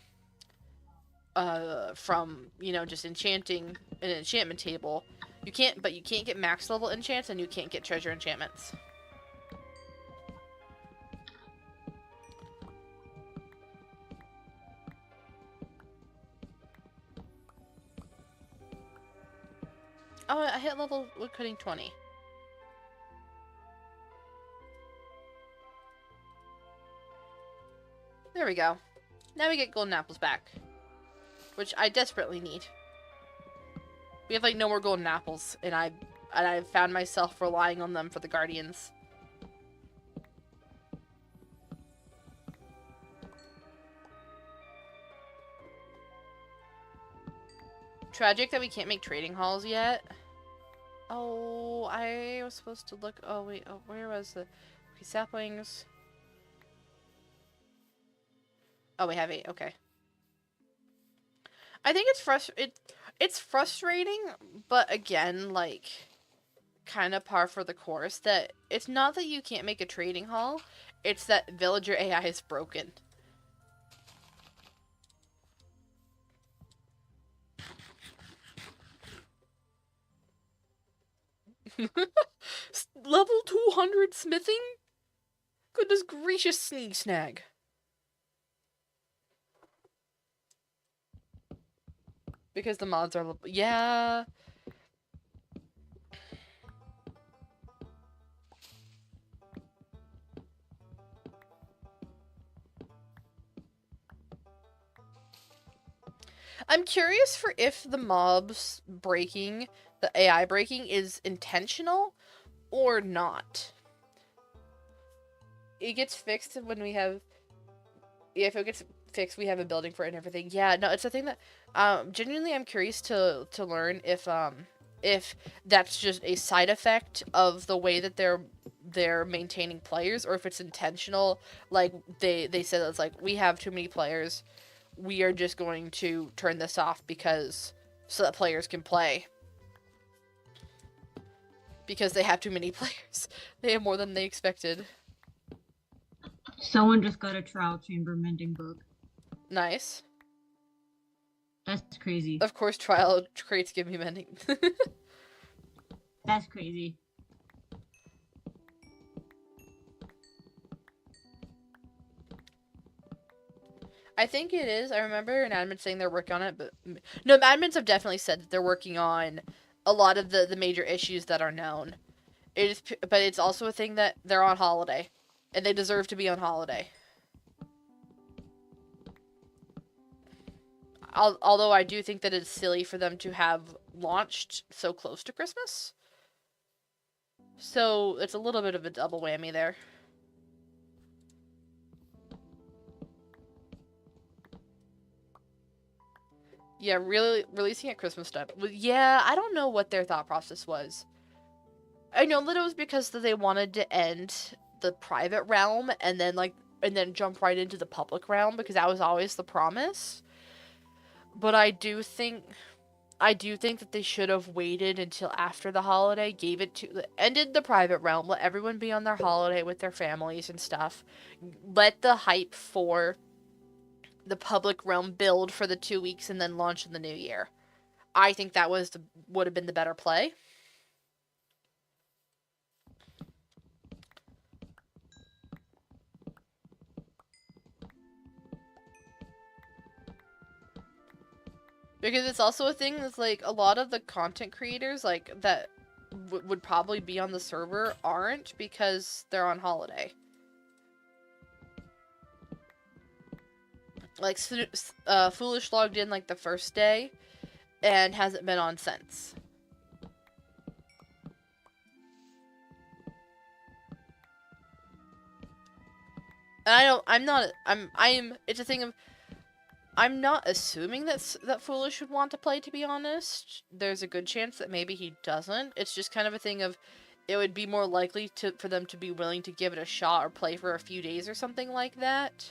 just enchanting an enchantment table. You can't get max level enchants, and you can't get treasure enchantments. Oh, I hit level woodcutting 20. There we go. Now we get golden apples back, which I desperately need. We have like no more golden apples, and I've found myself relying on them for the guardians. Tragic that we can't make trading halls yet. Oh, I was supposed to look. Oh wait, where was the okay, saplings? Oh, we have 8. Okay. I think it's frustrating, but again, like, kind of par for the course, that it's not that you can't make a trading hall, it's that villager AI is broken. Level 200 smithing? Goodness gracious, sneak snag. Because the mods are... yeah. I'm curious for if the mobs breaking, the AI breaking, is intentional or not. It gets fixed when we have... yeah, if it gets fixed, we have a building for it and everything. Yeah, no, it's a thing that... genuinely, I'm curious to learn if that's just a side effect of the way that they're maintaining players, or if it's intentional. Like they said, it's like, we have too many players, we are just going to turn this off so that players can play, because they have too many players. They have more than they expected. Someone just got a trial chamber mending book. Nice. That's crazy. Of course, trial crates give me mending. That's crazy. I think it is. I remember an admin saying they're working on it, but... no, admins have definitely said that they're working on a lot of the major issues that are known. But it's also a thing that they're on holiday, and they deserve to be on holiday. Although I do think that it's silly for them to have launched so close to Christmas. So it's a little bit of a double whammy there. Yeah, really releasing at Christmas time. Yeah, I don't know what their thought process was. I know that it was because they wanted to end the private realm, and then, like, and then jump right into the public realm, because that was always the promise. But I do think that they should have waited until after the holiday, ended the private realm, let everyone be on their holiday with their families and stuff. Let the hype for the public realm build for the 2 weeks and then launch in the new year. I think that would have been the better play. Because it's also a thing that's like a lot of the content creators like that would probably be on the server aren't, because they're on holiday. Like Foolish logged in like the first day and hasn't been on since. And it's a thing of, I'm not assuming that Foolish would want to play, to be honest. There's a good chance that maybe he doesn't. It's just kind of a thing of, it would be more likely for them to be willing to give it a shot or play for a few days or something like that.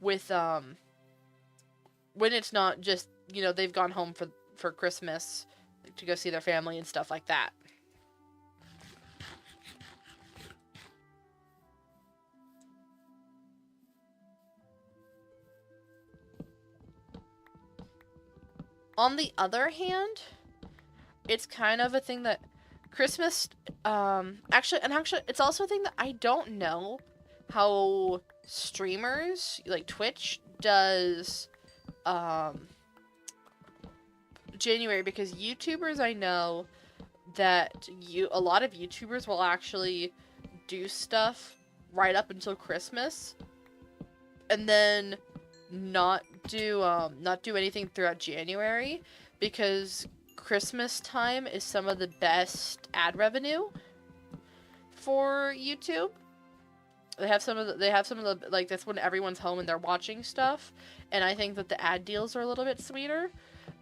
With, when it's not just, they've gone home for Christmas to go see their family and stuff like that. On the other hand, it's kind of a thing that Christmas, actually, it's also a thing that I don't know how streamers, like Twitch, does, January, because YouTubers, I know that a lot of YouTubers will actually do stuff right up until Christmas, and then not do anything throughout January, because Christmas time is some of the best ad revenue for YouTube. They have some of the like, that's when everyone's home and they're watching stuff, and I think that the ad deals are a little bit sweeter.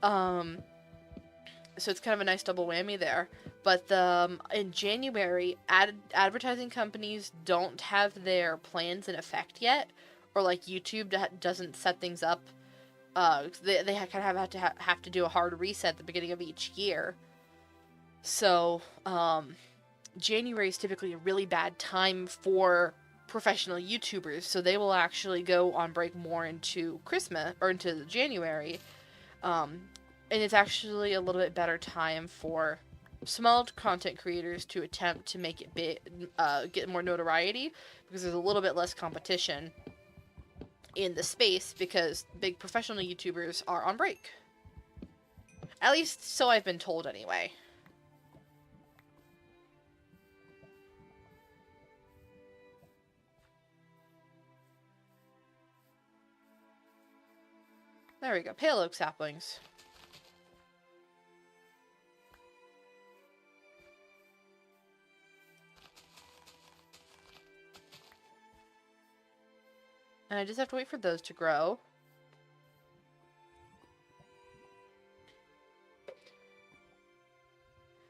So it's kind of a nice double whammy there. But in January, advertising companies don't have their plans in effect yet, or like YouTube doesn't set things up. They kind of have to do a hard reset at the beginning of each year. So January is typically a really bad time for professional YouTubers, so they will actually go on break more into Christmas or into January. And it's actually a little bit better time for small content creators to attempt to make it get more notoriety, because there's a little bit less competition in the space, because big professional YouTubers are on break. At least so I've been told anyway. There we go. Pale oak saplings. And I just have to wait for those to grow.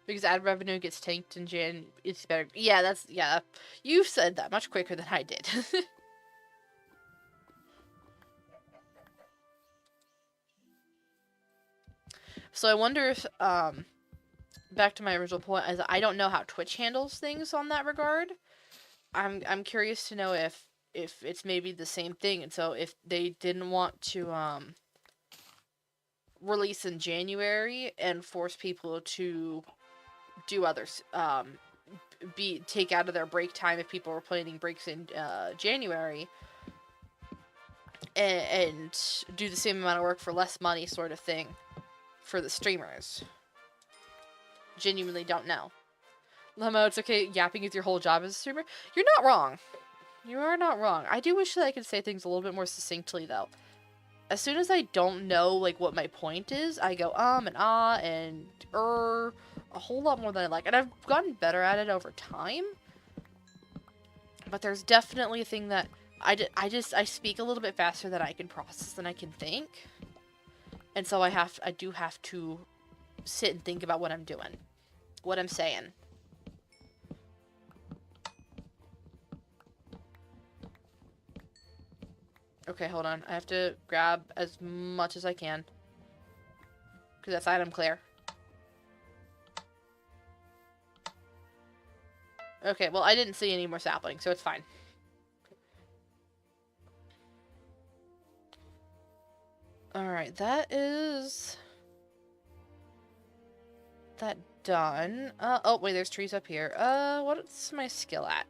Because ad revenue gets tanked in Jan. It's better. Yeah, yeah. You said that much quicker than I did. So I wonder if, back to my original point, is I don't know how Twitch handles things on that regard. I'm curious to know if it's maybe the same thing, and so if they didn't want to release in January and force people to do others, take out of their break time if people were planning breaks in January, and do the same amount of work for less money, sort of thing, for the streamers. Genuinely don't know. Lemo, it's okay yapping with your whole job as a streamer. You're not wrong. You are not wrong. I do wish that I could say things a little bit more succinctly, though. As soon as I don't know, like, what my point is, I go, and ah, and a whole lot more than I like. And I've gotten better at it over time. But there's definitely a thing that I speak a little bit faster than I can process, than I can think. And so I do have to sit and think about what I'm doing. What I'm saying. Okay, hold on. I have to grab as much as I can. Because that's item clear. Okay, well, I didn't see any more saplings, so it's fine. Alright, that is... that done. Oh, wait, there's trees up here. What's my skill at?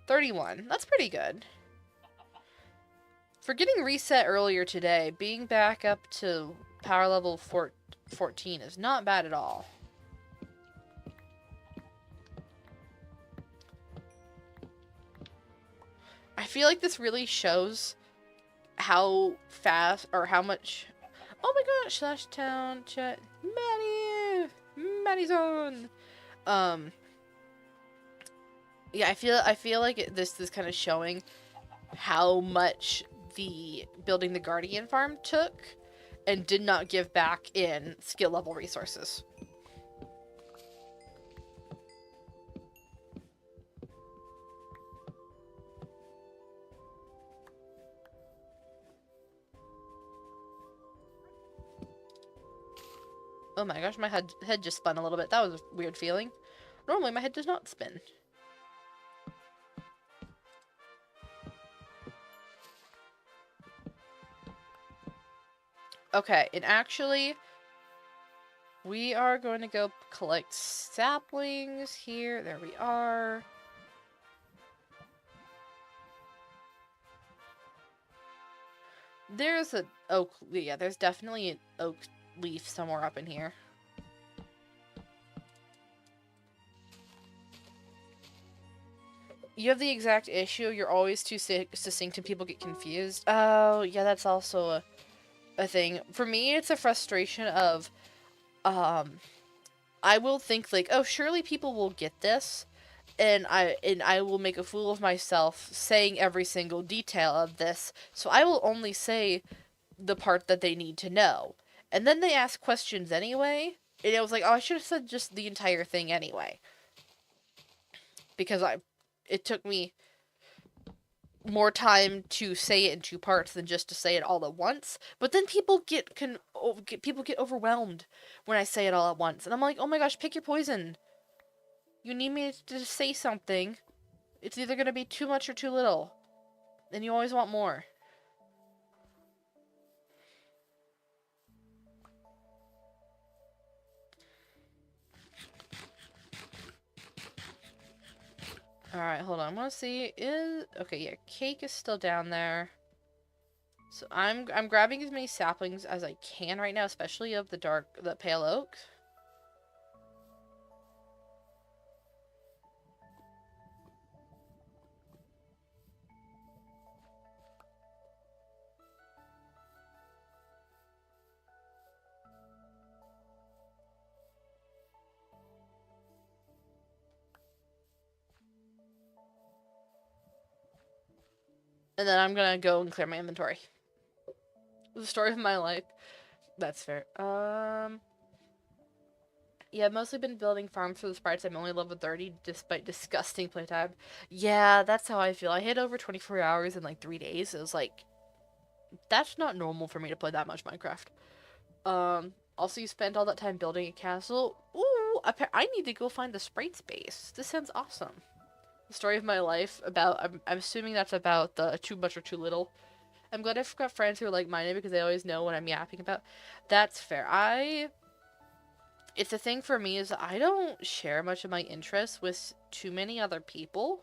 31. That's pretty good. For getting reset earlier today, being back up to power level 14 is not bad at all. I feel like this really shows how fast or how much... Oh my gosh, slash town chat. Maddie's on. Yeah, I feel like this is kind of showing how much the building the Guardian farm took and did not give back in skill level resources. Oh my gosh, my head just spun a little bit. That was a weird feeling. Normally my head does not spin. Okay, and actually, we are going to go collect saplings here. There we are. There's an oak. Yeah, there's definitely an oak leaf somewhere up in here. You have the exact issue. You're always too succinct and people get confused. Oh, yeah, that's also a thing. For me, it's a frustration of, I will think like, oh, surely people will get this, and I will make a fool of myself saying every single detail of this. So I will only say the part that they need to know, and then they ask questions anyway. And it was like, oh, I should have said just the entire thing anyway, because it took me more time to say it in two parts than just to say it all at once. But then people get overwhelmed when I say it all at once, and I'm like, oh my gosh, pick your poison. You need me to say something. It's either gonna be too much or too little, and you always want more. Alright, hold on. I want to see okay, yeah, cake is still down there. So I'm grabbing as many saplings as I can right now, especially of the pale oak. And then I'm gonna go and clear my inventory. The story of my life. That's fair. Yeah, I've mostly been building farms for the sprites. I'm only level 30 despite disgusting playtime. Yeah, that's how I feel. I hit over 24 hours in like 3 days. It was like, that's not normal for me to play that much Minecraft. Also you spent all that time building a castle. Ooh, I need to go find the sprite space. This sounds awesome. The story of my life about, I'm assuming that's about the too much or too little. I'm glad I've got friends who are like-minded because they always know what I'm yapping about. That's fair. It's a thing for me is that I don't share much of my interests with too many other people.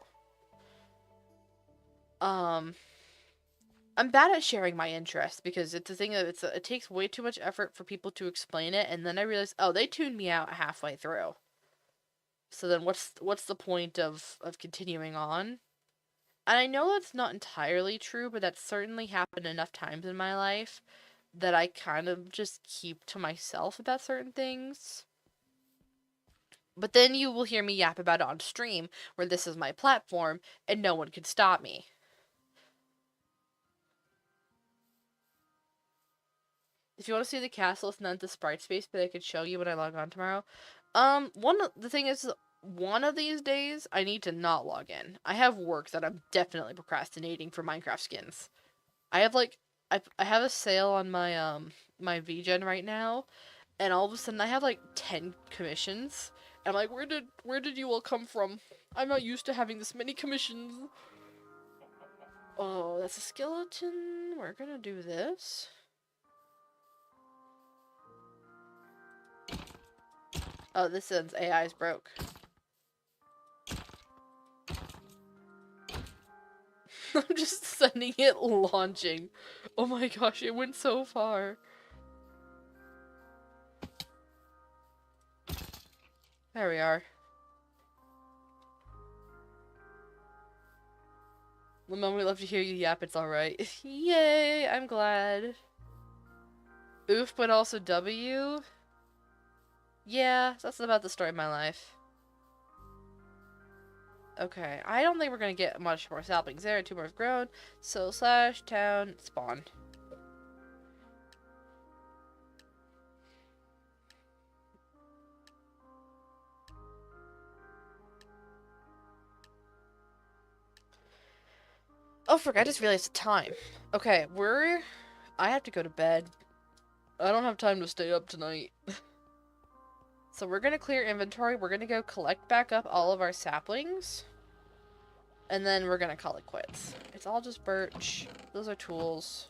I'm bad at sharing my interests because it's a thing that it takes way too much effort for people to explain it, and then I realize, oh, they tuned me out halfway through. So then what's the point of continuing on? And I know that's not entirely true, but that's certainly happened enough times in my life that I kind of just keep to myself about certain things. But then you will hear me yap about it on stream, where this is my platform, and no one can stop me. If you want to see the castle, it's not the sprite space, but I could show you when I log on tomorrow. The thing is, one of these days, I need to not log in. I have work that I'm definitely procrastinating for Minecraft skins. I have like, I have a sale on my VGen right now, and all of a sudden I have like 10 commissions. And I'm like, where did you all come from? I'm not used to having this many commissions. Oh, that's a skeleton. We're gonna do this. Oh, this says AI's broke. I'm just sending it launching. Oh my gosh, it went so far. There we are. Lemon, we love to hear you yap, it's alright. Yay, I'm glad. Oof, but also W? Yeah, that's about the story of my life. Okay, I don't think we're gonna get much more saplings there. 2 more have grown. So / town spawn. Oh, frick, I just realized the time. Okay, I have to go to bed. I don't have time to stay up tonight. So we're gonna clear inventory. We're gonna go collect back up all of our saplings. And then we're gonna call it quits. It's all just birch. Those are tools.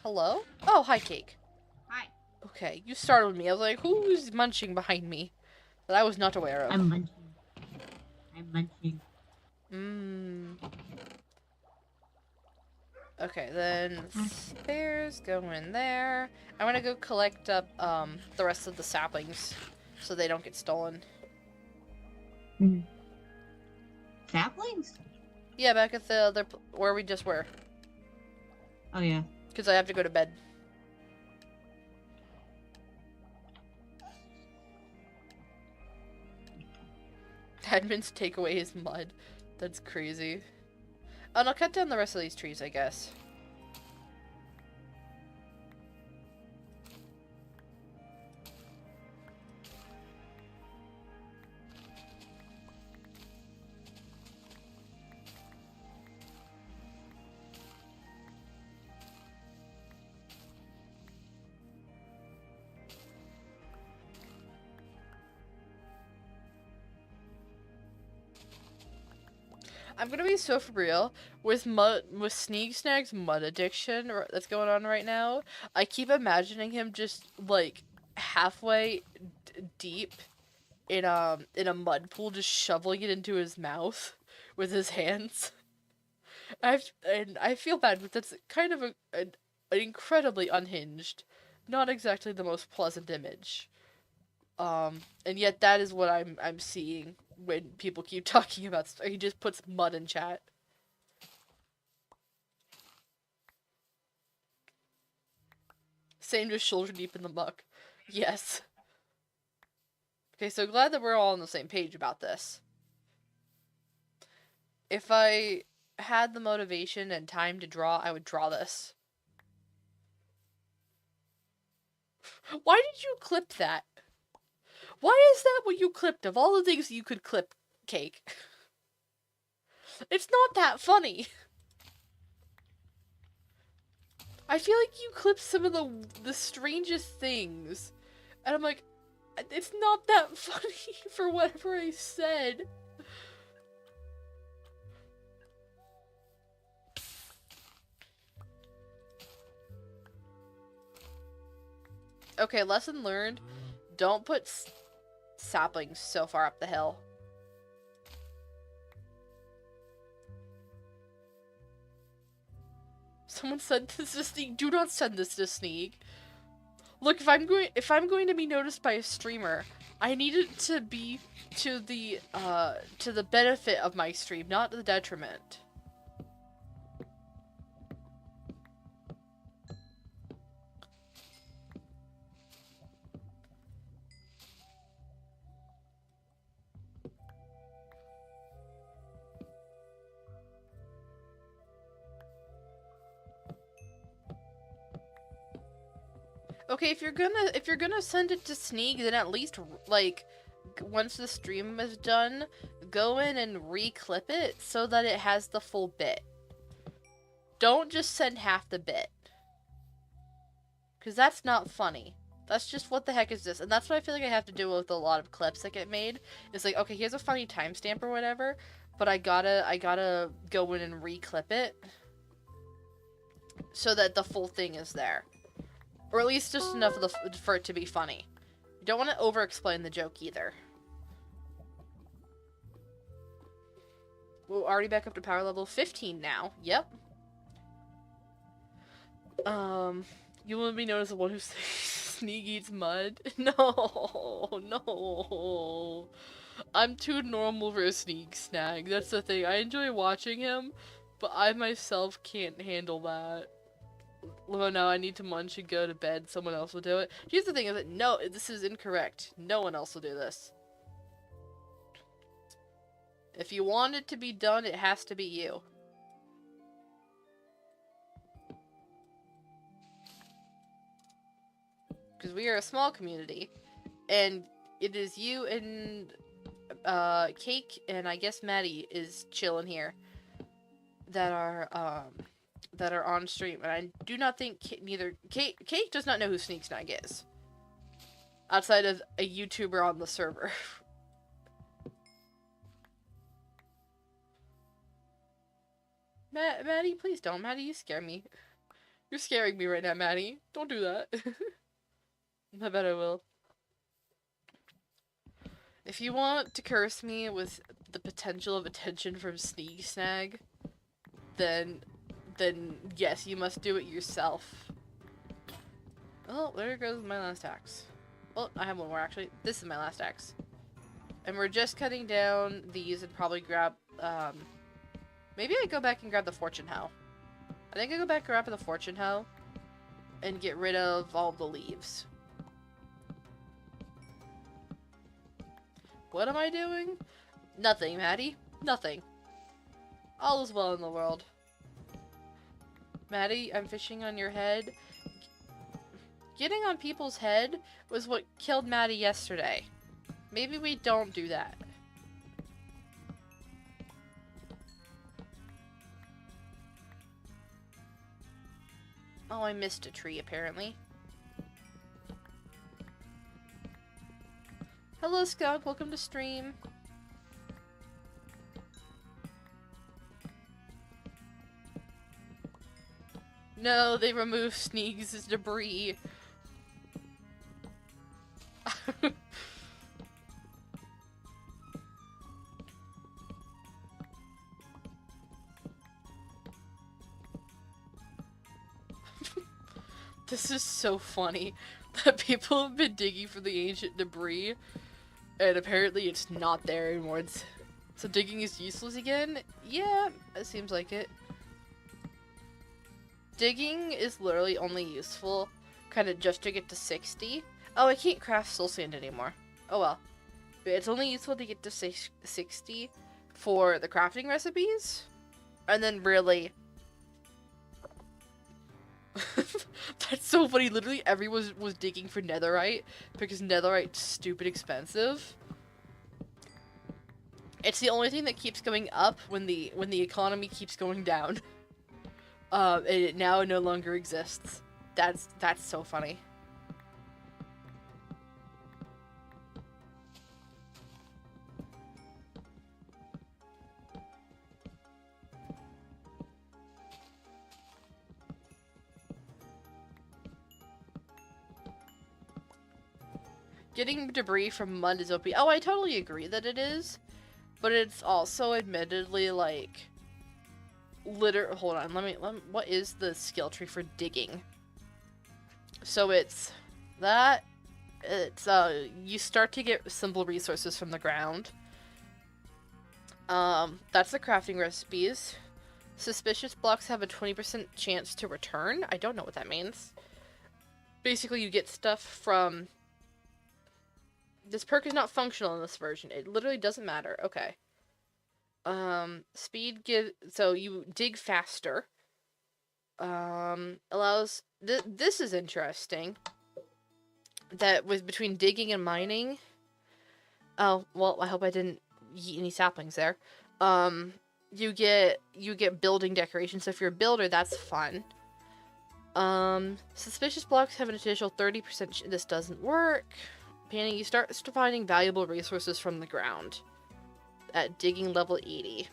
Hello? Oh, hi, Cake. Hi. Okay, you startled me. I was like, who's munching behind me? That I was not aware of. I'm munching. I'm munching. Mmm. Okay, then stairs go in there. I want to go collect up the rest of the saplings so they don't get stolen. Saplings? Yeah, back at the other where we just were. Oh yeah. Because I have to go to bed. Admins take away his mud. That's crazy. Oh, and I'll cut down the rest of these trees, I guess. I'm gonna be so for real with Sneak Snag's mud addiction that's going on right now. I keep imagining him just like halfway deep in a mud pool, just shoveling it into his mouth with his hands. And I feel bad, but that's kind of an incredibly unhinged, not exactly the most pleasant image. And yet that is what I'm seeing when people keep talking about stuff. He just puts mud in chat. Same, just shoulder deep in the muck. Yes. Okay, so glad that we're all on the same page about this. If I had the motivation and time to draw, I would draw this. Why did you clip that? Why is that what you clipped of all the things you could clip, Cake? It's not that funny. I feel like you clipped some of the strangest things. And I'm like, it's not that funny for whatever I said. Okay, lesson learned. Don't put saplings so far up the hill. Someone said this to Sneak. Do not send this to Sneak. Look, if I'm going to be noticed by a streamer, I need it to be to the benefit of my stream, not the detriment. Okay, if you're gonna send it to Sneak, then at least like once the stream is done, go in and re-clip it so that it has the full bit. Don't just send half the bit. Because that's not funny. That's just, what the heck is this? And that's what I feel like I have to do with a lot of clips that get made. It's like, okay, here's a funny timestamp or whatever, but I gotta go in and re-clip it so that the full thing is there. Or at least just enough for it to be funny. You don't want to over-explain the joke either. We're already back up to power level 15 now. Yep. You want to be known as the one who Sneak eats mud? No, no. I'm too normal for a Sneak snag. That's the thing. I enjoy watching him, but I myself can't handle that. Well, no, I need to munch and go to bed. Someone else will do it. Here's the thing is that, no, this is incorrect. No one else will do this. If you want it to be done, it has to be you. Because we are a small community, and it is you and Cake and I guess Maddie is chilling here that are on stream, and I do not think Cake does not know who Sneak Snag is outside of a YouTuber on the server. Maddie, please don't. Maddie, you scare me. You're scaring me right now, Maddie. Don't do that. I bet I will. If you want to curse me with the potential of attention from Sneak Snag, then yes, you must do it yourself. Oh, there goes my last axe. Oh, I have one more actually. This is my last axe. And we're just cutting down these and probably grab, maybe I go back and grab the fortune hoe. I think I go back and grab the fortune hoe and get rid of all the leaves. What am I doing? Nothing, Maddie. Nothing. All is well in the world. Maddie, I'm fishing on your head. Getting on people's head was what killed Maddie yesterday. Maybe we don't do that. Oh, I missed a tree, apparently. Hello, Skunk. Welcome to stream. No, they removed Sneak's debris. This is so funny that people have been digging for the ancient debris, and apparently it's not there anymore. So digging is useless again? Yeah, it seems like it. Digging is literally only useful kind of just to get to 60. Oh, I can't craft soul sand anymore. Oh well. But it's only useful to get to 60 for the crafting recipes. And then really... That's so funny. Literally everyone was digging for netherite because netherite's stupid expensive. It's the only thing that keeps going up when the economy keeps going down. And it now no longer exists. That's so funny. Getting debris from mud is OP. Oh, I totally agree that it is. But it's also admittedly like... Hold on, let me, what is the skill tree for digging? So it's that, it's, you start to get simple resources from the ground. That's the crafting recipes. Suspicious blocks have a 20% chance to return. I don't know what that means. Basically, you get stuff from... This perk is not functional in this version. It literally doesn't matter. Okay. Speed so you dig faster. Allows, this is interesting. that was between digging and mining. Oh, well, I hope I didn't eat any saplings there. You get building decorations. So if you're a builder, that's fun. Suspicious blocks have an additional 30%. This doesn't work. Panning, you start finding valuable resources from the ground at digging level 80.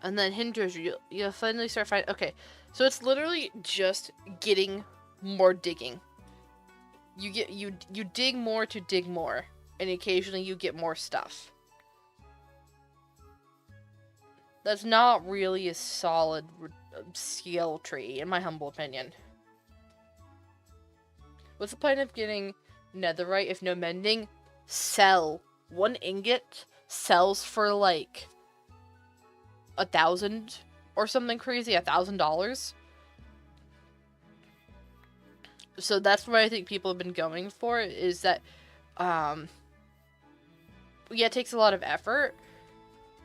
And then hinders you'll finally start finding. Okay, so it's literally just getting more digging. You dig more to dig more, and occasionally you get more stuff. That's not really a solid skill tree, in my humble opinion. What's the point of getting netherite if no mending? Sell. 1 ingot sells for like 1,000 or something crazy, $1,000. So that's what I think people have been going for, is that, yeah, it takes a lot of effort,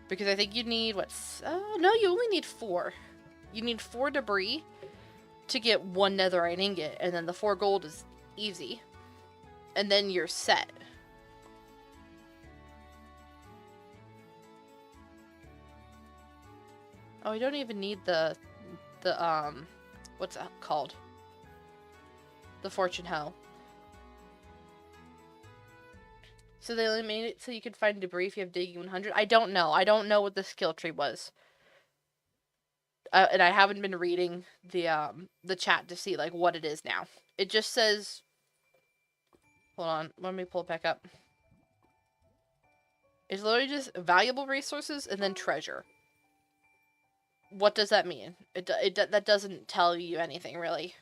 because I think you need, no, you only need 4. You need 4 debris to get 1 netherite ingot, and then the 4 gold is easy. And then you're set. Oh, I don't even need the what's that called? The fortune hoe. So they only made it so you could find debris if you have digging 100. I don't know. I don't know what the skill tree was. And I haven't been reading the chat to see like what it is now. It just says, hold on, let me pull it back up. It's literally just valuable resources and then treasure. What does that mean? That doesn't tell you anything really.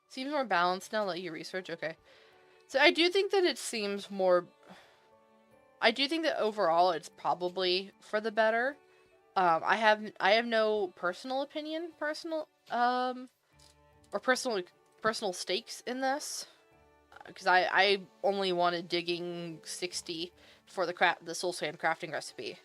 Seems more balanced now. Let you research. Okay. So I do think that it seems more. I do think that overall it's probably for the better. I have no personal opinion, or personal stakes in this, because I only wanted digging 60 for the soul sand crafting recipe.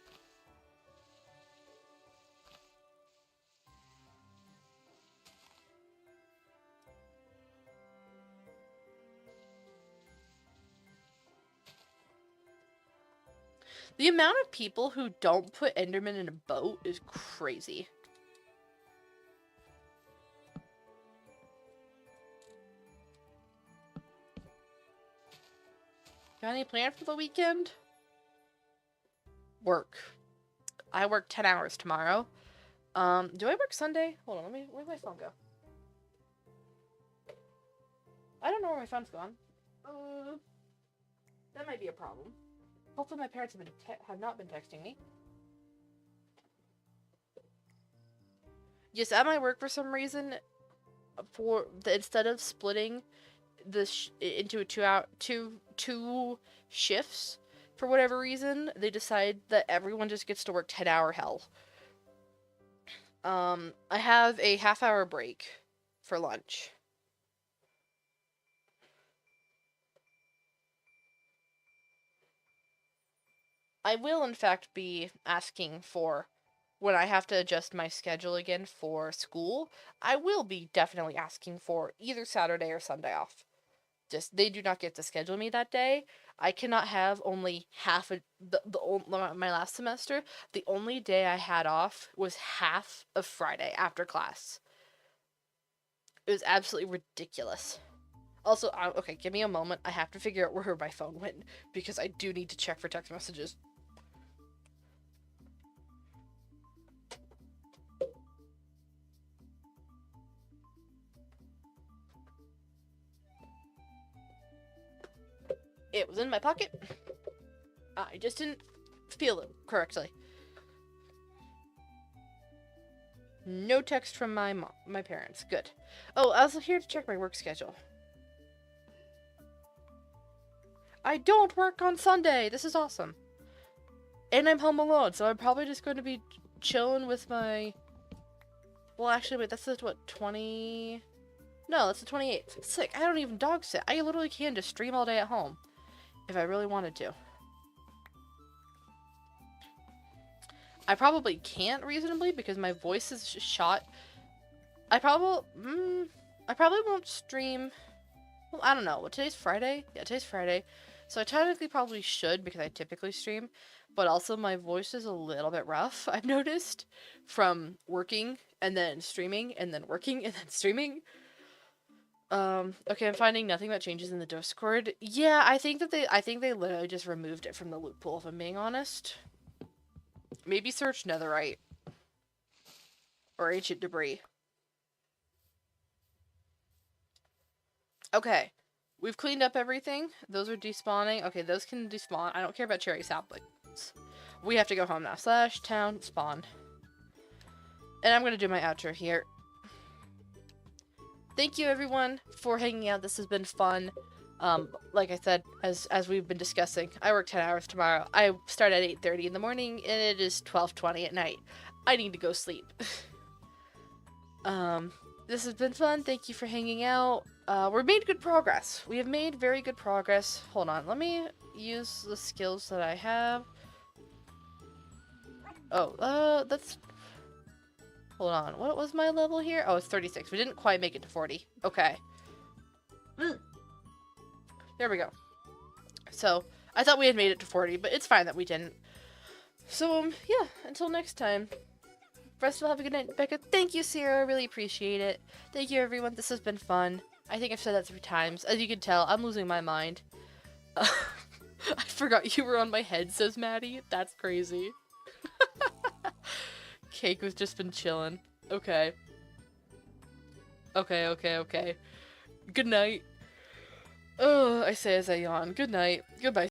The amount of people who don't put Enderman in a boat is crazy. Got any plan for the weekend? Work. I work 10 hours tomorrow. Do I work Sunday? Hold on, where'd my phone go? I don't know where my phone's gone. That might be a problem. Hopefully my parents have not been texting me. Yes, at my work for some reason, instead of splitting into two shifts, for whatever reason, they decide that everyone just gets to work 10-hour hell. I have a half-hour break for lunch. I will, in fact, be asking for, when I have to adjust my schedule again for school, I will be definitely asking for either Saturday or Sunday off. Just, they do not get to schedule me that day. I cannot have only half of my last semester. The only day I had off was half of Friday after class. It was absolutely ridiculous. Also, okay, give me a moment. I have to figure out where my phone went, because I do need to check for text messages. It was in my pocket. I just didn't feel it correctly. No text from my parents. Good. Oh, I was here to check my work schedule. I don't work on Sunday. This is awesome. And I'm home alone, so I'm probably just going to be chilling with my... Well, actually, wait, that's what, 20... No, that's the 28th. Sick. I don't even dog sit. I literally can just stream all day at home. If I really wanted to. I probably can't reasonably because my voice is shot. I probably won't stream. Well, I don't know. What, today's Friday? Yeah, today's Friday. So I technically probably should because I typically stream. But also my voice is a little bit rough, I've noticed. From working and then streaming and then working and then streaming. Okay, I'm finding nothing but changes in the Discord. Yeah, I think they literally just removed it from the loot pool, if I'm being honest. Maybe search netherite. Or ancient debris. Okay. We've cleaned up everything. Those are despawning. Okay, those can despawn. I don't care about cherry saplings. We have to go home now. / town spawn. And I'm gonna do my outro here. Thank you everyone for hanging out. This has been fun. Like I said, as we've been discussing, I work 10 hours tomorrow. I start at 8:30 in the morning and it is 12:20 at night. I need to go sleep. This has been fun. Thank you for hanging out. We've made good progress. We have made very good progress. Hold on, let me use the skills that I have. Oh, that's... Hold on, what was my level here? Oh, it's 36. We didn't quite make it to 40. Okay. There we go. So, I thought we had made it to 40, but it's fine that we didn't. So, yeah, until next time. Rest of you have a good night. Becca, thank you, Sarah. I really appreciate it. Thank you, everyone. This has been fun. I think I've said that 3 times. As you can tell, I'm losing my mind. I forgot you were on my head, says Maddie. That's crazy. Cake has just been chilling. Okay. Okay. Good night. Oh, I say as I yawn. Good night. Goodbye.